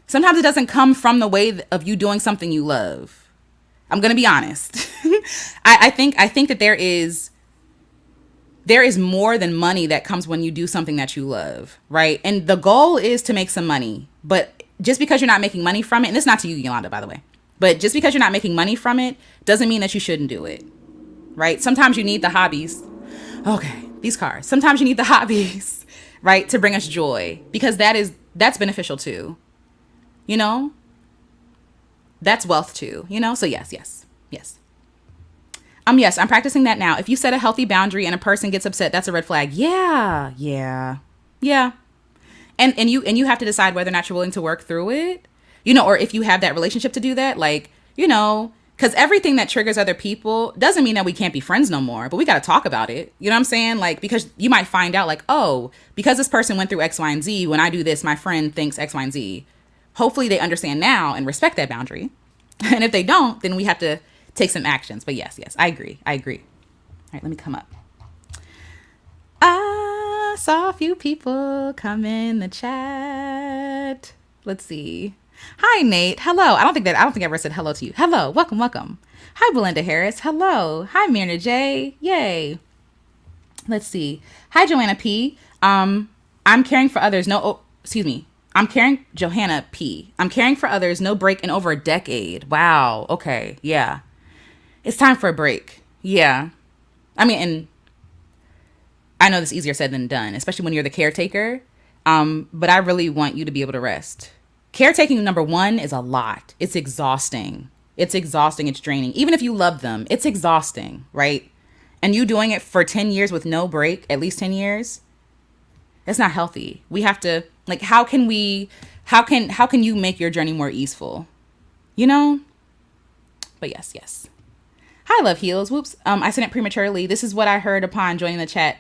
Sometimes it doesn't come from the way of you doing something you love. I'm going to be honest. I think that there is more than money that comes when you do something that you love, right? And the goal is to make some money. But just because you're not making money from it, and it's not to you, Yolanda, by the way, but just because you're not making money from it doesn't mean that you shouldn't do it, right? Sometimes you need the hobbies. Okay, these cars. Sometimes you need the hobbies, right, to bring us joy, because that's beneficial too. That's wealth too, So yes. Yes, I'm practicing that now. If you set a healthy boundary and a person gets upset, that's a red flag. Yeah. And you have to decide whether or not you're willing to work through it, or if you have that relationship to do that, because everything that triggers other people doesn't mean that we can't be friends no more, but we got to talk about it. You know what I'm saying? Because you might find out oh, because this person went through X, Y, and Z, when I do this, my friend thinks X, Y, and Z. Hopefully they understand now and respect that boundary. And if they don't, then we have to take some actions. But yes, I agree. All right, let me come up. I saw a few people come in the chat. Let's see. Hi, Nate. Hello. I don't think I ever said hello to you. Hello. Welcome. Hi, Belinda Harris. Hello. Hi, Myrna J. Yay. Let's see. Hi, Joanna P. I'm caring for others. Johanna P. I'm caring for others. No break in over a decade. Wow. Okay. Yeah. It's time for a break. Yeah. And I know this is easier said than done, especially when you're the caretaker. But I really want you to be able to rest. Caretaking, number one, is a lot. It's exhausting. It's draining. Even if you love them, it's exhausting, right? And you doing it for 10 years with no break, at least 10 years, it's not healthy. We have to, how can you make your journey more easeful? But yes. Hi, Love Heals. Whoops. I sent it prematurely. This is what I heard upon joining the chat.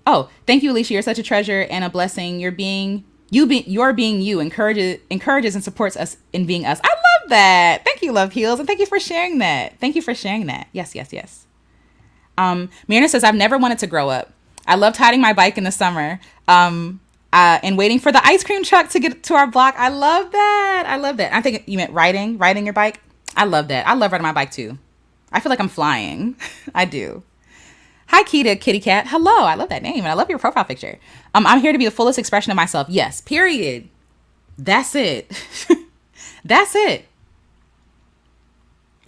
Oh, thank you, Alicia. You're such a treasure and a blessing. You're being you encourages and supports us in being us. I love that. Thank you, Love Heals. And thank you for sharing that. Yes. Myrna says, I've never wanted to grow up. I loved hiding my bike in the summer. And waiting for the ice cream truck to get to our block. I love that. I think you meant riding your bike. I love that. I love riding my bike too. I feel like I'm flying. I do. Hi, Kita Kitty Cat. Hello. I love that name. And I love your profile picture. I'm here to be the fullest expression of myself. Yes. Period. That's it. That's it.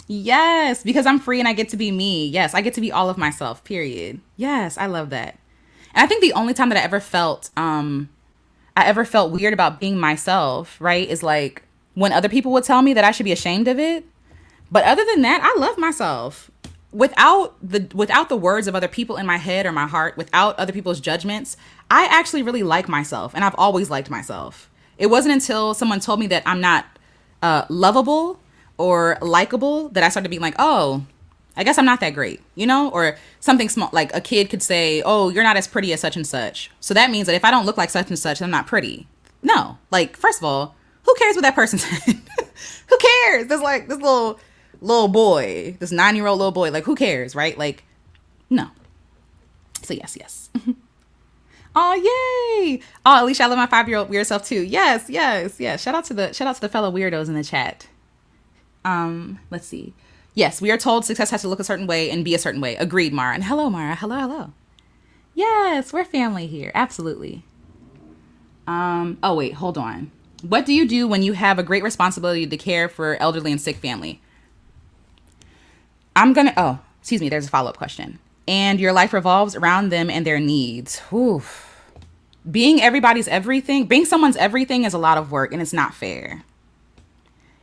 Yes. Because I'm free and I get to be me. Yes. I get to be all of myself. Period. Yes. I love that. And I think the only time that I ever felt weird about being myself, right, is when other people would tell me that I should be ashamed of it. But other than that, I love myself. Without the words of other people in my head or my heart, without other people's judgments, I actually really like myself, and I've always liked myself. It wasn't until someone told me that I'm not lovable or likable that I started being like, oh, I guess I'm not that great, or something small, like a kid could say, oh, you're not as pretty as such and such. So that means that if I don't look like such and such, I'm not pretty. No, first of all, who cares what that person said? Who cares? There's this little little boy, this 9-year-old little boy. Like, who cares, right? Like, no. So yes, yes. Oh, yay. Oh, Alicia, I love my 5-year-old weird self too. Yes, yes, yes. Shout out to the fellow weirdos in the chat. Let's see. Yes, we are told success has to look a certain way and be a certain way. Agreed, Mara. And hello, Mara. Hello, hello. Yes, we're family here. Absolutely. Oh wait, hold on. What do you do when you have a great responsibility to care for elderly and sick family? Excuse me, there's a follow-up question. And your life revolves around them and their needs. Whew. Being someone's everything is a lot of work, and it's not fair.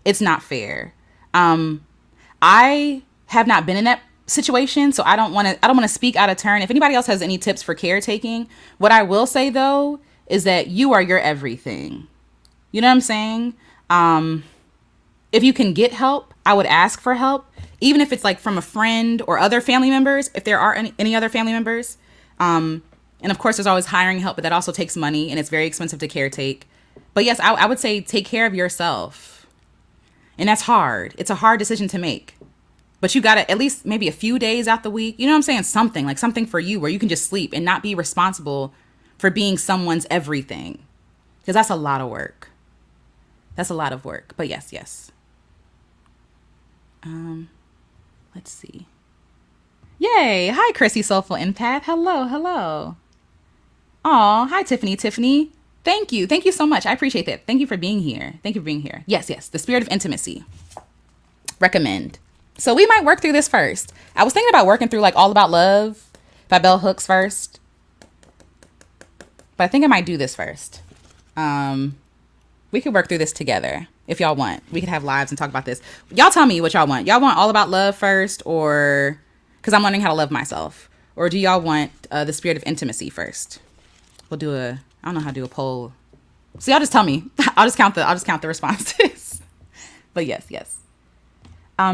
It's not fair. I have not been in that situation, so I don't want to speak out of turn. If anybody else has any tips for caretaking, what I will say though is that you are your everything. You know what I'm saying? If you can get help, I would ask for help, even if it's like from a friend or other family members, if there are any other family members. And of course, there's always hiring help, but that also takes money and it's very expensive to caretake. But yes, I would say take care of yourself. And that's hard. It's a hard decision to make. But you got to at least maybe a few days out the week. You know what I'm saying? Something for you where you can just sleep and not be responsible for being someone's everything. Because that's a lot of work. That's a lot of work. But yes, yes. Let's see. Yay. Hi, Chrissy Soulful Empath. Hello, hello. Aw, hi, Tiffany. Thank you. Thank you so much. I appreciate that. Thank you for being here. Yes, yes. The spirit of intimacy. Recommend. So we might work through this first. I was thinking about working through like All About Love by Bell Hooks first. But I think I might do this first. We could work through this together if y'all want. We could have lives and talk about this. Y'all tell me what y'all want. Y'all want All About Love first, or because I'm learning how to love myself, or do y'all want the spirit of intimacy first? We'll do I don't know how to do a poll. So y'all just tell me. I'll just count the responses. But yes, yes.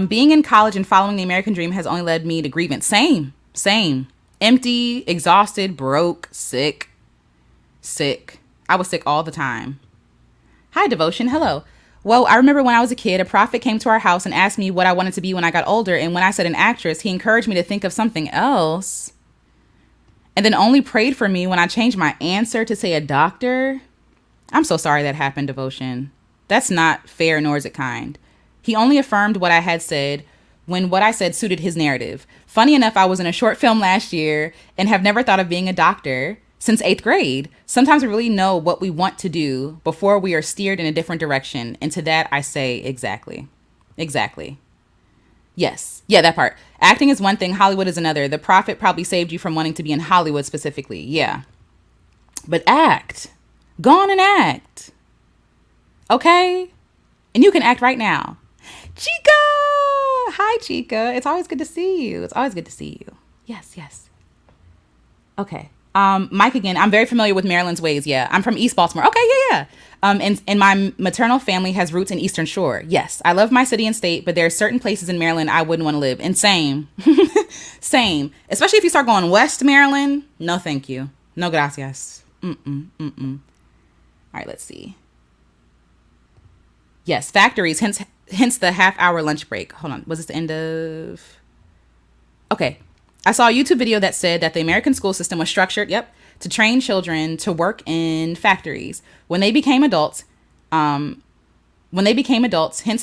Being in college and following the American dream has only led me to grievance. Same. Empty, exhausted, broke, sick. I was sick all the time. Hi, Devotion. Hello. Well, I remember when I was a kid, a prophet came to our house and asked me what I wanted to be when I got older. And when I said an actress, he encouraged me to think of something else. And then only prayed for me when I changed my answer to say a doctor. I'm so sorry that happened, Devotion. That's not fair, nor is it kind. He only affirmed what I had said when what I said suited his narrative. Funny enough, I was in a short film last year and have never thought of being a doctor since 8th grade. Sometimes we really know what we want to do before we are steered in a different direction. And to that, I say exactly. Exactly. Yes. Yeah, that part. Acting is one thing. Hollywood is another. The prophet probably saved you from wanting to be in Hollywood specifically. Yeah. But act. Go on and act. Okay? And you can act right now. Chica! Hi, Chica. It's always good to see you. Yes, yes. Okay. Mike again. I'm very familiar with Maryland's ways. Yeah. I'm from East Baltimore. Okay. Yeah. And my maternal family has roots in Eastern Shore. Yes. I love my city and state, but there are certain places in Maryland I wouldn't want to live. And same. Same. Especially if you start going west Maryland. No, thank you. No, gracias. All right. Let's see. Yes. Factories. Hence the half-hour lunch break. Hold on. Was this the end of... Okay. I saw a YouTube video that said that the American school system was structured, to train children to work in factories. When they became adults, hence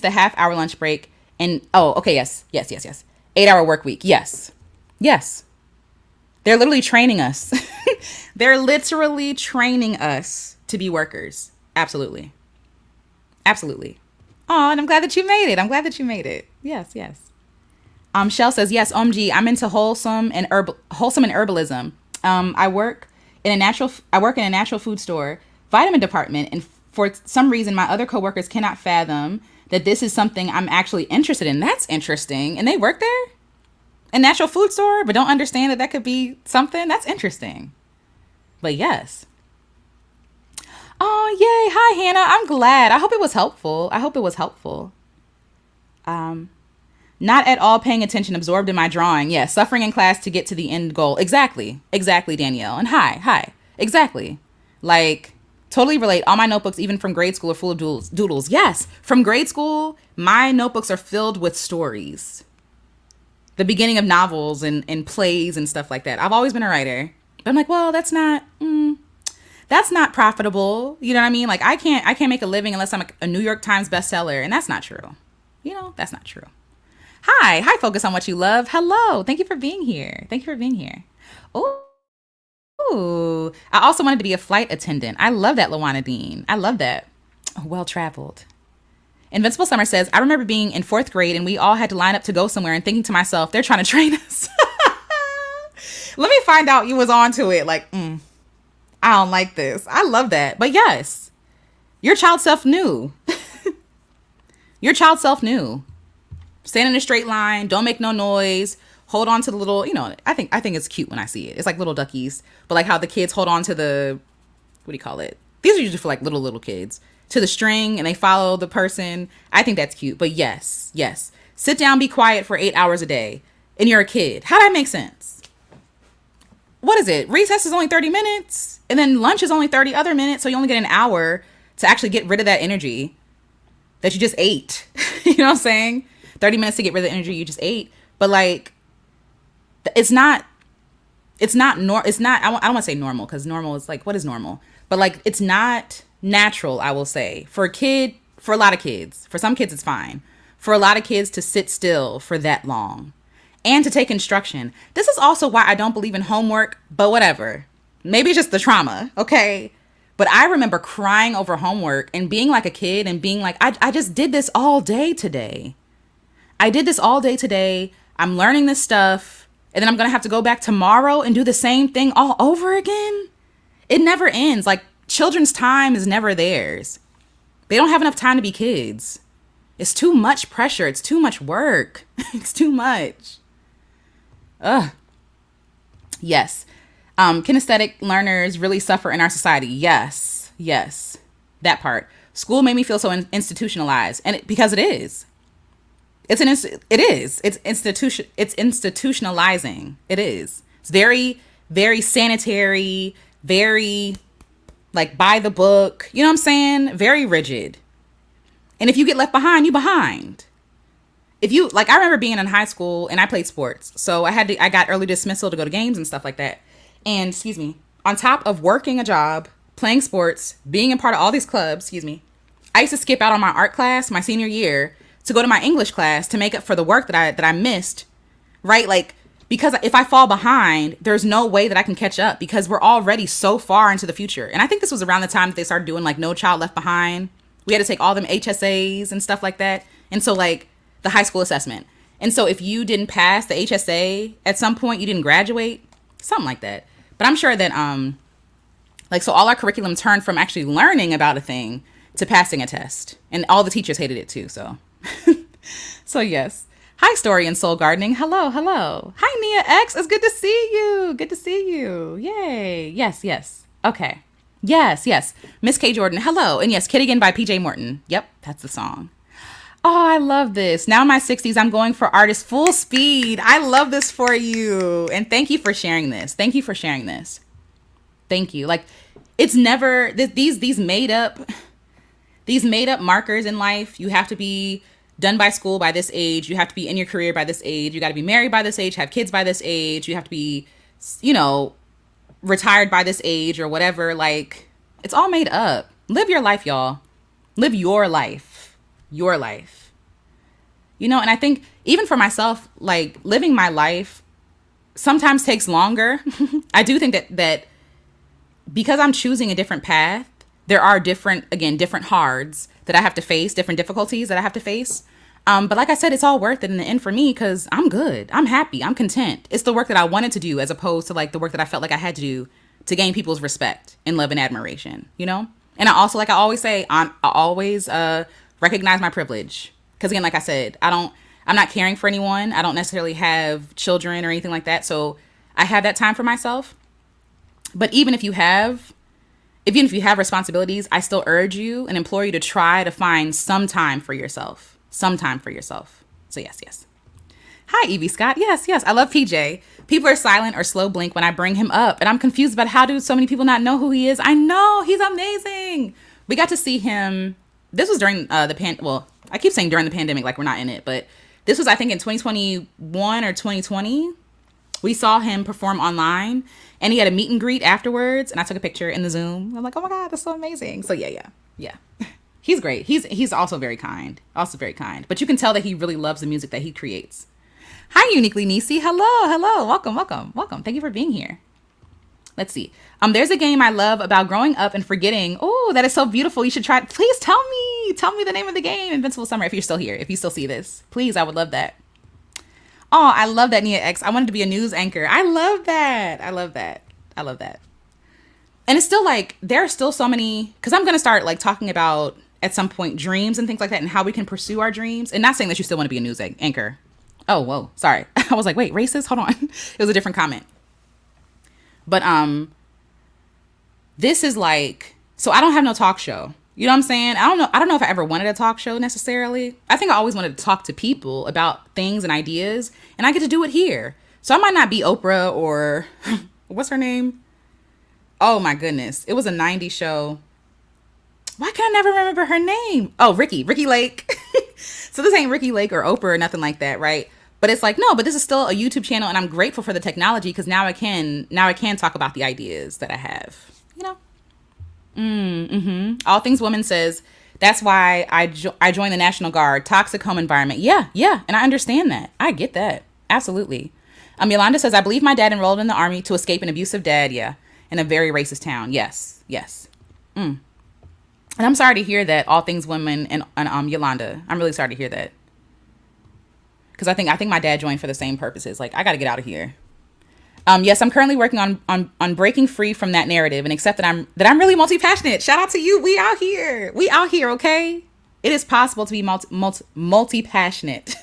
the half-hour lunch break, and, yes. 8-hour work week, yes. They're literally training us. They're literally training us to be workers. Absolutely. Oh, and I'm glad that you made it. Yes. Shell says, yes, OMG, I'm into wholesome and herbalism. I work in a natural food store, vitamin department, and for some reason, my other coworkers cannot fathom that this is something I'm actually interested in. That's interesting. And they work there? A natural food store, but don't understand that could be something? That's interesting. But yes. Oh, yay. Hi, Hannah. I'm glad. I hope it was helpful. Not at all paying attention, absorbed in my drawing. Yeah, suffering in class to get to the end goal. Exactly, Danielle. And hi. Exactly. Like, Totally relate. All my notebooks, even from grade school, are full of doodles. Yes, from grade school, my notebooks are filled with stories. The beginning of novels and plays and stuff like that. I've always been a writer. But I'm like, well, that's not profitable. You know what I mean? Like, I can't make a living unless I'm a New York Times bestseller. And that's not true. You know, that's not true. Hi, focus on what you love. Hello. Thank you for being here. Ooh, I also wanted to be a flight attendant. I love that, Lawana Dean. I love that. Oh, well-traveled. Invincible Summer says, I remember being in 4th grade and we all had to line up to go somewhere and thinking to myself, they're trying to train us. Let me find out you was on to it. Like, I don't like this. I love that. But yes, your child self knew. Your child self knew. Stand in a straight line. Don't make no noise. Hold on to the little, I think it's cute when I see it. It's like little duckies. But like how the kids hold on to the, what do you call it? These are usually for like little kids. To the string and they follow the person. I think that's cute. But yes. Sit down, be quiet for 8 hours a day. And you're a kid. How that make sense? What is it? Recess is only 30 minutes. And then lunch is only 30 other minutes. So you only get an hour to actually get rid of that energy that you just ate. You know what I'm saying? 30 minutes to get rid of the energy you just ate. But like, I don't want to say normal because normal is like, what is normal? But like, it's not natural, I will say. For a lot of kids. For some kids, it's fine. For a lot of kids to sit still for that long and to take instruction. This is also why I don't believe in homework, but whatever. Maybe it's just the trauma, okay? But I remember crying over homework and being like a kid and being like, I just did this all day today. I'm learning this stuff. And then I'm going to have to go back tomorrow and do the same thing all over again. It never ends. Like, children's time is never theirs. They don't have enough time to be kids. It's too much pressure. It's too much work. It's too much. Ugh. Yes. Kinesthetic learners really suffer in our society. Yes. That part. School made me feel so institutionalized. And because it is. It's institutionalizing. It is. It's very, very sanitary, very like by the book. You know what I'm saying? Very rigid. And if you get left behind, you behind. I remember being in high school and I played sports. So I got early dismissal to go to games and stuff like that. And on top of working a job, playing sports, being a part of all these clubs, I used to skip out on my art class my senior year to go to my English class to make up for the work that I missed, right? Like, because if I fall behind, there's no way that I can catch up because we're already so far into the future. And I think this was around the time that they started doing like No Child Left Behind. We had to take all them HSAs and stuff like that. And so like the high school assessment. And so if you didn't pass the HSA at some point, you didn't graduate, something like that. But I'm sure that, so all our curriculum turned from actually learning about a thing to passing a test. And all the teachers hated it too, so. So yes. Hi, Story and Soul Gardening. Hello. Hi, Nia X. It's good to see you. Yay. Yes. Okay. Yes. Miss K. Jordan. Hello. And yes, Kid Again by PJ Morton. Yep, that's the song. Oh, I love this. Now in my 60s, I'm going for artist full speed. I love this for you. And thank you for sharing this. Thank you. Like, it's never these made up markers in life. You have to be done by school by this age. You have to be in your career by this age. You got to be married by this age, have kids by this age. You have to be, retired by this age or whatever. Like, it's all made up. Live your life, y'all. Live your life. And I think even for myself, like, living my life sometimes takes longer. I do think that because I'm choosing a different path, there are different hards that I have to face, different difficulties that I have to face. But like I said, it's all worth it in the end for me because I'm good. I'm happy. I'm content. It's the work that I wanted to do as opposed to like the work that I felt like I had to do to gain people's respect and love and admiration, And I also, like I always say, I always recognize my privilege. Because again, like I said, I'm not caring for anyone. I don't necessarily have children or anything like that. So I have that time for myself. But even if you have responsibilities, I still urge you and implore you to try to find some time for yourself. So yes. Hi, Evie Scott. Yes, yes. I love PJ. People are silent or slow blink when I bring him up, and I'm confused about how do so many people not know who he is. I know he's amazing. We got to see him. This was during well, I keep saying during the pandemic, like we're not in it, but this was, I think, in 2021 or 2020. We saw him perform online, and he had a meet and greet afterwards, and I took a picture in the Zoom. I'm like, oh my God, that's so amazing. So yeah. He's great. He's also very kind. But you can tell that he really loves the music that he creates. Hi, Uniquely Nisi. Hello. Welcome. Thank you for being here. Let's see. There's a game I love about growing up and forgetting. Oh, that is so beautiful. You should try it. Please tell me the name of the game. Invincible Summer, if you're still here, if you still see this. Please, I would love that. Oh, I love that, Nia X. I wanted to be a news anchor. I love that. And it's still like, there are still so many, because I'm going to start like talking about at some point dreams and things like that and how we can pursue our dreams. And not saying that you still want to be a news anchor. Oh, whoa. Sorry. I was like, wait, racist? Hold on. It was a different comment. But this is like, so I don't have no talk show. You know what I'm saying? I don't know if I ever wanted a talk show necessarily. I think I always wanted to talk to people about things and ideas, and I get to do it here. So I might not be Oprah or what's her name? Oh my goodness. It was a 90s show. Why can I never remember her name? Oh, Ricky Lake. So this ain't Ricky Lake or Oprah or nothing like that, right? But it's like, no, but this is still a YouTube channel, and I'm grateful for the technology because now I can talk about the ideas that I have, you know? All Things Woman says, that's why I joined the National Guard. Toxic home environment. Yeah. And I understand that. I get that. Absolutely. Yolanda says, I believe my dad enrolled in the army to escape an abusive dad. Yeah. In a very racist town. Yes. And I'm sorry to hear that, All Things Women and Yolanda. I'm really sorry to hear that. Because I think my dad joined for the same purposes. Like, I got to get out of here. Yes, I'm currently working on breaking free from that narrative and accept that I'm really multi-passionate. Shout out to you. We out here, okay? It is possible to be multi-passionate,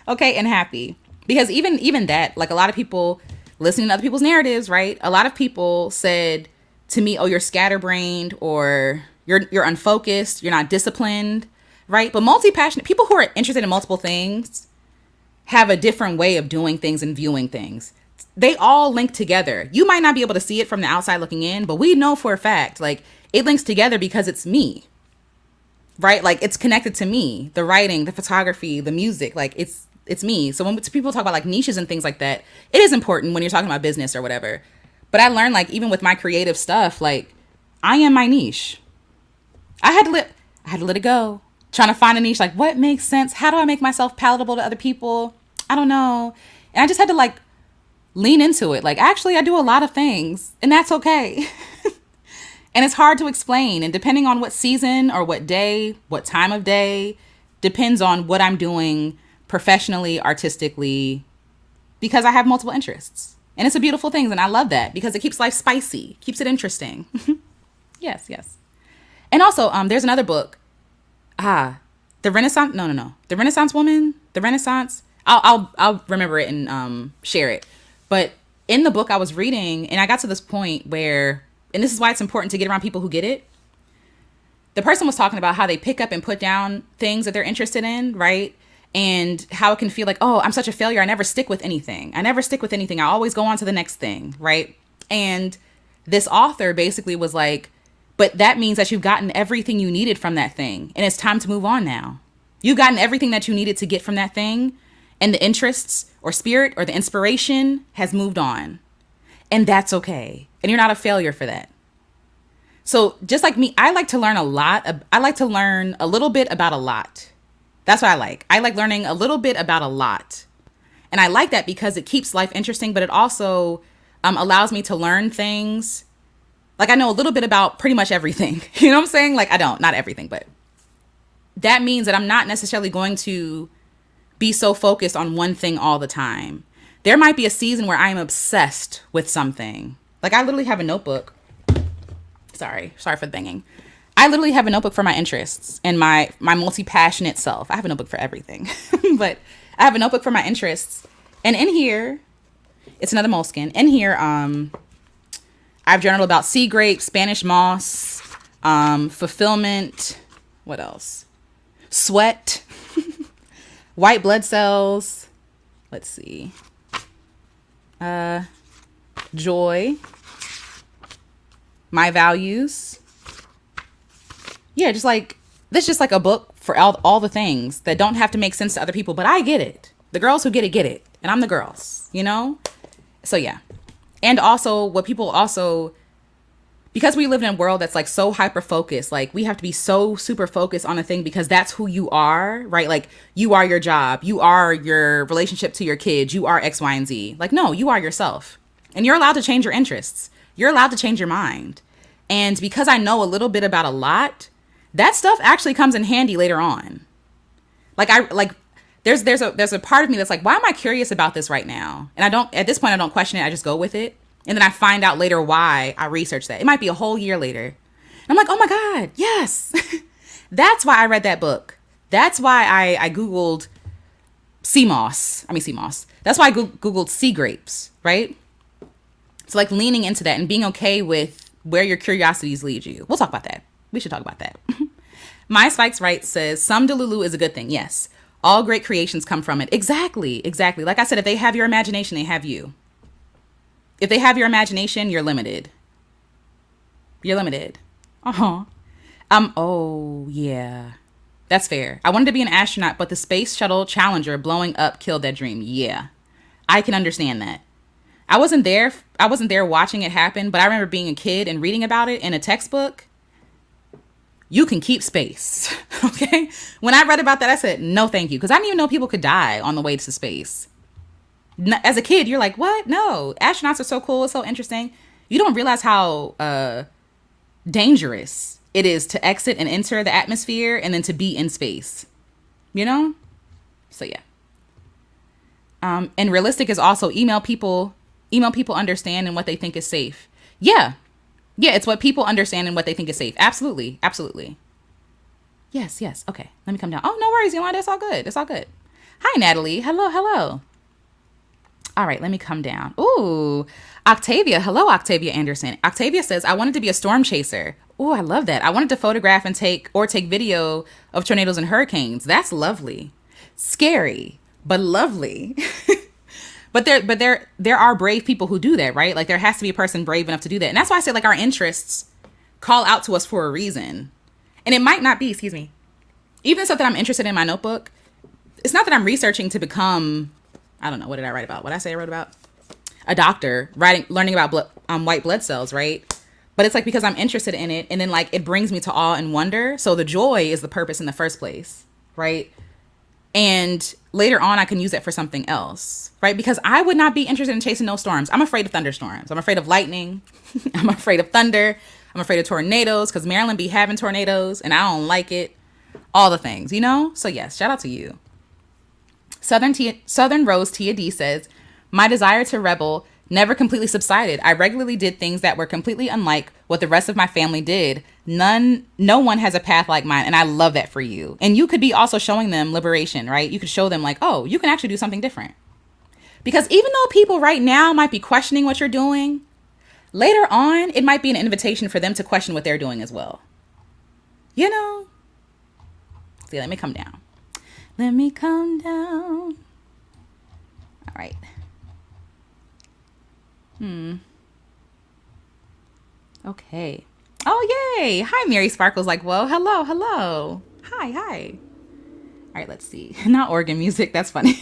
okay, and happy. Because even that, like a lot of people listening to other people's narratives, right? A lot of people said to me, oh, you're scatterbrained or you're unfocused, you're not disciplined, right? But multi-passionate, people who are interested in multiple things have a different way of doing things and viewing things. They all link together. You might not be able to see it from the outside looking in, but we know for a fact, like, it links together because it's me, right? Like, it's connected to me, the writing, the photography, the music, like it's me. So when people talk about like niches and things like that, it is important when you're talking about business or whatever. But I learned, like, even with my creative stuff, like, I am my niche. I had to let it go. Trying to find a niche, like, what makes sense? How do I make myself palatable to other people? I don't know. And I just had to like lean into it. Like, actually, I do a lot of things, and that's okay. And it's hard to explain. And depending on what season or what day, what time of day, depends on what I'm doing professionally, artistically, because I have multiple interests. And it's a beautiful thing. And I love that because it keeps life spicy, keeps it interesting. Yes. And also, there's another book. The Renaissance. No. The Renaissance Woman. The Renaissance. I'll remember it and share it. But in the book I was reading, and I got to this point where, and this is why it's important to get around people who get it. The person was talking about how they pick up and put down things that they're interested in, right? And how it can feel like, oh, I'm such a failure. I never stick with anything. I always go on to the next thing, right? And this author basically was like, but that means that you've gotten everything you needed from that thing. And it's time to move on now. You've gotten everything that you needed to get from that thing. And the interests or spirit or the inspiration has moved on. And that's okay. And you're not a failure for that. So just like me, I like to learn a lot. I like to learn a little bit about a lot. That's what I like. I like learning a little bit about a lot. And I like that because it keeps life interesting, but it also allows me to learn things. Like, I know a little bit about pretty much everything. You know what I'm saying? Like, not everything, but that means that I'm not necessarily going to be so focused on one thing all the time. There might be a season where I am obsessed with something. Like, I literally have a notebook. Sorry for the banging. I literally have a notebook for my interests and my multi-passionate self. I have a notebook for everything, but I have a notebook for my interests. And in here, it's another moleskin. In here, I've journaled about sea grapes, Spanish moss, fulfillment. What else? Sweat. White blood cells, Let's see. Joy. My values. Yeah, just like, this is just like a book for all the things that don't have to make sense to other people, but I get it. The girls who get it. And I'm the girls, you know? So yeah. And also what people also, because we live in a world that's like so hyper focused, like we have to be so super focused on a thing because that's who you are, right? Like you are your job, you are your relationship to your kids, you are X, Y, and Z. Like, no, you are yourself. And you're allowed to change your interests. You're allowed to change your mind. And because I know a little bit about a lot, that stuff actually comes in handy later on. There's a part of me that's like, why am I curious about this right now? And at this point I don't question it, I just go with it. And then I find out later why I researched that. It might be a whole year later. And I'm like, oh my God, yes. That's why I read that book. That's why I Googled sea moss. That's why I Googled sea grapes, right? So like leaning into that and being okay with where your curiosities lead you. We'll talk about that. We should talk about that. My Spikes Right says, some Delulu is a good thing. Yes. All great creations come from it. Exactly. Like I said, if they have your imagination, they have you. If they have your imagination, you're limited. Uh-huh. Oh, yeah. That's fair. I wanted to be an astronaut, but the Space Shuttle Challenger blowing up killed that dream. Yeah. I can understand that. I wasn't there watching it happen, but I remember being a kid and reading about it in a textbook. You can keep space. Okay? When I read about that, I said, no, thank you. Because I didn't even know people could die on the way to space. As a kid, you're like, what? No. Astronauts are so cool. It's so interesting. You don't realize how dangerous it is to exit and enter the atmosphere and then to be in space. You know? So, yeah. And realistic is also email people understand and what they think is safe. Yeah. Yeah, it's what people understand and what they think is safe. Absolutely. Yes. Okay, let me come down. Oh, no worries, Yolanda. It's all good. Hi, Natalie. Hello. All right, let me come down. Ooh, Octavia. Hello, Octavia Anderson. Octavia says, I wanted to be a storm chaser. Ooh, I love that. I wanted to photograph and take video of tornadoes and hurricanes. That's lovely. Scary, but lovely. But there are brave people who do that, right? Like there has to be a person brave enough to do that. And that's why I say like our interests call out to us for a reason. And it might not be, even stuff that I'm interested in my notebook, it's not that I'm researching to become, I don't know, what did I write about? What did I say I wrote about? A doctor, learning about white blood cells, right? But it's like because I'm interested in it and then like it brings me to awe and wonder. So the joy is the purpose in the first place, right? And later on, I can use that for something else, right? Because I would not be interested in chasing no storms. I'm afraid of thunderstorms. I'm afraid of lightning. I'm afraid of thunder. I'm afraid of tornadoes because Maryland be having tornadoes and I don't like it. All the things, you know? So yes, shout out to you. Southern Rose Tia D says, my desire to rebel never completely subsided. I regularly did things that were completely unlike what the rest of my family did. No one has a path like mine, and I love that for you. And you could be also showing them liberation, right? You could show them like, oh, you can actually do something different. Because even though people right now might be questioning what you're doing, later on, it might be an invitation for them to question what they're doing as well. You know? See, let me come down. All right. Okay. Oh, yay. Hi, Mary Sparkle's like, whoa, hello. Hi. All right, let's see. Not organ music. That's funny.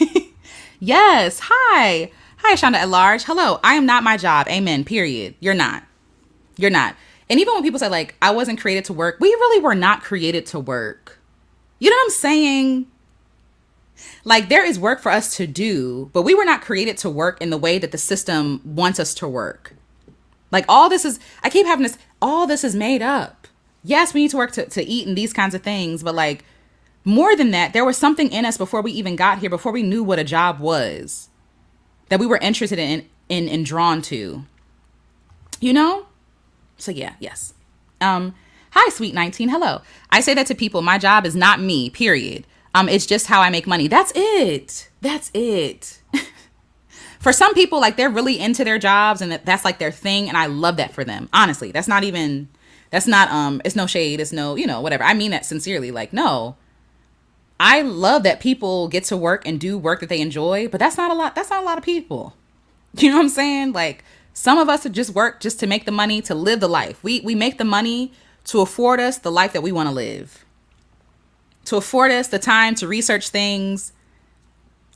Yes. Hi, Shonda at large. Hello. I am not my job. Amen. Period. You're not. And even when people say like, I wasn't created to work, we really were not created to work. You know what I'm saying? Like there is work for us to do, but we were not created to work in the way that the system wants us to work. Like all this is made up. Yes, we need to work to eat and these kinds of things, but like more than that, there was something in us before we even got here, before we knew what a job was, that we were interested in and drawn to. You know? So yeah, yes. Hi, Sweet 19. Hello. I say that to people. My job is not me, period. It's just how I make money. That's it. For some people, like they're really into their jobs and that's like their thing. And I love that for them. Honestly, it's no shade. It's no, whatever. I mean that sincerely. Like, no, I love that people get to work and do work that they enjoy, but that's not a lot. That's not a lot of people. You know what I'm saying? Like, some of us would just work just to make the money to live the life. We make the money to afford us the life that we want to live, to afford us the time to research things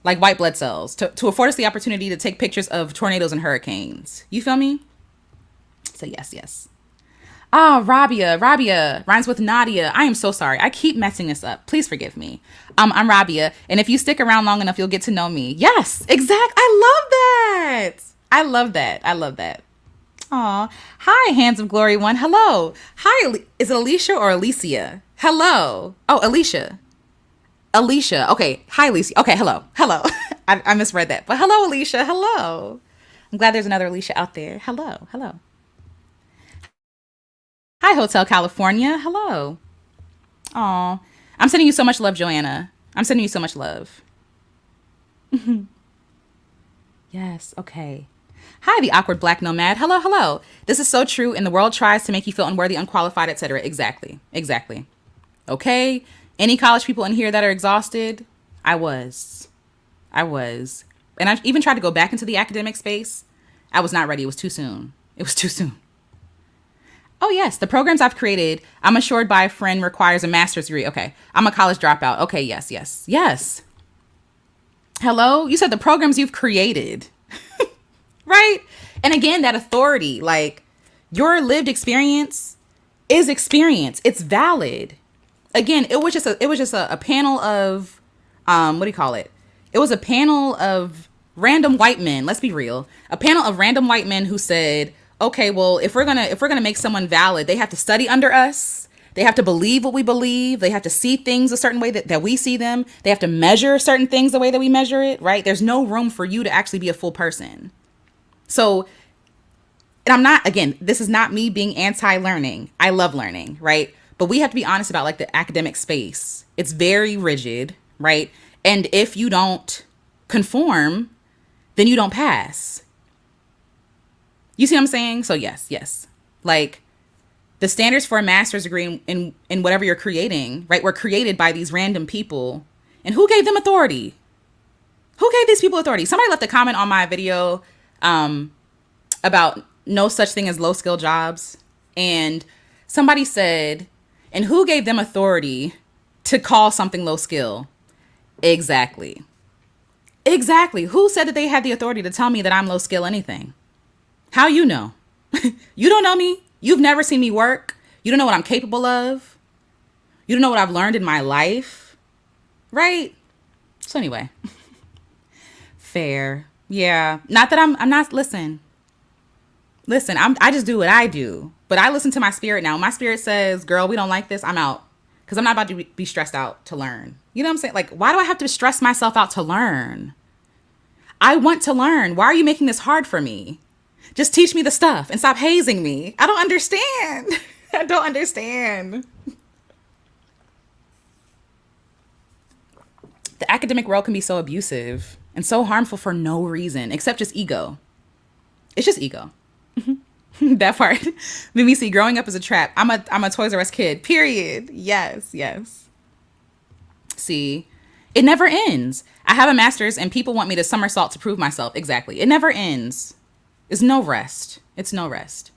like white blood cells, to afford us the opportunity to take pictures of tornadoes and hurricanes. You feel me? So yes, yes. Ah, Rabia rhymes with Nadia. I am so sorry. I keep messing this up. Please forgive me. I'm Rabia, and if you stick around long enough, you'll get to know me. Yes, exact. I love that. I love that. I love that. Aw. Hi, Hands of Glory One. Hello. Hi, is it Alicia or Alicia? Hello. Oh, Alicia. Alicia. Okay. Hi, Alicia. Okay. Hello. Hello. I misread that. But hello, Alicia. Hello. I'm glad there's another Alicia out there. Hello. Hello. Hi, Hotel California. Hello. Aw. I'm sending you so much love, Joanna. I'm sending you so much love. Yes. Okay. Hi, the awkward black nomad. Hello. Hello. This is so true. And the world tries to make you feel unworthy, unqualified, etc. Exactly. Exactly. Okay. Any college people in here that are exhausted? I was. I was. And I even tried to go back into the academic space. I was not ready. It was too soon. It was too soon. Oh, yes. The programs I've created, I'm assured by a friend, requires a master's degree. Okay. I'm a college dropout. Okay. Yes. Yes. Yes. Hello? You said the programs you've created. Right? And again, that authority, like, your lived experience is experience. It's valid. Again, it was just a panel of what do you call it? It was a panel of random white men. Let's be real. A panel of random white men who said, okay, well, if we're gonna make someone valid, they have to study under us. They have to believe what we believe. They have to see things a certain way that we see them. They have to measure certain things the way that we measure it, right? There's no room for you to actually be a full person. So, and I'm not, again, this is not me being anti-learning. I love learning, right? But we have to be honest about like the academic space. It's very rigid, right? And if you don't conform, then you don't pass. You see what I'm saying? So yes, yes. Like, the standards for a master's degree in whatever you're creating, right, were created by these random people. And who gave them authority? Who gave these people authority? Somebody left a comment on my video about no such thing as low skill jobs. And somebody said, and who gave them authority to call something low skill? Exactly. Exactly. Who said that they had the authority to tell me that I'm low skill anything? How you know? You don't know me. You've never seen me work. You don't know what I'm capable of. You don't know what I've learned in my life. Right? So anyway. Fair. Yeah. Not that I'm not, listen, I just do what I do, but I listen to my spirit now. My spirit says, girl, we don't like this. I'm out. Cause I'm not about to be stressed out to learn. You know what I'm saying? Like, why do I have to stress myself out to learn? I want to learn. Why are you making this hard for me? Just teach me the stuff and stop hazing me. I don't understand. I don't understand. The academic world can be so abusive and so harmful for no reason, except just ego. It's just ego. That part made me see growing up as a trap. I'm a Toys R Us kid, period. Yes, yes. See, it never ends. I have a master's and people want me to somersault to prove myself. Exactly. It never ends. It's no rest. It's no rest.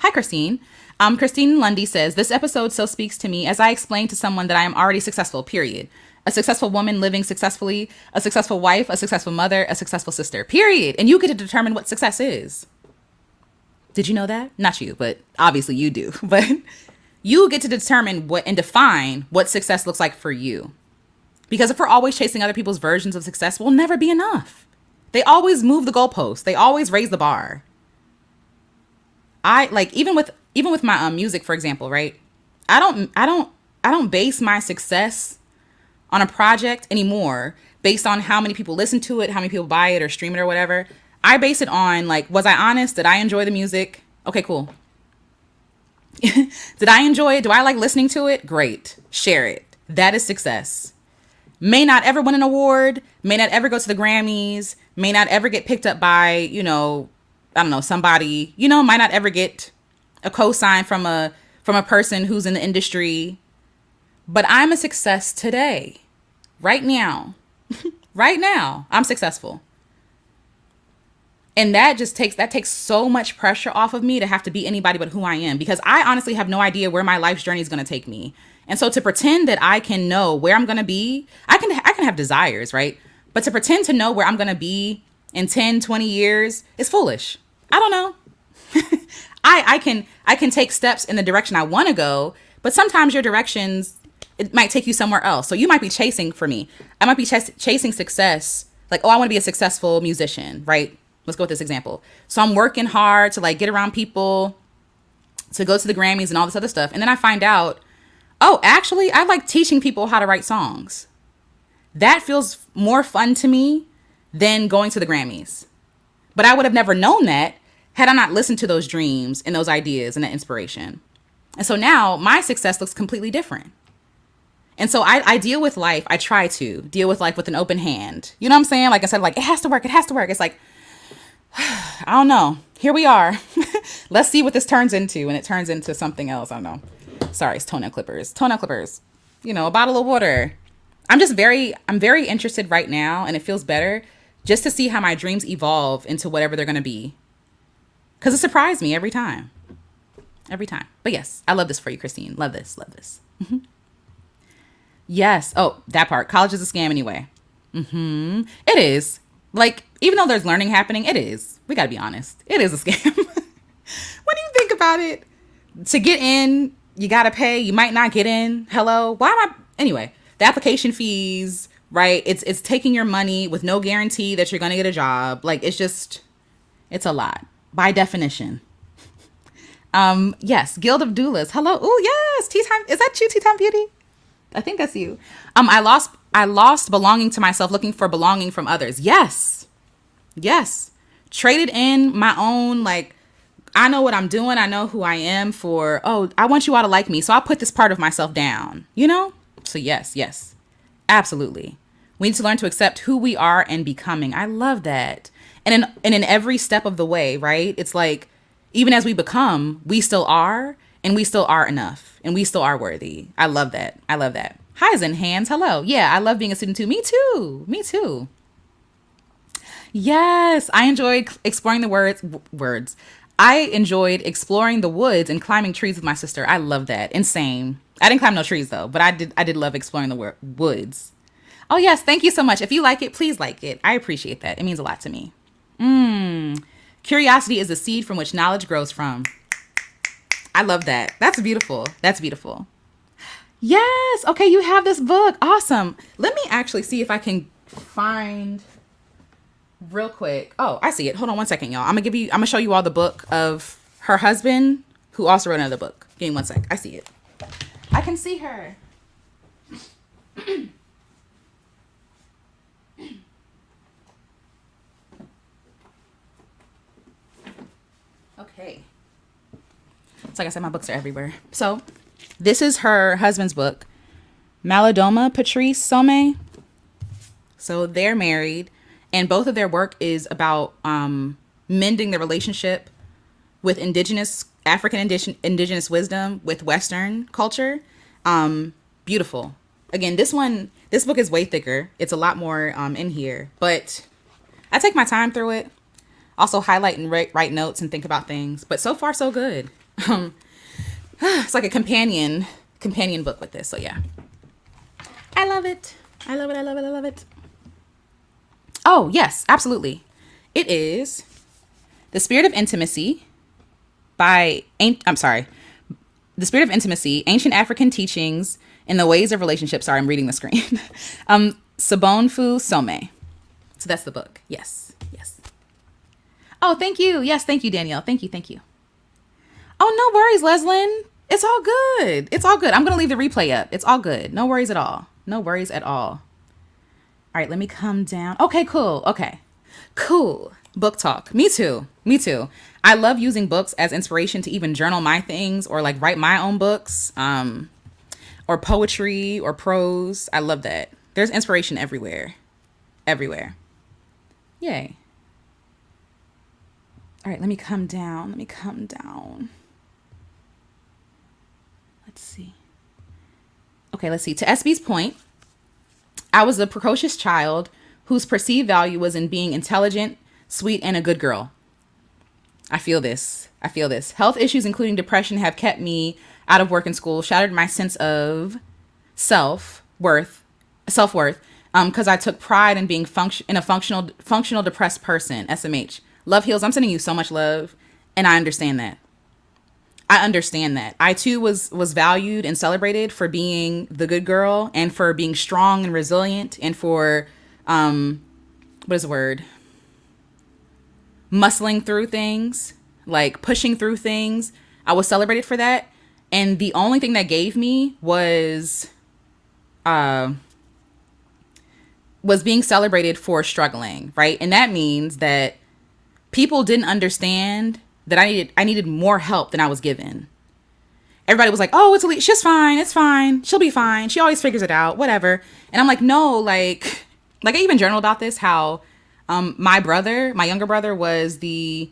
Hi, Christine. Christine Lundy says, this episode so speaks to me as I explain to someone that I am already successful, period. A successful woman living successfully, a successful wife, a successful mother, a successful sister, period. And you get to determine what success is. Did you know that? Not you, but obviously you do. But you get to determine what and define what success looks like for you. Because if we're always chasing other people's versions of success, we'll never be enough. They always move the goalposts. They always raise the bar. I like even with my music, for example, right? I don't base my success on a project anymore based on how many people listen to it, how many people buy it or stream it or whatever. I base it on, like, was I honest? Did I enjoy the music? Okay, cool. Did I enjoy it? Do I like listening to it? Great. Share it. That is success. May not ever win an award, may not ever go to the Grammys, may not ever get picked up by, I don't know, somebody, might not ever get a cosign from a person who's in the industry. But I'm a success today. right now, right now, I'm successful. And that takes so much pressure off of me to have to be anybody but who I am, because I honestly have no idea where my life's journey is going to take me. And so to pretend that I can know where I'm going to be, I can have desires, right? But to pretend to know where I'm going to be in 10, 20 years is foolish. I don't know. I can take steps in the direction I want to go, but sometimes your directions, it might take you somewhere else. So you might be chasing, for me, I might be chasing success. Like, oh, I want to be a successful musician, right? Let's go with this example. So I'm working hard to like get around people, to go to the Grammys and all this other stuff. And then I find out, oh, actually, I like teaching people how to write songs. That feels more fun to me than going to the Grammys. But I would have never known that had I not listened to those dreams and those ideas and that inspiration. And so now my success looks completely different. And so I deal with life. I try to deal with life with an open hand. You know what I'm saying? Like I said, like, it has to work. It has to work. It's like, I don't know. Here we are. Let's see what this turns into. And it turns into something else. I don't know. Sorry, it's toenail clippers. Toenail clippers. You know, a bottle of water. I'm very interested right now, and it feels better just to see how my dreams evolve into whatever they're going to be. Because it surprised me every time. Every time. But yes, I love this for you, Christine. Love this. Love this. Mm-hmm. Yes. Oh, that part. College is a scam anyway. Mm-hmm. It is. Like, even though there's learning happening, it is. We got to be honest. It is a scam. When you think about it, to get in, you got to pay. You might not get in. Hello? Why am I? Anyway, the application fees, right? It's taking your money with no guarantee that you're going to get a job. Like, it's a lot by definition. Yes. Guild of Doulas. Hello. Oh, yes. Tea time. Is that you, Tea Time Beauty? I think that's you. I lost belonging to myself, looking for belonging from others. Yes. Yes. Traded in my own, like, I know what I'm doing. I know who I am for, oh, I want you all to like me. So I'll put this part of myself down, you know? So yes, absolutely. We need to learn to accept who we are and becoming. I love that. And in every step of the way, right? It's like, even as we become, we still are, and we still are enough, and we still are worthy. I love that. I love that. Highs in hands. Hello. Yeah, I love being a student too. Me too. Me too. Yes, I enjoyed exploring the words. I enjoyed exploring the woods and climbing trees with my sister. I love that. Insane. I didn't climb no trees though, but I did love exploring the woods. Oh yes, thank you so much. If you like it, please like it. I appreciate that. It means a lot to me. Curiosity is the seed from which knowledge grows from. I love that. That's beautiful. That's beautiful. Yes. Okay, you have this book. Awesome. Let me actually see if I can find real quick. Oh, I see it. Hold on one second, y'all. I'm gonna show you all the book of her husband, who also wrote another book. Give me one sec. I see it. I can see her. Okay. So like I said, my books are everywhere. So this is her husband's book, Malidoma Patrice Some. So they're married, and both of their work is about mending the relationship with indigenous wisdom with Western culture. Beautiful. Again, this book is way thicker. It's a lot more in here, but I take my time through it. Also highlight and write notes and think about things. But so far, so good. It's like a companion book with this. So yeah, I love it. I love it. I love it. I love it. Oh yes, absolutely. It is The Spirit of Intimacy The Spirit of Intimacy, Ancient African Teachings in the Ways of Relationships. Sorry, I'm reading the screen. Sobonfu Some. So that's the book. Yes. Yes. Oh, thank you. Yes, thank you, Danielle. Thank you. Thank you. Oh, no worries, Leslyn. It's all good. It's all good. I'm going to leave the replay up. It's all good. No worries at all. No worries at all. All right, let me come down. Okay, cool. Okay, cool. Book talk. Me too. Me too. I love using books as inspiration to even journal my things or like write my own books, or poetry or prose. I love that. There's inspiration everywhere. Everywhere. Yay. All right, let me come down. Let's see. Okay, let's see. To SB's point, I was a precocious child whose perceived value was in being intelligent, sweet, and a good girl. I feel this. I feel this. Health issues, including depression, have kept me out of work and school, shattered my sense of self-worth, because I took pride in being a functional depressed person, SMH. Love heals. I'm sending you so much love, and I understand that. I too was valued and celebrated for being the good girl and for being strong and resilient and for what is the word? Muscling through things, like pushing through things. I was celebrated for that. And the only thing that gave me was being celebrated for struggling, right? And that means that people didn't understand that I needed more help than I was given. Everybody was like, "Oh, it's Elite. She's fine. It's fine. She'll be fine. She always figures it out. Whatever." And I'm like, no, like I even journal about this, how my younger brother was the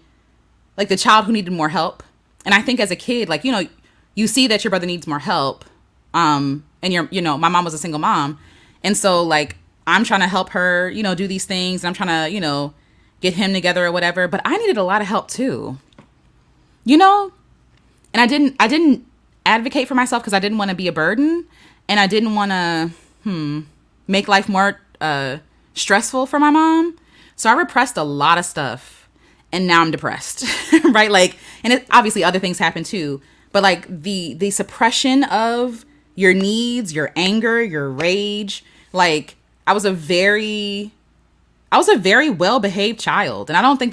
child who needed more help. And I think as a kid, like, you see that your brother needs more help. And my mom was a single mom. And so like, I'm trying to help her, do these things. And I'm trying to, get him together or whatever. But I needed a lot of help too, and I didn't advocate for myself because I didn't want to be a burden. And I didn't want to, make life more stressful for my mom. So I repressed a lot of stuff, and now I'm depressed, right? Like, and obviously other things happen too, but like the suppression of your needs, your anger, your rage. Like, I was a very well-behaved child, and I don't think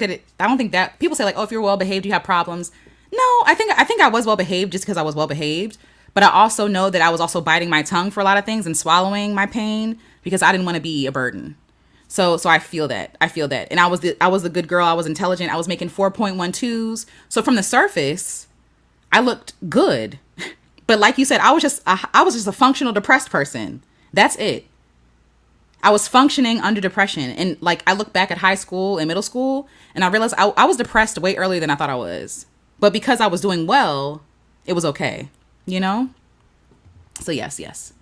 that people say like, oh, if you're well-behaved, you have problems. No, I think I was well-behaved just because I was well-behaved, but I also know that I was also biting my tongue for a lot of things and swallowing my pain because I didn't want to be a burden. So I feel that. And I was the good girl. I was intelligent. I was making 4.12s. So from the surface, I looked good. But like you said, I was just a functional depressed person. That's it. I was functioning under depression. And like, I look back at high school and middle school, and I realized I was depressed way earlier than I thought I was. But because I was doing well, it was okay. So yes.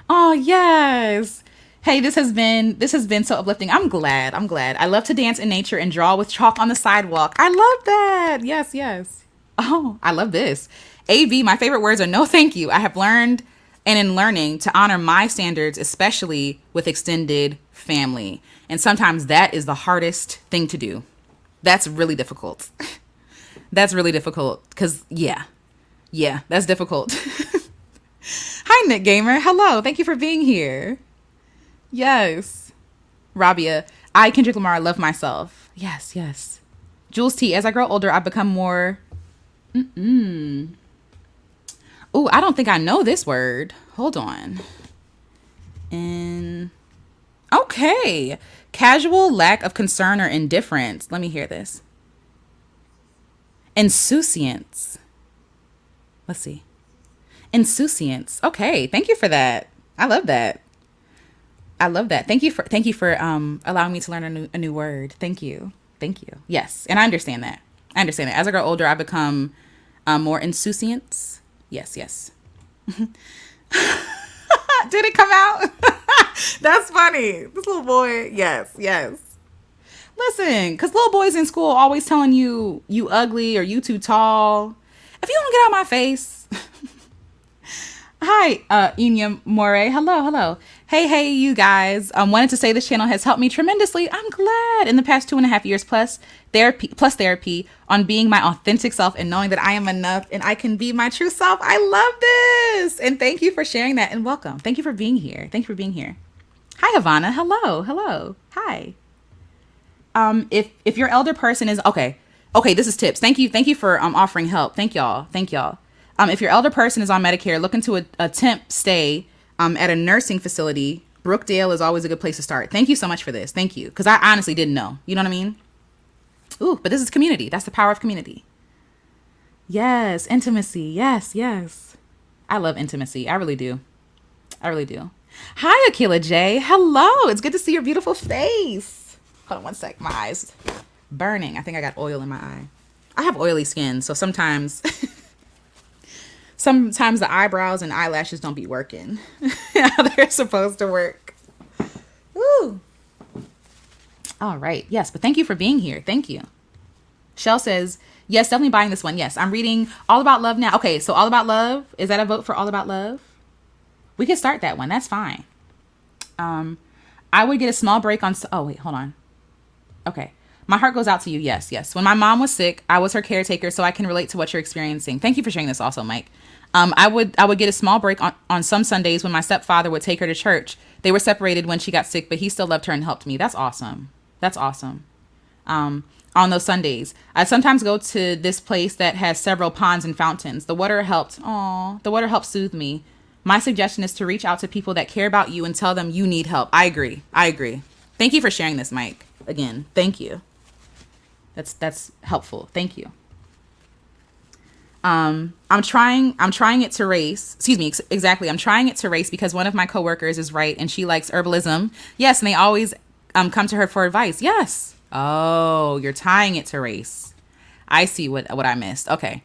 Oh, yes. Hey, this has been so uplifting. I'm glad. I love to dance in nature and draw with chalk on the sidewalk. I love that. Yes. Oh, I love this. AV, my favorite words are no thank you. I have learned, and in learning, to honor my standards, especially with extended family. And sometimes that is the hardest thing to do. That's really difficult. That's really difficult because, yeah, that's difficult. Hi, Nick Gamer. Hello. Thank you for being here. Yes. Rabia, I, Kendrick Lamar, love myself. Yes. Jules T, as I grow older, I've become more... Ooh, I don't think I know this word. Hold on. Okay. Casual lack of concern or indifference. Let me hear this. Insouciance. Let's see. Insouciance. Okay. Thank you for that. I love that. Thank you for allowing me to learn a new word. Thank you. Yes. And I understand that. As I grow older, I become more insouciance. Yes. Did it come out? That's funny. This little boy. Yes. Listen, because little boys in school always telling you ugly or you too tall. If you don't get out of my face. Hi, Inya More. Hello. Hey, you guys. Wanted to say this channel has helped me tremendously. I'm glad in the past 2.5 years plus therapy on being my authentic self and knowing that I am enough and I can be my true self. I love this. And thank you for sharing that and welcome. Thank you for being here. Hi, Havana. Hello. Hi. If your elder person is okay, this is tips. Thank you for offering help. Thank y'all. If your elder person is on Medicare, looking to attempt stay at a nursing facility, Brookdale is always a good place to start. Thank you so much for this. Thank you. Because I honestly didn't know. You know what I mean? Ooh, but this is community. That's the power of community. Yes, intimacy. Yes. I love intimacy. I really do. Hi, Akila J. Hello. It's good to see your beautiful face. Hold on one sec. My eyes burning. I think I got oil in my eye. I have oily skin, so sometimes the eyebrows and eyelashes don't be working how they're supposed to work. All right. Yes, but thank you for being here. Thank you. Shell says, yes, definitely buying this one. Yes, I'm reading All About Love now. Okay, so All About Love, is that a vote for All About Love? We could start that one. That's fine. I would get a small break on... Oh, wait, hold on. Okay. My heart goes out to you. Yes, yes. When my mom was sick, I was her caretaker, so I can relate to what you're experiencing. Thank you for sharing this also, Mike. I would get a small break on some Sundays when my stepfather would take her to church. They were separated when she got sick, but he still loved her and helped me. That's awesome. That's awesome. On those Sundays, I sometimes go to this place that has several ponds and fountains. The water helped soothe me. My suggestion is to reach out to people that care about you and tell them you need help. I agree. Thank you for sharing this, Mike. Again, thank you. That's helpful. Thank you. I'm trying it to race. Excuse me. Exactly. I'm trying it to race because one of my coworkers is right and she likes herbalism. Yes. And they always come to her for advice. Yes. Oh, you're tying it to race. I see what I missed. Okay.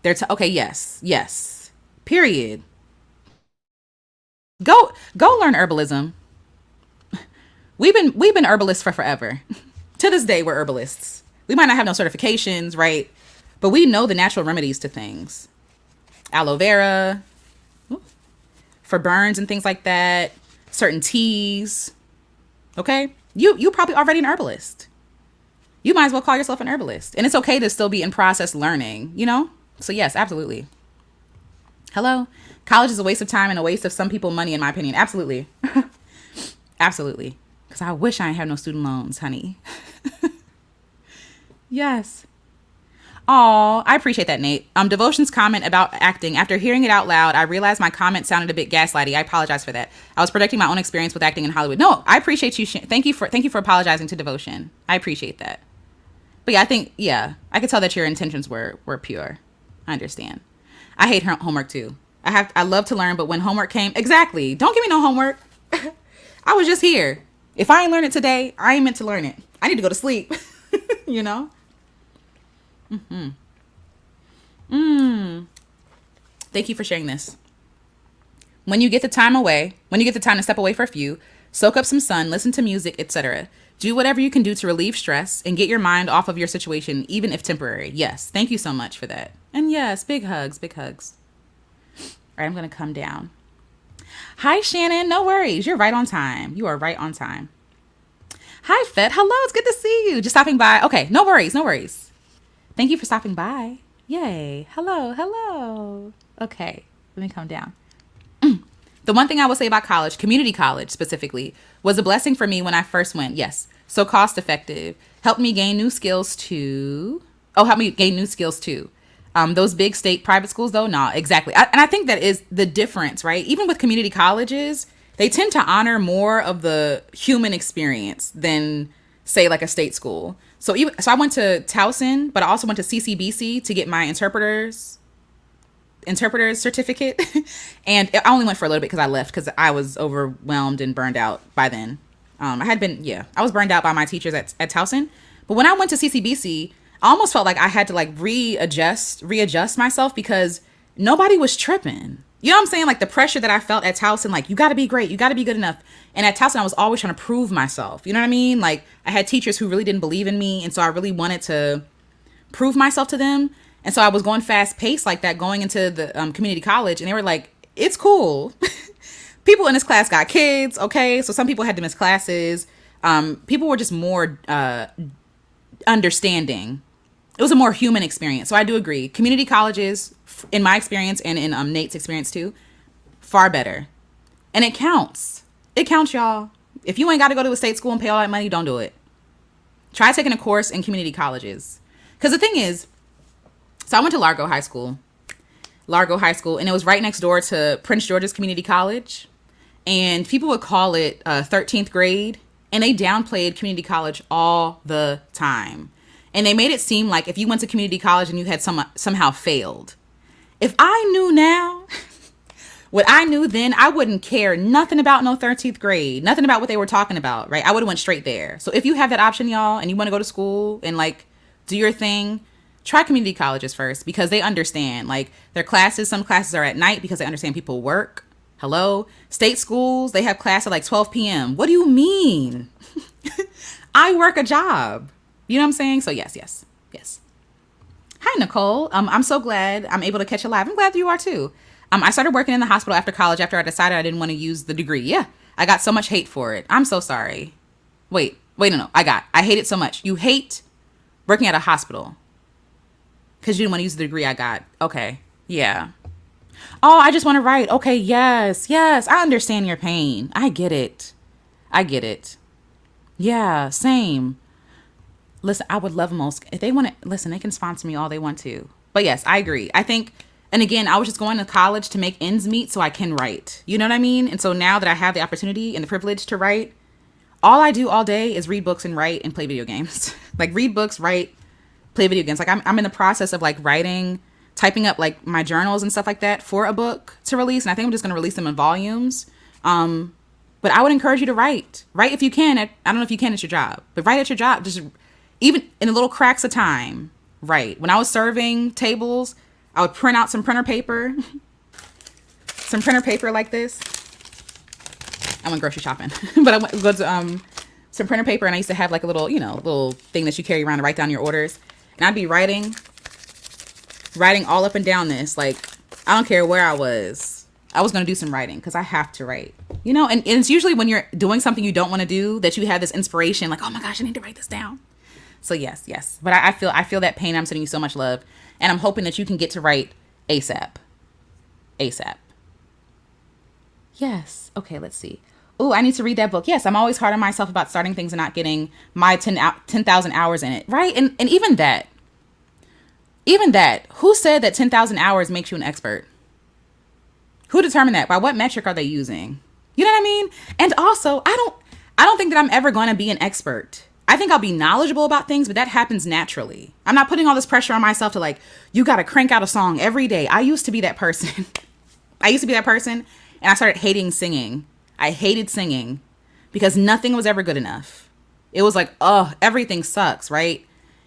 Okay. Yes. Period. Go learn herbalism. We've been herbalists for forever. To this day, we're herbalists. We might not have no certifications, right? But we know the natural remedies to things. Aloe vera, for burns and things like that. Certain teas. Okay? You probably already an herbalist. You might as well call yourself an herbalist. And it's okay to still be in process learning, you know? So yes, absolutely. Hello? College is a waste of time and a waste of some people money, in my opinion. Absolutely. Absolutely. Because I wish I had no student loans, honey. Yes. Oh, I appreciate that, Nate. Devotion's comment about acting. After hearing it out loud, I realized my comment sounded a bit gaslighty. I apologize for that. I was projecting my own experience with acting in Hollywood. No, I appreciate you. Thank you for apologizing to Devotion. I appreciate that. But yeah, I could tell that your intentions were pure. I understand. I hate homework too. I love to learn, but when homework came, exactly. Don't give me no homework. I was just here. If I ain't learn it today, I ain't meant to learn it. I need to go to sleep. You know? Thank you for sharing this. When you get the time to step away for a few, soak up some sun, listen to music, etc. Do whatever you can do to relieve stress and get your mind off of your situation, even if temporary. Yes. Thank you so much for that. And yes, big hugs, big hugs. All right, I'm going to come down. Hi, Shannon. No worries. You're right on time. You are right on time. Hi, Fed. Hello. It's good to see you. Just stopping by. Okay. No worries. No worries. Thank you for stopping by. Yay. Hello. Okay. Let me come down. The one thing I will say about college, community college specifically, was a blessing for me when I first went. Yes. So cost effective. Helped me gain new skills too. Those big state private schools though, nah, exactly. And I think that is the difference, right? Even with community colleges, they tend to honor more of the human experience than say like a state school. So I went to Towson, but I also went to CCBC to get my interpreter's certificate. And I only went for a little bit because I left because I was overwhelmed and burned out by then. I was burned out by my teachers at Towson. But when I went to CCBC, I almost felt like I had to like readjust myself because nobody was tripping. You know what I'm saying? Like the pressure that I felt at Towson, like you got to be great, you got to be good enough. And at Towson, I was always trying to prove myself. You know what I mean? Like I had teachers who really didn't believe in me. And so I really wanted to prove myself to them. And so I was going fast paced like that going into the community college. And they were like, it's cool. People in this class got kids. Okay. So some people had to miss classes. People were just more understanding. It was a more human experience. So I do agree. Community colleges, in my experience and in Nate's experience too, far better. And it counts. It counts, y'all. If you ain't got to go to a state school and pay all that money, don't do it. Try taking a course in community colleges. Because the thing is, so I went to Largo High School, and it was right next door to Prince George's Community College. And people would call it 13th grade, and they downplayed community college all the time. And they made it seem like if you went to community college and you had somehow failed. If I knew now what I knew then, I wouldn't care nothing about no 13th grade, nothing about what they were talking about, right? I would have went straight there. So if you have that option, y'all, and you want to go to school and like do your thing, try community colleges first because they understand like their classes. Some classes are at night because they understand people work. Hello. State schools, they have class at like 12 p.m. What do you mean? I work a job. You know what I'm saying? So yes, yes, yes. Hi, Nicole. I'm so glad I'm able to catch you live. I'm glad you are too. I started working in the hospital after college after I decided I didn't want to use the degree. Yeah, I got so much hate for it. I'm so sorry. No. I hate it so much. You hate working at a hospital because you didn't want to use the degree I got. Okay. Yeah. Oh, I just want to write. Okay. Yes. Yes. I understand your pain. I get it. I get it. Yeah. Same. Listen, I would love most if they want to listen, they can sponsor me all they want to. But yes, I agree. I think, and again, I was just going to college to make ends meet so I can write. You know what I mean? And so now that I have the opportunity and the privilege to write, all I do all day is read books and write and play video games. Like read books, write, play video games. Like I'm in the process of like writing, typing up like my journals and stuff like that for a book to release. And I think I'm just going to release them in volumes. But I would encourage you to write. Write if you can. I don't know if you can at your job, but write at your job. Just even in the little cracks of time. Right. When I was serving tables, I would print out some printer paper. Some printer paper like this. I went grocery shopping. But I went go to some printer paper, and I used to have like a little, little thing that you carry around to write down your orders. And I'd be writing all up and down this. Like, I don't care where I was going to do some writing because I have to write. And it's usually when you're doing something you don't want to do that you have this inspiration, like, oh my gosh, I need to write this down. So yes. But I feel that pain. I'm sending you so much love. And I'm hoping that you can get to write ASAP. Yes. Okay, let's see. Oh, I need to read that book. Yes, I'm always hard on myself about starting things and not getting my 10,000 hours in it. Right? And even that, who said that 10,000 hours makes you an expert? Who determined that? By what metric are they using? You know what I mean? And also, I don't think that I'm ever going to be an expert. I think I'll be knowledgeable about things, but that happens naturally. I'm not putting all this pressure on myself to like, you got to crank out a song every day. I used to be that person. And I started hating singing. I hated singing because nothing was ever good enough. It was like, oh, everything sucks, right?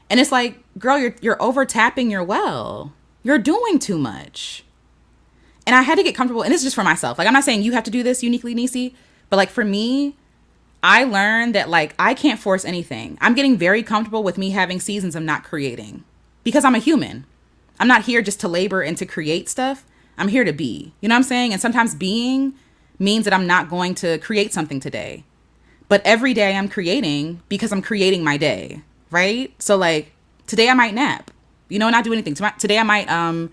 And it's like, girl, you're over tapping your well. You're doing too much. And I had to get comfortable. And it's just for myself. Like, I'm not saying you have to do this uniquely, Nisi, but like for me, I learned that like I can't force anything. I'm getting very comfortable with me having seasons of not creating because I'm a human. I'm not here just to labor and to create stuff. I'm here to be. You know what I'm saying? And sometimes being means that I'm not going to create something today. But every day I'm creating because I'm creating my day, right? So like today I might nap, and not do anything. Today I might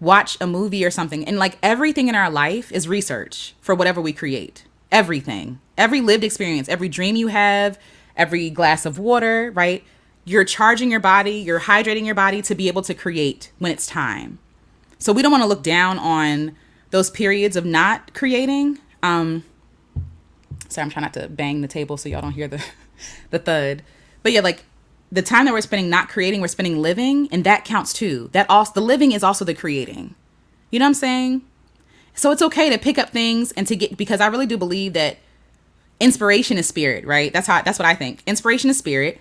watch a movie or something. And like everything in our life is research for whatever we create. Everything, every lived experience, every dream you have, every glass of water, right? You're charging your body, you're hydrating your body to be able to create when it's time. So we don't want to look down on those periods of not creating. Sorry, I'm trying not to bang the table so y'all don't hear the thud. But yeah, like the time that we're spending not creating, we're spending living, and that counts too. The living is also the creating. You know what I'm saying? So it's okay to pick up things and to get, because I really do believe that inspiration is spirit, right? That's what I think. Inspiration is spirit,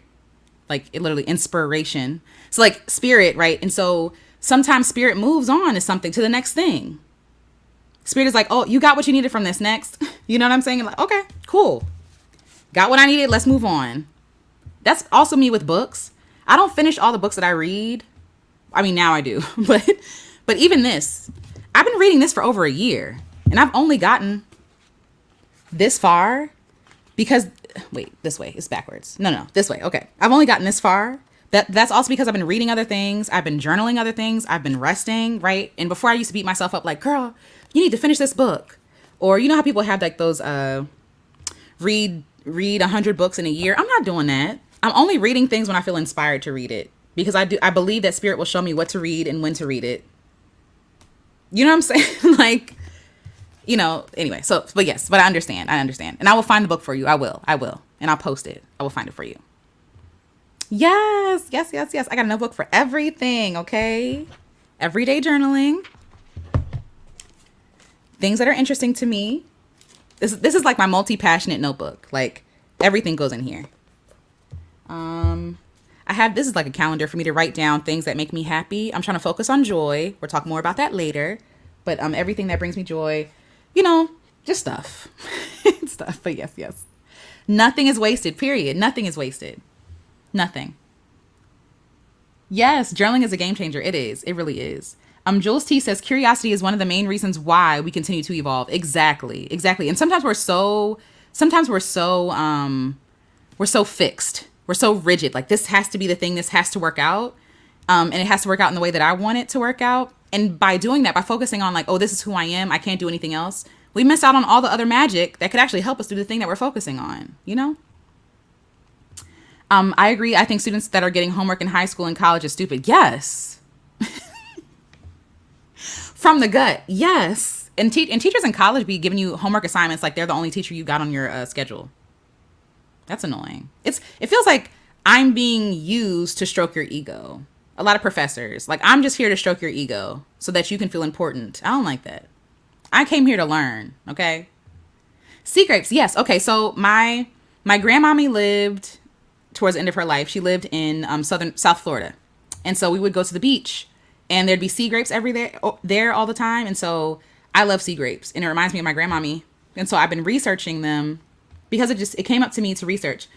like it literally inspiration. So like spirit, right? And so sometimes spirit moves on to something, to the next thing. Spirit is like, oh, you got what you needed from this next. You know what I'm saying? Like, okay, cool. Got what I needed. Let's move on. That's also me with books. I don't finish all the books that I read. I mean, now I do, but even this, I've been reading this for over a year and I've only gotten this far because, wait, this way, it's backwards. No, this way. Okay. I've only gotten this far. That's also because I've been reading other things. I've been journaling other things. I've been resting, right? And before I used to beat myself up like, girl, you need to finish this book. Or you know how people have like those, read 100 books in a year. I'm not doing that. I'm only reading things when I feel inspired to read it because I believe that spirit will show me what to read and when to read it. You know what I'm saying? Like, anyway, but I understand. And I will find the book for you. I will. And I'll post it. I will find it for you. Yes. I got a notebook for everything. Okay. Everyday journaling. Things that are interesting to me. This is like my multi-passionate notebook. Like everything goes in here. This is like a calendar for me to write down things that make me happy. I'm trying to focus on joy. We'll talk more about that later. But everything that brings me joy, just stuff. Stuff. But yes. Nothing is wasted, period. Nothing is wasted. Nothing. Yes, journaling is a game changer. It is. It really is. Jules T says curiosity is one of the main reasons why we continue to evolve. Exactly. Exactly. And sometimes we're so fixed. We're so rigid. Like, this has to be the thing. This has to work out. And it has to work out in the way that I want it to work out. And by doing that, by focusing on like, oh, this is who I am, I can't do anything else, we miss out on all the other magic that could actually help us do the thing that we're focusing on, you know? I agree. I think students that are getting homework in high school and college is stupid. Yes. From the gut. Yes. And teachers in college be giving you homework assignments like they're the only teacher you got on your schedule. That's annoying. It feels like I'm being used to stroke your ego. A lot of professors, like, I'm just here to stroke your ego so that you can feel important. I don't like that. I came here to learn. Okay. Sea grapes. Yes. Okay. So my grandmommy lived towards the end of her life. She lived in South Florida. And so we would go to the beach and there'd be sea grapes there all the time. And so I love sea grapes and it reminds me of my grandmommy. And so I've been researching them because it came up to me to research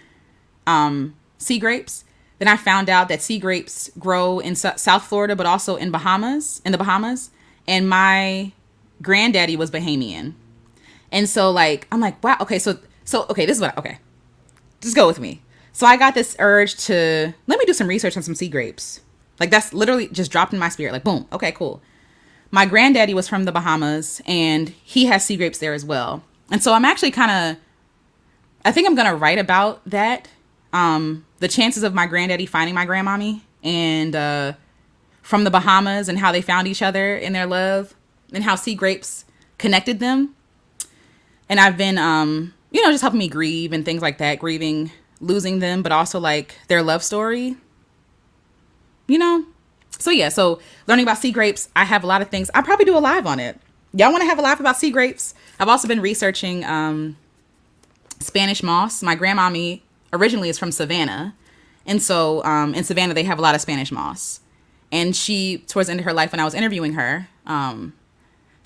sea grapes. Then I found out that sea grapes grow in South Florida, but also in the Bahamas. And my granddaddy was Bahamian. And so like, I'm like, wow. Okay. So okay, this is okay. Just go with me. So I got this urge to, let me do some research on some sea grapes. Like, that's literally just dropped in my spirit. Like, boom. Okay, cool. My granddaddy was from the Bahamas and he has sea grapes there as well. And so I'm actually I think I'm going to write about that. The chances of my granddaddy finding my grandmommy and from the Bahamas and how they found each other in their love and how sea grapes connected them. And I've been, just helping me grieve and things like that, grieving, losing them, but also like their love story, you know? So yeah, so learning about sea grapes, I have a lot of things. I'll probably do a live on it. Y'all want to have a live about sea grapes? I've also been researching Spanish moss. My grandmommy originally is from Savannah. And so in Savannah, they have a lot of Spanish moss. And she, towards the end of her life, when I was interviewing her,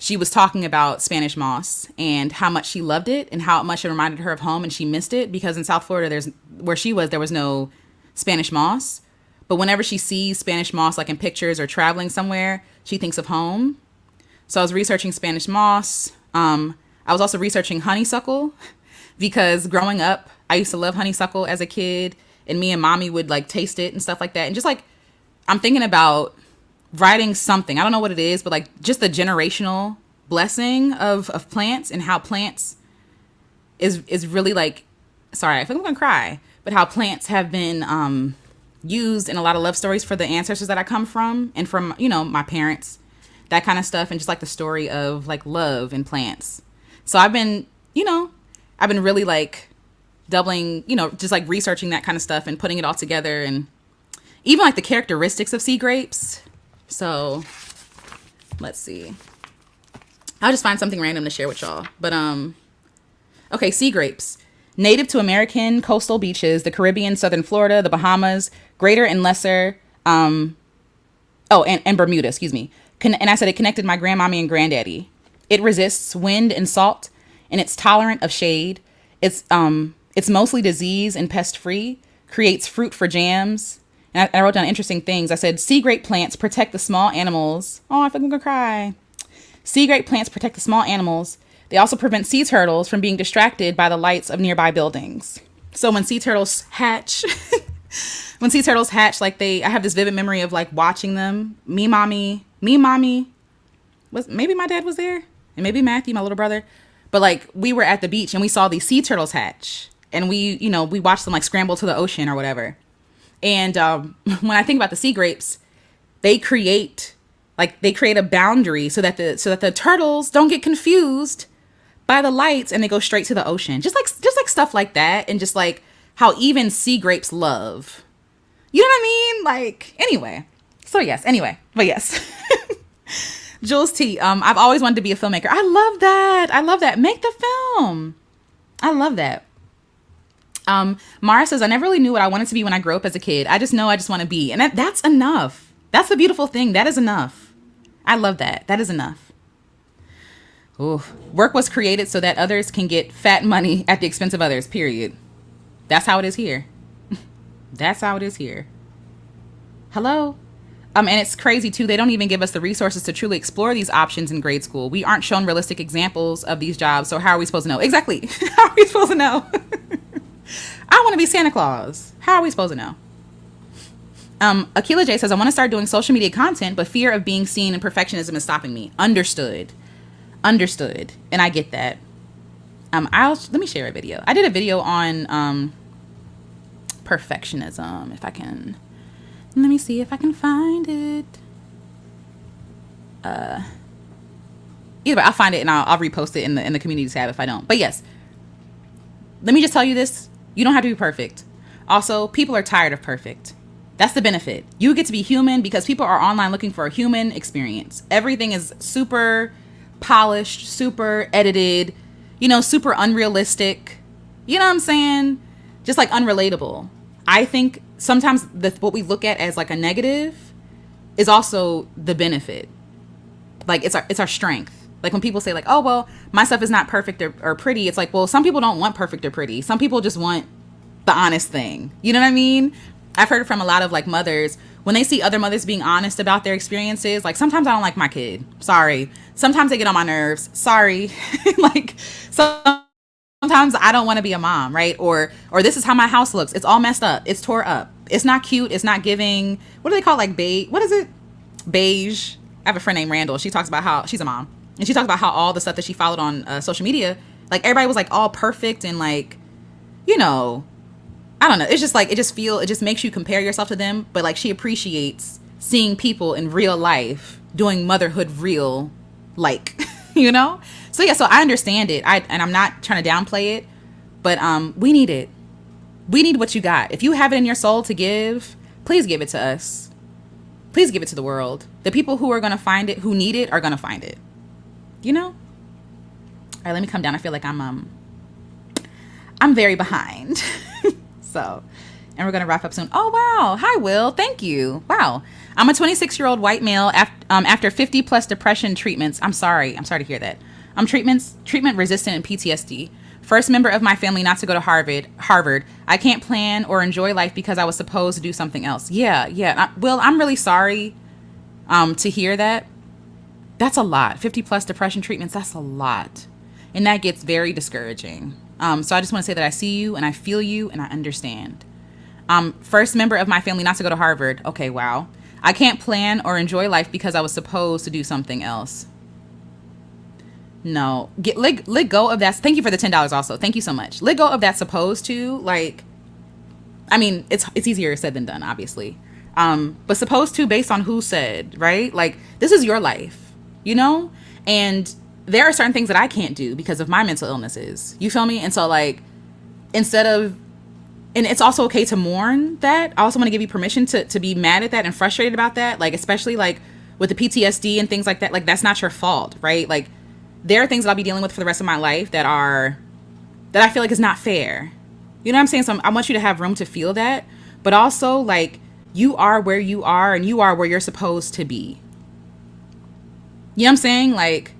she was talking about Spanish moss and how much she loved it and how much it reminded her of home and she missed it because in South Florida, there was no Spanish moss. But whenever she sees Spanish moss, like in pictures or traveling somewhere, she thinks of home. So I was researching Spanish moss. I was also researching honeysuckle because growing up, I used to love honeysuckle as a kid and me and mommy would like taste it and stuff like that. And just like, I'm thinking about writing something. I don't know what it is, but like just the generational blessing of plants and how plants is really like, sorry, I feel like I'm gonna cry, but how plants have been used in a lot of love stories for the ancestors that I come from and from, my parents, that kind of stuff. And just like the story of like love and plants. So I've been really like doubling, just like researching that kind of stuff and putting it all together and even like the characteristics of sea grapes. So let's see. I'll just find something random to share with y'all. But okay, sea grapes. Native to American coastal beaches, the Caribbean, southern Florida, the Bahamas, greater and lesser, and Bermuda, excuse me. And I said it connected my grandmommy and granddaddy. It resists wind and salt, and it's tolerant of shade. It's mostly disease and pest free, creates fruit for jams. And I wrote down interesting things. I said, sea grape plants protect the small animals. Oh, I think I'm gonna cry. Sea grape plants protect the small animals. They also prevent sea turtles from being distracted by the lights of nearby buildings. So when sea turtles hatch, like I have this vivid memory of like watching them. Me, mommy, maybe my dad was there and maybe Matthew, my little brother. But like we were at the beach and we saw these sea turtles hatch and we watched them like scramble to the ocean or whatever. And when I think about the sea grapes, they create a boundary so that the turtles don't get confused by the lights and they go straight to the ocean. Just like stuff like that. And just like how even sea grapes love. You know what I mean? Like, anyway. So yes, but yes. Jules T. I've always wanted to be a filmmaker. I love that. Make the film. I love that. Mara says, I never really knew what I wanted to be when I grew up as a kid. I just know I just want to be. And that's enough. That's the beautiful thing. That is enough. I love that. That is enough. Ooh. Work was created so that others can get fat money at the expense of others, period. That's how it is here. That's how it is here. Hello? And it's crazy too. They don't even give us the resources to truly explore these options in grade school. We aren't shown realistic examples of these jobs. So how are we supposed to know? Exactly. How are we supposed to know? I want to be Santa Claus. How are we supposed to know? Akila J says, I want to start doing social media content, but fear of being seen and perfectionism is stopping me. Understood. And I get that. Let me share a video. I did a video on perfectionism. If I can, let me see if I can find it. Either way, I'll find it and I'll repost it in the community tab if I don't. But yes, let me just tell you this: you don't have to be perfect. Also, people are tired of perfect. That's the benefit. You get to be human because people are online looking for a human experience. Everything is super polished, super edited, super unrealistic. You know what I'm saying? Just like unrelatable. I think sometimes what we look at as like a negative is also the benefit. Like it's our strength. Like when people say like, oh, well, my stuff is not perfect or pretty. It's like, well, some people don't want perfect or pretty. Some people just want the honest thing. You know what I mean? I've heard from a lot of like mothers when they see other mothers being honest about their experiences. Like sometimes I don't like my kid. Sorry. Sometimes they get on my nerves. Sorry. Like sometimes I don't want to be a mom, right? Or this is how my house looks. It's all messed up. It's tore up. It's not cute. It's not giving. What do they call it? Like beige? What is it? Beige. I have a friend named Randall. She talks about how she's a mom, and she talks about how all the stuff that she followed on social media, like everybody was like all perfect and like, I don't know. It's just like, it just makes you compare yourself to them. But like she appreciates seeing people in real life doing motherhood real, like, So yeah, so I understand it. And I'm not trying to downplay it, but we need it. We need what you got. If you have it in your soul to give, please give it to us. Please give it to the world. The people who are going to find it, who need it, are going to find it. All right, let me come down. I feel like I'm very behind. So, and we're going to wrap up soon. Oh, wow. Hi, Will. Thank you. Wow. I'm a 26-year-old white male after 50 plus depression treatments. I'm sorry to hear that. I'm treatment resistant and PTSD. First member of my family not to go to Harvard. I can't plan or enjoy life because I was supposed to do something else. Yeah. Will, I'm really sorry to hear that. That's a lot. 50 plus depression treatments. That's a lot. And that gets very discouraging. So I just want to say that I see you and I feel you and I understand. First member of my family not to go to Harvard. Okay, wow. I can't plan or enjoy life because I was supposed to do something else. No. Let go of that. Thank you for the $10 also. Thank you so much. Let go of that supposed to. Like, I mean, it's easier said than done, obviously. But supposed to based on who said, right? Like, this is your life, And there are certain things that I can't do because of my mental illnesses. You feel me? And so like, and it's also okay to mourn that. I also want to give you permission to be mad at that and frustrated about that. Like, especially like with the PTSD and things like that, like that's not your fault, right? Like there are things that I'll be dealing with for the rest of my life that I feel like is not fair. You know what I'm saying? So I want you to have room to feel that, but also like you are where you are and you are where you're supposed to be. You know what I'm saying? Like,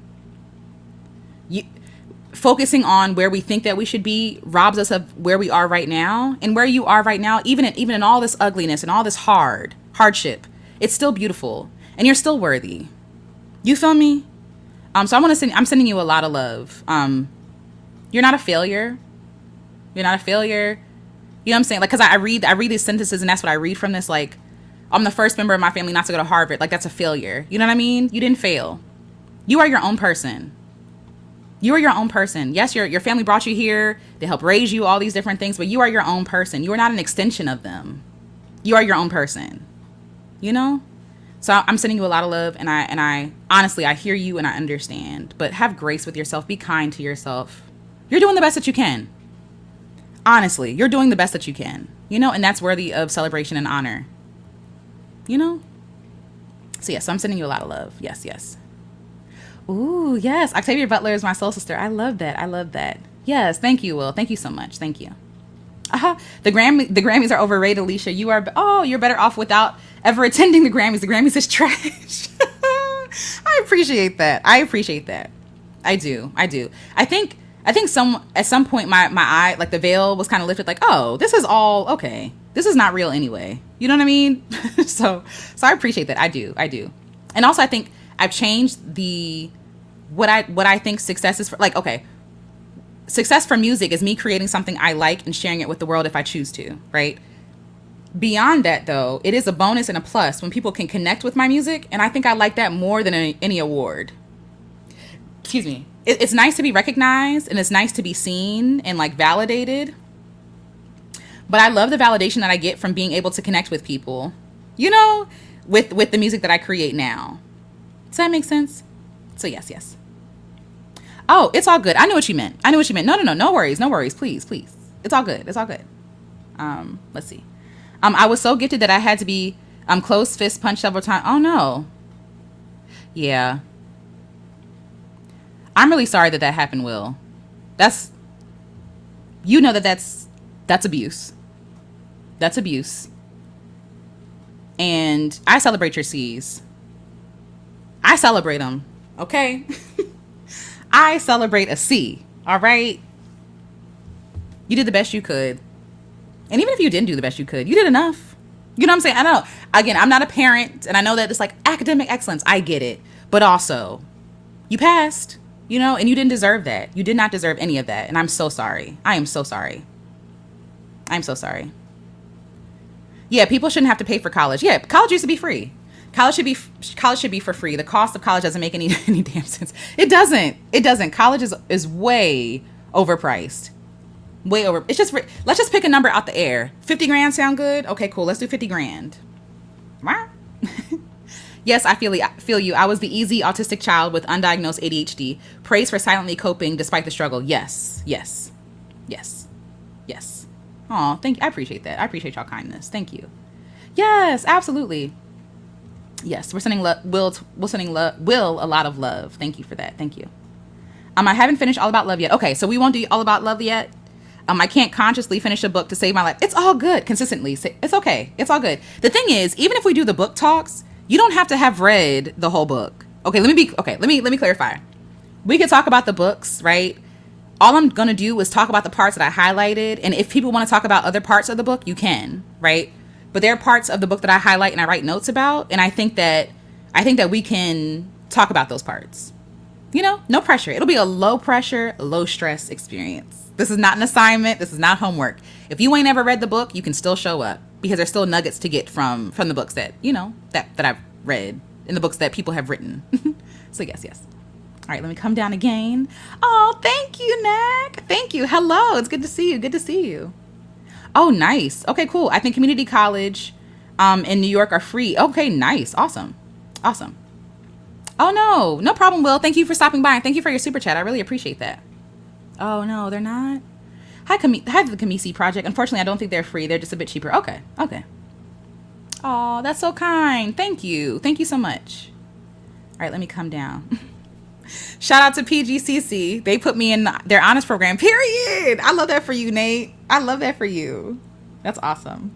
focusing on where we think that we should be robs us of where we are right now. And where you are right now, even in all this ugliness and all this hardship, it's still beautiful and you're still worthy. You feel me? So I'm sending you a lot of love. You're not a failure. You're not a failure. You know what I'm saying? Like, cause I read these sentences and that's what I read from this. Like, I'm the first member of my family not to go to Harvard. Like, that's a failure. You know what I mean? You didn't fail. You are your own person. You are your own person. Yes, your family brought you here. They helped raise you, all these different things, but you are your own person. You are not an extension of them. You are your own person. So I'm sending you a lot of love, and I honestly, I hear you and I understand, but have grace with yourself. Be kind to yourself. You're doing the best that you can. Honestly, you're doing the best that you can, and that's worthy of celebration and honor, So yes, I'm sending you a lot of love. Yes. Ooh, yes. Octavia Butler is my soul sister. I love that. Yes. Thank you, Will. Thank you so much. Thank you. The Grammys are overrated, Alicia. You're better off without ever attending the Grammys. The Grammys is trash. I appreciate that. I do. I think I think at some point my eye, like the veil was kind of lifted, like, oh, this is all okay. This is not real anyway. You know what I mean? so I appreciate that. I do. And also I think I've changed what I think success is for. Like, okay, success for music is me creating something I like and sharing it with the world if I choose to, right? Beyond that, though, it is a bonus and a plus when people can connect with my music, and I think I like that more than any award. Excuse me. It's nice to be recognized, and it's nice to be seen and like validated. But I love the validation that I get from being able to connect with people, you know, with the music that I create now. Does that make sense? So yes. Oh, it's all good. I knew what you meant. No worries. Please. It's all good. Let's see. I was so gifted that I had to be closed fist punched several times. Oh no. Yeah. I'm really sorry that happened, Will. That's abuse. That's abuse. And I celebrate your C's. I celebrate them. Okay? I celebrate a C. All right? You did the best you could. And even if you didn't do the best you could, you did enough. You know what I'm saying? I know. Again, I'm not a parent, and I know that it's like academic excellence. I get it. But also, you passed, you know, and you didn't deserve that. You did not deserve any of that. And I'm so sorry. I am so sorry. I'm so sorry. Yeah, people shouldn't have to pay for college. Yeah, college used to be free. College should be for free. The cost of college doesn't make any damn sense. It doesn't. College is way overpriced. Way over. It's just, let's just pick a number out the air. 50 grand sound good? Okay, cool. Let's do 50 grand. Right? Yes, I feel you. I was the easy autistic child with undiagnosed ADHD. Praise for silently coping despite the struggle. Yes. Aw, thank you. I appreciate that. I appreciate y'all kindness. Thank you. Yes, absolutely. Yes, we're sending Will a lot of love. Thank you for that. Thank you. I haven't finished All About Love yet. Okay, so we won't do All About Love yet. I can't consciously finish a book to save my life. It's all good. Consistently. It's okay. It's all good. The thing is, even if we do the book talks, you don't have to have read the whole book. Okay, let me clarify. We could talk about the books, right? All I'm going to do is talk about the parts that I highlighted. And if people want to talk about other parts of the book, you can, right? But there are parts of the book that I highlight and I write notes about. And I think that we can talk about those parts. You know, no pressure. It'll be a low pressure, low stress experience. This is not an assignment. This is not homework. If you ain't ever read the book, you can still show up because there's still nuggets to get from the books that, you know, that I've read in the books that people have written. So yes. All right, let me come down again. Oh, thank you, Nack. Thank you. Hello. It's good to see you. Oh, nice. Okay, cool. I think community college in New York are free. Okay, nice. Awesome. Oh, no problem, Will. Thank you for stopping by, and thank you for your super chat. I really appreciate that. Oh, no, they're not? Hi, the Kamisi Project. Unfortunately, I don't think they're free. They're just a bit cheaper. Okay. Oh, that's so kind. Thank you so much. All right, let me come down. Shout out to PGCC. They put me in their honors program, period. I love that for you, Nate. I love that for you. That's awesome.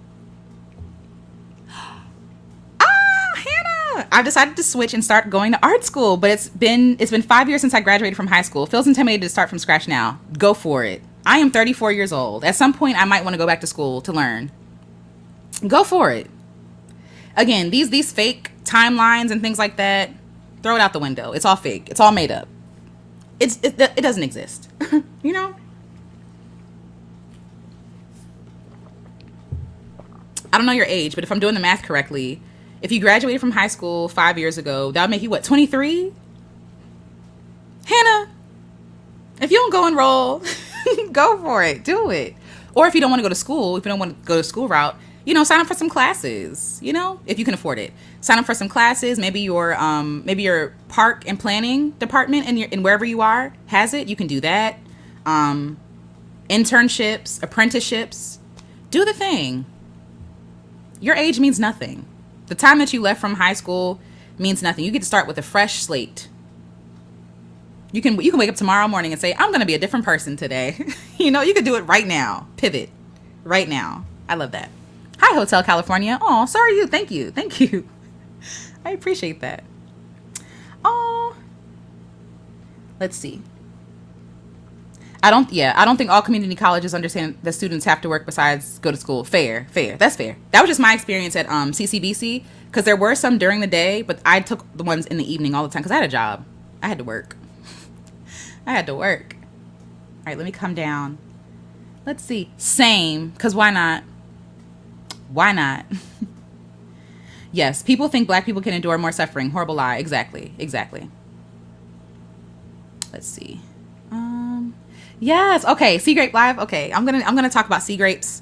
Hannah! I've decided to switch and start going to art school, but it's been 5 years since I graduated from high school. Feels intimidated to start from scratch now. Go for it. I am 34 years old. At some point, I might want to go back to school to learn. Go for it. Again, these fake timelines and things like that, throw it out the window. It's all fake. It's all made up. It doesn't exist. You know? I don't know your age, but if I'm doing the math correctly, if you graduated from high school 5 years ago, that would make you, what, 23? Hannah, if you don't go enroll, go for it. Do it. Or if you don't want to go to school, if you don't want to go to school route, you know, sign up for some classes, you know, if you can afford it. Sign up for some classes. Maybe your park and planning department in wherever you are has it. You can do that. Internships, apprenticeships. Do the thing. Your age means nothing. The time that you left from high school means nothing. You get to start with a fresh slate. You can wake up tomorrow morning and say, I'm going to be a different person today. You know, you could do it right now. Pivot right now. I love that. Hi, Hotel California. Oh, so are you. Thank you. I appreciate that. Oh, let's see. I don't think all community colleges understand that students have to work besides go to school. Fair. That's fair. That was just my experience at CCBC, because there were some during the day, but I took the ones in the evening all the time because I had a job. I had to work. All right, let me come down. Let's see. Same, because why not? Yes, people think black people can endure more suffering. Horrible lie. Exactly. Let's see. Yes. Okay. Sea grape live. Okay. I'm gonna talk about sea grapes,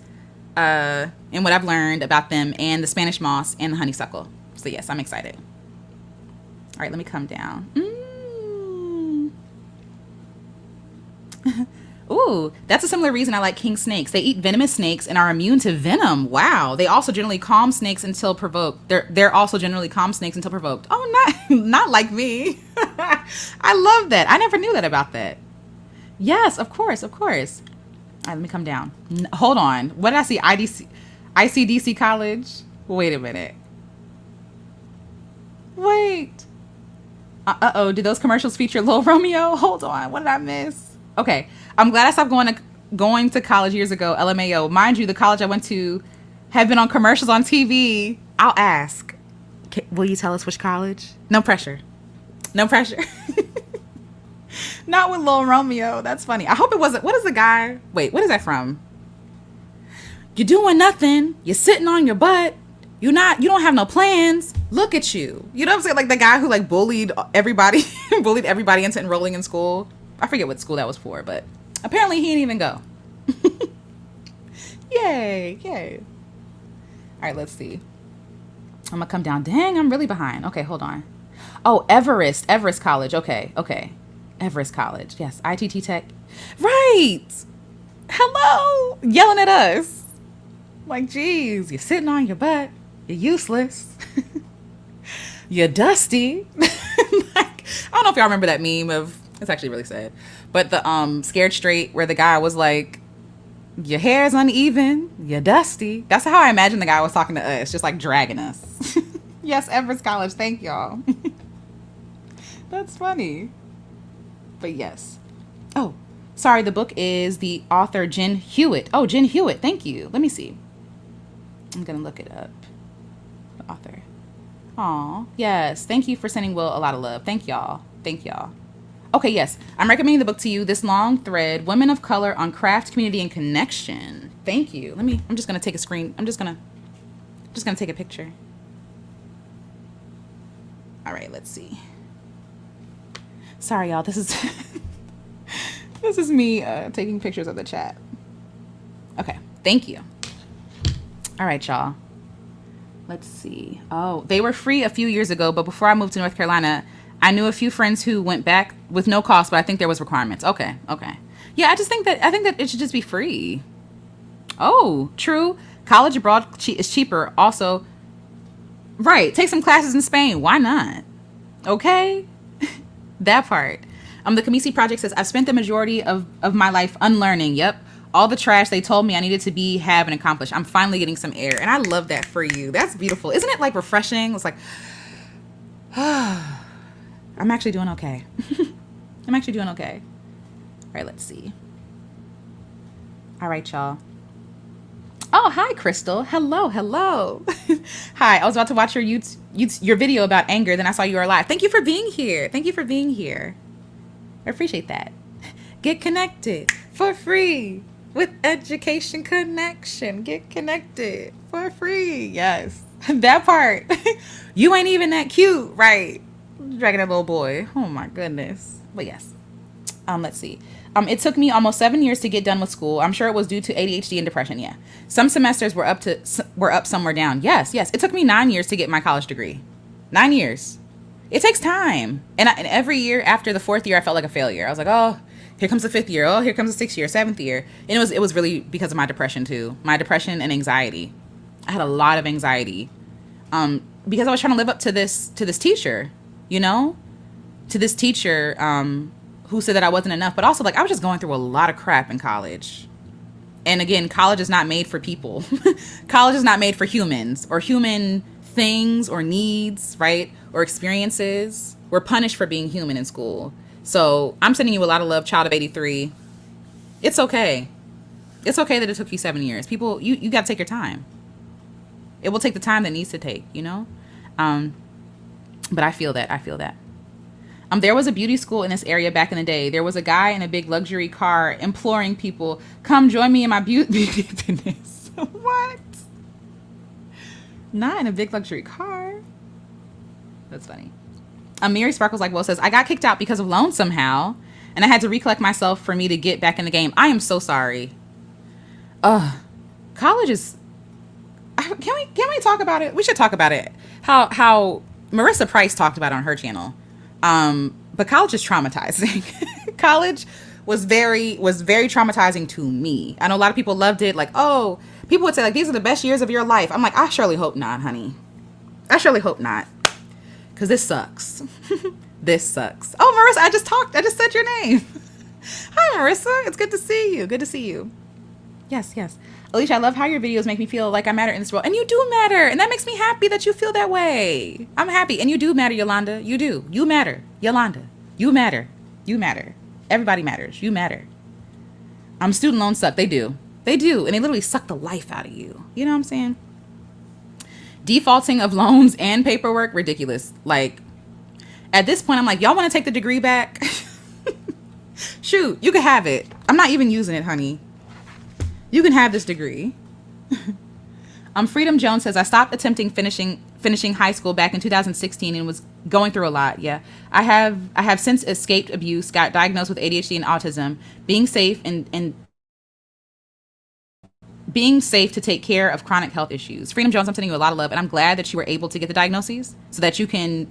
and what I've learned about them, and the Spanish moss and the honeysuckle. So yes, I'm excited. All right. Let me come down. Ooh, that's a similar reason I like king snakes. They eat venomous snakes and are immune to venom. Wow. They also generally calm snakes until provoked. They're also generally calm snakes until provoked. Oh, not like me. I love that. I never knew that about that. Yes, of course. All right, let me come down. Hold on. What did I see? ICDC College? Wait a minute. Wait. Uh-oh, did those commercials feature Lil Romeo? Hold on. What did I miss? Okay, I'm glad I stopped going to college years ago. LMAO. Mind you, the college I went to have been on commercials on TV. I'll ask. Will you tell us which college? No pressure. Not with Lil Romeo. That's funny. I hope it wasn't. What is the guy? Wait, what is that from? You're doing nothing. You're sitting on your butt. You don't have no plans. Look at you. You know what I'm saying? Like the guy who like bullied everybody into enrolling in school. I forget what school that was for, but apparently he didn't even go. Yay. All right, let's see. I'm gonna come down. Dang, I'm really behind. Okay, hold on. Oh, Everest College. Okay. Everest College. Yes, ITT Tech. Right. Hello. Yelling at us. Like, geez, you're sitting on your butt. You're useless. You're dusty. Like, I don't know if y'all remember that meme of, it's actually really sad, but the Scared Straight, where the guy was like, your hair's uneven, you're dusty. That's how I imagine the guy was talking to us, just like dragging us. Yes, Everest College, thank y'all. That's funny. But yes. Oh, sorry, the book is the author Jen Hewitt. Oh, Jen Hewitt, thank you. Let me see. I'm gonna look it up. The author. Aw, yes, thank you for sending Will a lot of love. Thank y'all. Okay, yes. I'm recommending the book to you, This Long Thread, Women of Color on Craft, Community, and Connection. Thank you. I'm just going to take a screen. I'm just going to take a picture. All right, let's see. Sorry, y'all. This is me taking pictures of the chat. Okay, thank you. All right, y'all. Let's see. Oh, they were free a few years ago, but before I moved to North Carolina, I knew a few friends who went back with no cost, but I think there was requirements. Okay. Yeah, I think that it should just be free. Oh, true. College abroad is cheaper. Also, right. Take some classes in Spain. Why not? Okay. That part. The Kamisi Project says, I've spent the majority of my life unlearning. Yep. All the trash they told me I needed to be, have, and accomplish. I'm finally getting some air. And I love that for you. That's beautiful. Isn't it like refreshing? It's like, I'm actually doing okay. All right, let's see. All right, y'all. Oh, hi, Crystal. Hello. Hi, I was about to watch your video about anger, then I saw you were live. Thank you for being here. I appreciate that. Get connected for free with Education Connection. Get connected for free. Yes, that part. You ain't even that cute, right? Dragging that little boy. Oh my goodness. But yes. Let's see. It took me almost 7 years to get done with school. I'm sure it was due to ADHD and depression. Yeah. Some semesters were up, some were down. Yes. It took me 9 years to get my college degree. 9 years. It takes time. And every year after the fourth year, I felt like a failure. I was like, oh, here comes the fifth year. Oh, here comes the sixth year, seventh year. And it was really because of my depression too. My depression and anxiety. I had a lot of anxiety. Because I was trying to live up to this teacher, to this teacher, who said that I wasn't enough, but also like I was just going through a lot of crap in college. And again, college is not made for people. College is not made for humans or human things or needs, right? Or experiences. We're punished for being human in school. So I'm sending you a lot of love, child of 83. It's okay. It's okay that it took you 7 years. People, you got to take your time. It will take the time that needs to take, you know? Um, but I feel that. I feel that. There was a beauty school in this area back in the day. There was a guy in a big luxury car imploring people, come join me in my beauty business. What? Not in a big luxury car. That's funny. Mary Sparkles Like Will says, I got kicked out because of loans somehow, and I had to recollect myself for me to get back in the game. I am so sorry. College is... Can we talk about it? We should talk about it. How Marissa Price talked about it on her channel. But college is traumatizing. College was very traumatizing to me. I know a lot of people loved it. Like, oh, people would say like, these are the best years of your life. I'm like, I surely hope not, honey. I surely hope not. Because this sucks. This sucks. Oh, Marissa, I just said your name. Hi, Marissa. It's good to see you. Good to see you. Yes, yes. Alicia, I love how your videos make me feel like I matter in this world. And you do matter. And that makes me happy that you feel that way. I'm happy. And you do matter, Yolanda. You do. You matter. Yolanda. You matter. You matter. Everybody matters. You matter. Student loans suck. They do. They do. And they literally suck the life out of you. You know what I'm saying? Defaulting of loans and paperwork, ridiculous. Like, at this point, I'm like, y'all want to take the degree back? Shoot, you can have it. I'm not even using it, honey. You can have this degree. Freedom Jones says, I stopped attempting finishing high school back in 2016 and was going through a lot. Yeah. I have since escaped abuse, got diagnosed with ADHD and autism, being safe and being safe to take care of chronic health issues. Freedom Jones, I'm sending you a lot of love, and I'm glad that you were able to get the diagnoses so that you can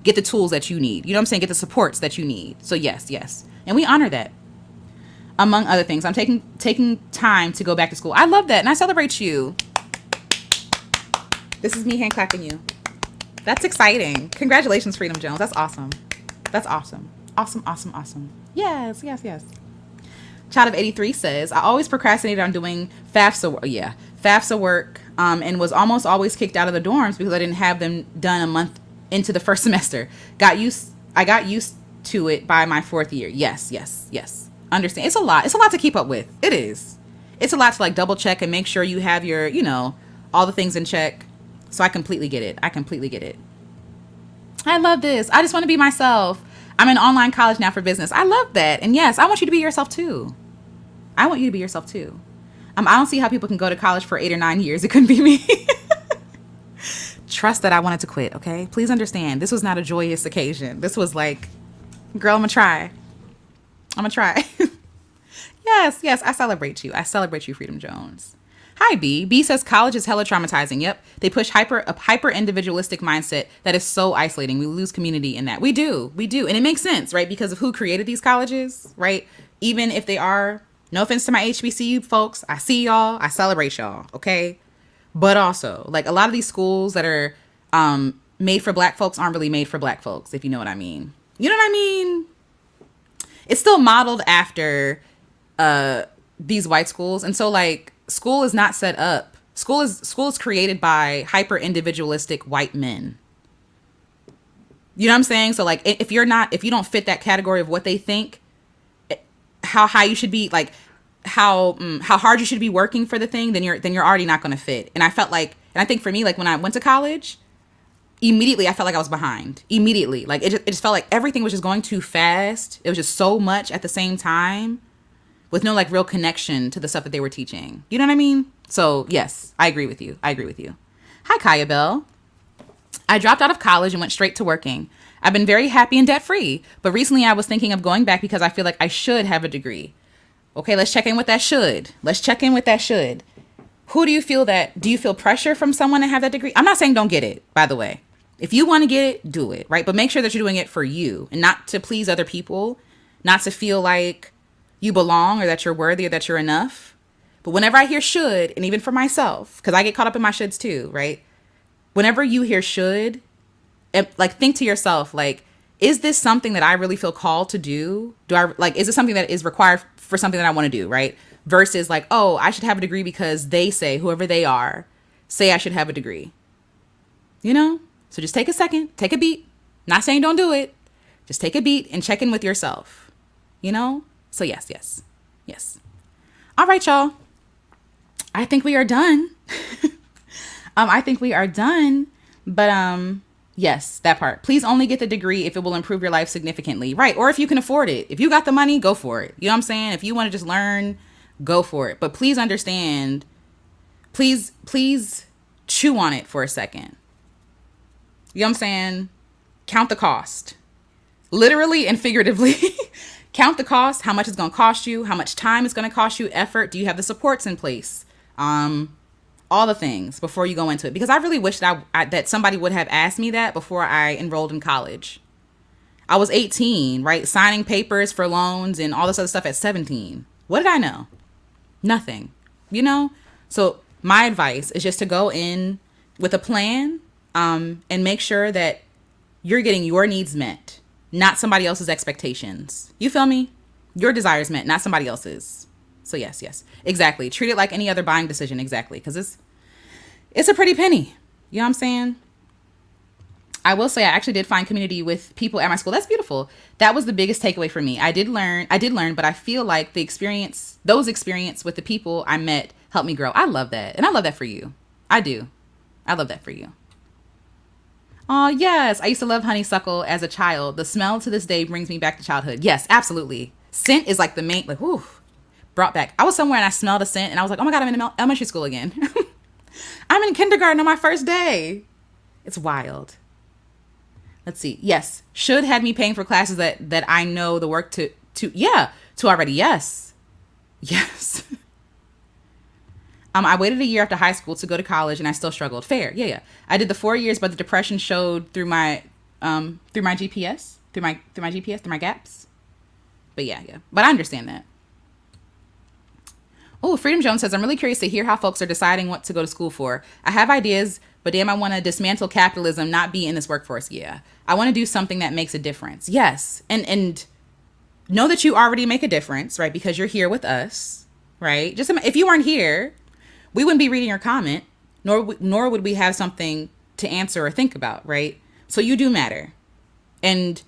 get the tools that you need. You know what I'm saying? Get the supports that you need. So yes, yes. And we honor that. Among other things, I'm taking time to go back to school. I love that, and I celebrate you. This is me hand clapping you. That's exciting. Congratulations, Freedom Jones. That's awesome. That's awesome. Awesome, awesome, awesome. Yes, yes, yes. Child of 83 says, I always procrastinated on doing FAFSA work, and was almost always kicked out of the dorms because I didn't have them done a month into the first semester. I got used to it by my fourth year. Yes, yes, yes. Understand. It's a lot to keep up with. It is. It's a lot to like double check and make sure you have your, all the things in check. So I completely get it. I love this. I just want to be myself. I'm in online college now for business. I love that. And yes, I want you to be yourself too. I don't see how people can go to college for 8 or 9 years. It couldn't be me. Trust that I wanted to quit. Okay. Please understand. This was not a joyous occasion. This was like, girl, I'm gonna try. Yes, yes, I celebrate you. Freedom Jones. Hi, B. B says college is hella traumatizing. Yep. They push a hyper individualistic mindset that is so isolating. We lose community in that. We do. And it makes sense, right? Because of who created these colleges, right? Even if they are, no offense to my HBCU folks, I see y'all, I celebrate y'all, okay? But also, like a lot of these schools that are made for black folks aren't really made for black folks, if you know what I mean. You know what I mean? It's still modeled after these white schools. And so like school is not set up. School is created by hyper individualistic white men. You know what I'm saying? So like if you don't fit that category of what they think, how high you should be, like how hard you should be working for the thing, then you're already not going to fit. And I felt like, and I think for me, like when I went to college, immediately I felt like I was behind. Immediately. Like it just felt like everything was just going too fast. It was just so much at the same time with no like real connection to the stuff that they were teaching. You know what I mean? So yes, I agree with you. Hi, Kaya Bell. I dropped out of college and went straight to working. I've been very happy and debt free, but recently I was thinking of going back because I feel like I should have a degree. Okay, let's check in with that should. Who do you feel do you feel pressure from someone to have that degree? I'm not saying don't get it, by the way. If you want to get it, do it, right? But make sure that you're doing it for you and not to please other people, not to feel like you belong or that you're worthy or that you're enough. But whenever I hear should, and even for myself, because I get caught up in my shoulds too, right? Whenever you hear should, like think to yourself, like, is this something that I really feel called to do? Is it something that is required for something that I want to do, right? Versus like, oh, I should have a degree because they say, whoever they are, say I should have a degree. You know? So just take a second, take a beat. Not saying don't do it. Just take a beat and check in with yourself. You know? So yes. Yes. All right, y'all. I think we are done. I think we are done. But yes, that part. Please only get the degree if it will improve your life significantly. Right. Or if you can afford it. If you got the money, go for it. You know what I'm saying? If you want to just learn, go for it. But please understand, please chew on it for a second. You know what I'm saying? Count the cost. Literally and figuratively. Count the cost, how much it's going to cost you, how much time it's going to cost you, effort. Do you have the supports in place? All the things before you go into it. Because I really wish that that somebody would have asked me that before I enrolled in college. I was 18, right? Signing papers for loans and all this other stuff at 17. What did I know? Nothing, you know? So my advice is just to go in with a plan, and make sure that you're getting your needs met, not somebody else's expectations. You feel me? Your desires met, not somebody else's. So yes, exactly. Treat it like any other buying decision. Exactly. Because it's a pretty penny. You know what I'm saying? I will say I actually did find community with people at my school. That's beautiful. That was the biggest takeaway for me. I did learn, but I feel like those experience with the people I met helped me grow. I love that. And I love that for you. I do. I love that for you. Oh, yes. I used to love honeysuckle as a child. The smell to this day brings me back to childhood. Yes, absolutely. Scent is like the main, like, whew, brought back. I was somewhere and I smelled a scent and I was like, oh my God, I'm in elementary school again. I'm in kindergarten on my first day. It's wild. Let's see. Yes. Should had me paying for classes that I know the work to already. Yes. Yes. I waited a year after high school to go to college and I still struggled. Fair. Yeah. I did the 4 years, but the depression showed through my GPS, through my gaps. But yeah. But I understand that. Oh, Freedom Jones says, I'm really curious to hear how folks are deciding what to go to school for. I have ideas, but damn, I want to dismantle capitalism, not be in this workforce. Yeah. I want to do something that makes a difference. Yes. And know that you already make a difference, right? Because you're here with us, right? Just if you weren't here, we wouldn't be reading your comment, nor would we have something to answer or think about, right? So you do matter. And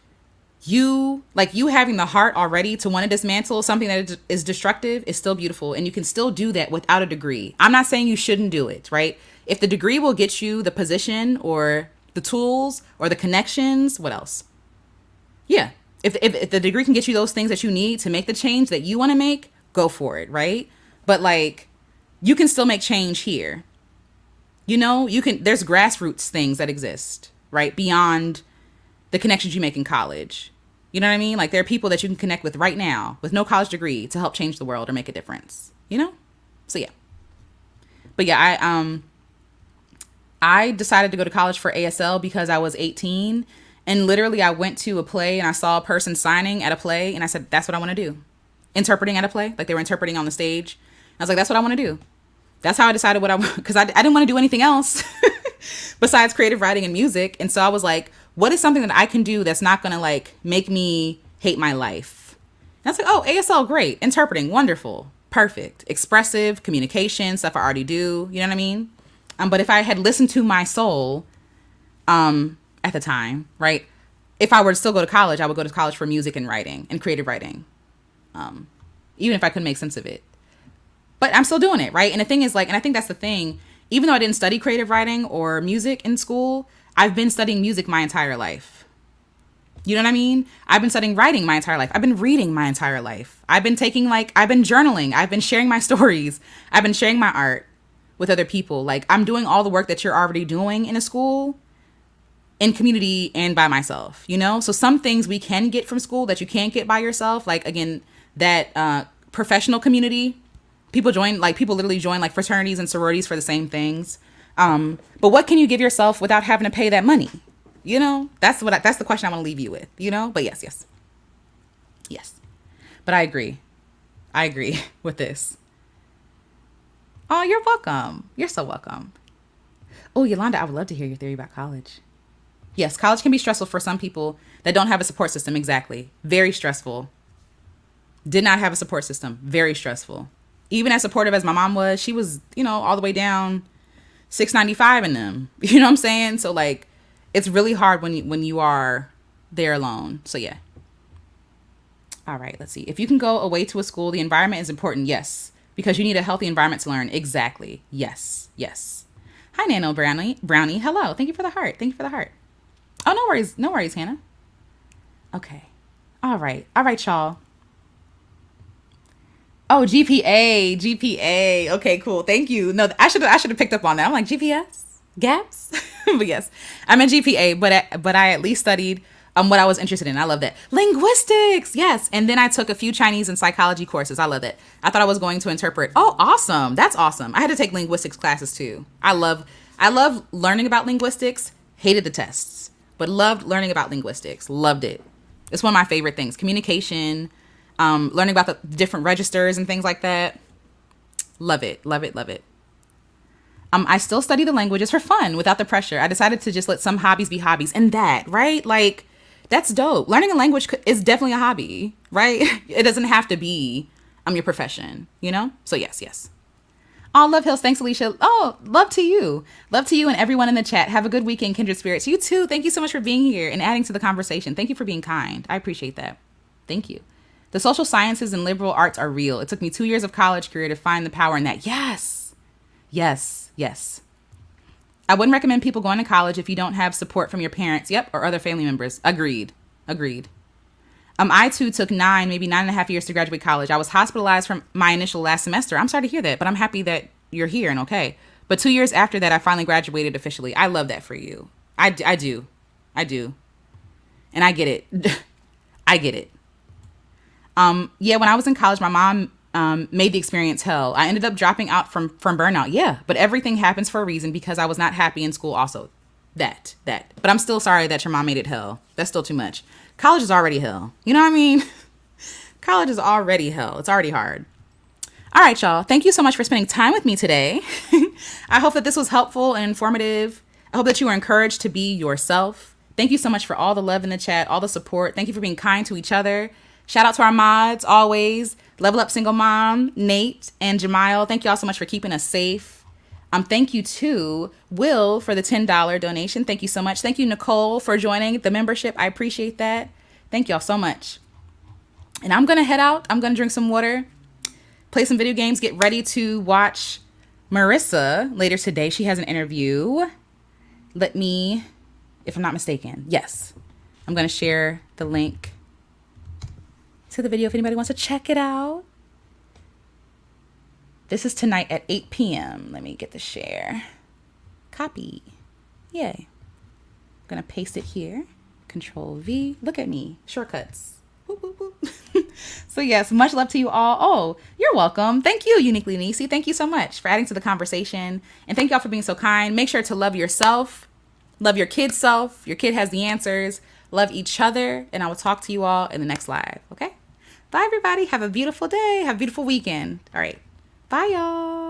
you having the heart already to want to dismantle something that is destructive is still beautiful. And you can still do that without a degree. I'm not saying you shouldn't do it, right? If the degree will get you the position or the tools or the connections, what else? Yeah. If the degree can get you those things that you need to make the change that you want to make, go for it, right? But you can still make change here. You know, there's grassroots things that exist, right? Beyond the connections you make in college. You know what I mean? There are people that you can connect with right now with no college degree to help change the world or make a difference, you know? So yeah. But yeah, I decided to go to college for ASL because I was 18 and literally I went to a play and I saw a person signing at a play and I said, that's what I want to do. Interpreting at a play, they were interpreting on the stage. I was like, that's what I want to do. That's how I decided what I want, because I didn't want to do anything else besides creative writing and music. And so I was like, what is something that I can do that's not going to make me hate my life? And I was like, oh, ASL, great. Interpreting, wonderful, perfect. Expressive, communication, stuff I already do. You know what I mean? But if I had listened to my soul at the time, right? If I were to still go to college, I would go to college for music and writing and creative writing. Even if I couldn't make sense of it. But I'm still doing it, right? And the thing is and I think that's the thing, even though I didn't study creative writing or music in school, I've been studying music my entire life. You know what I mean? I've been studying writing my entire life. I've been reading my entire life. I've been I've been journaling. I've been sharing my stories. I've been sharing my art with other people. I'm doing all the work that you're already doing in a school, in community, and by myself, you know? So some things we can get from school that you can't get by yourself. Again, that professional community. People literally join fraternities and sororities for the same things. But what can you give yourself without having to pay that money? You know, that's the question I want to leave you with, you know, but yes. But I agree with this. Oh, you're welcome. You're so welcome. Oh, Yolanda, I would love to hear your theory about college. Yes. College can be stressful for some people that don't have a support system. Exactly. Very stressful. Did not have a support system. Very stressful. Even as supportive as my mom was, she was, all the way down 695 in them. You know what I'm saying? So it's really hard when you are there alone. So yeah. All right, let's see. If you can go away to a school, the environment is important. Yes, because you need a healthy environment to learn. Exactly. Yes, yes. Hi, Nano Brownie. Brownie, hello. Thank you for the heart. Thank you for the heart. Oh, no worries. No worries, Hannah. Okay. All right. All right, y'all. Oh, GPA, GPA. Okay, cool. Thank you. No, I should have picked up on that. I'm like GPS gaps, but yes, I'm in GPA. But I at least studied what I was interested in. I love that linguistics. Yes, and then I took a few Chinese and psychology courses. I love that. I thought I was going to interpret. Oh, awesome. That's awesome. I had to take linguistics classes too. I love learning about linguistics. Hated the tests, but loved learning about linguistics. Loved it. It's one of my favorite things. Communication. Learning about the different registers and things like that. Love it, love it, love it. I still study the languages for fun without the pressure. I decided to just let some hobbies be hobbies, and that, right? Like, that's dope. Learning a language is definitely a hobby, right? It doesn't have to be your profession, you know? So yes, yes. Oh, love Hills. Thanks, Alicia. Oh, love to you. Love to you and everyone in the chat. Have a good weekend, kindred spirits. You too. Thank you so much for being here and adding to the conversation. Thank you for being kind. I appreciate that. Thank you. The social sciences and liberal arts are real. It took me 2 years of college career to find the power in that. Yes. Yes. Yes. I wouldn't recommend people going to college if you don't have support from your parents. Yep. Or other family members. Agreed. Agreed. I too took 9, maybe 9.5 years to graduate college. I was hospitalized from my initial last semester. I'm sorry to hear that, but I'm happy that you're here and okay. But 2 years after that, I finally graduated officially. I love that for you. I do. I do. And I get it. I get it. Yeah, when I was in college, my mom made the experience hell. I ended up dropping out from burnout. Yeah, but everything happens for a reason because I was not happy in school also. That. But I'm still sorry that your mom made it hell. That's still too much. College is already hell. You know what I mean? College is already hell. It's already hard. All right, y'all. Thank you so much for spending time with me today. I hope that this was helpful and informative. I hope that you were encouraged to be yourself. Thank you so much for all the love in the chat, all the support. Thank you for being kind to each other. Shout out to our mods, always. Level Up Single Mom, Nate, and Jamile. Thank you all so much for keeping us safe. Thank you to Will for the $10 donation. Thank you so much. Thank you, Nicole, for joining the membership. I appreciate that. Thank y'all so much. And I'm going to head out. I'm going to drink some water, play some video games, get ready to watch Marissa later today. She has an interview. Let me, if I'm not mistaken, yes. I'm going to share the link to the video if anybody wants to check it out. This is tonight at 8 p.m. Let me get the share. Copy. Yay. I'm going to paste it here. Control V. Look at me. Shortcuts. Boop, boop, boop. So yes, much love to you all. Oh, you're welcome. Thank you, Uniquely Nisi. Thank you so much for adding to the conversation. And thank y'all for being so kind. Make sure to love yourself. Love your kid's self. Your kid has the answers. Love each other. And I will talk to you all in the next live. Okay? Bye, everybody. Have a beautiful day. Have a beautiful weekend. All right. Bye, y'all.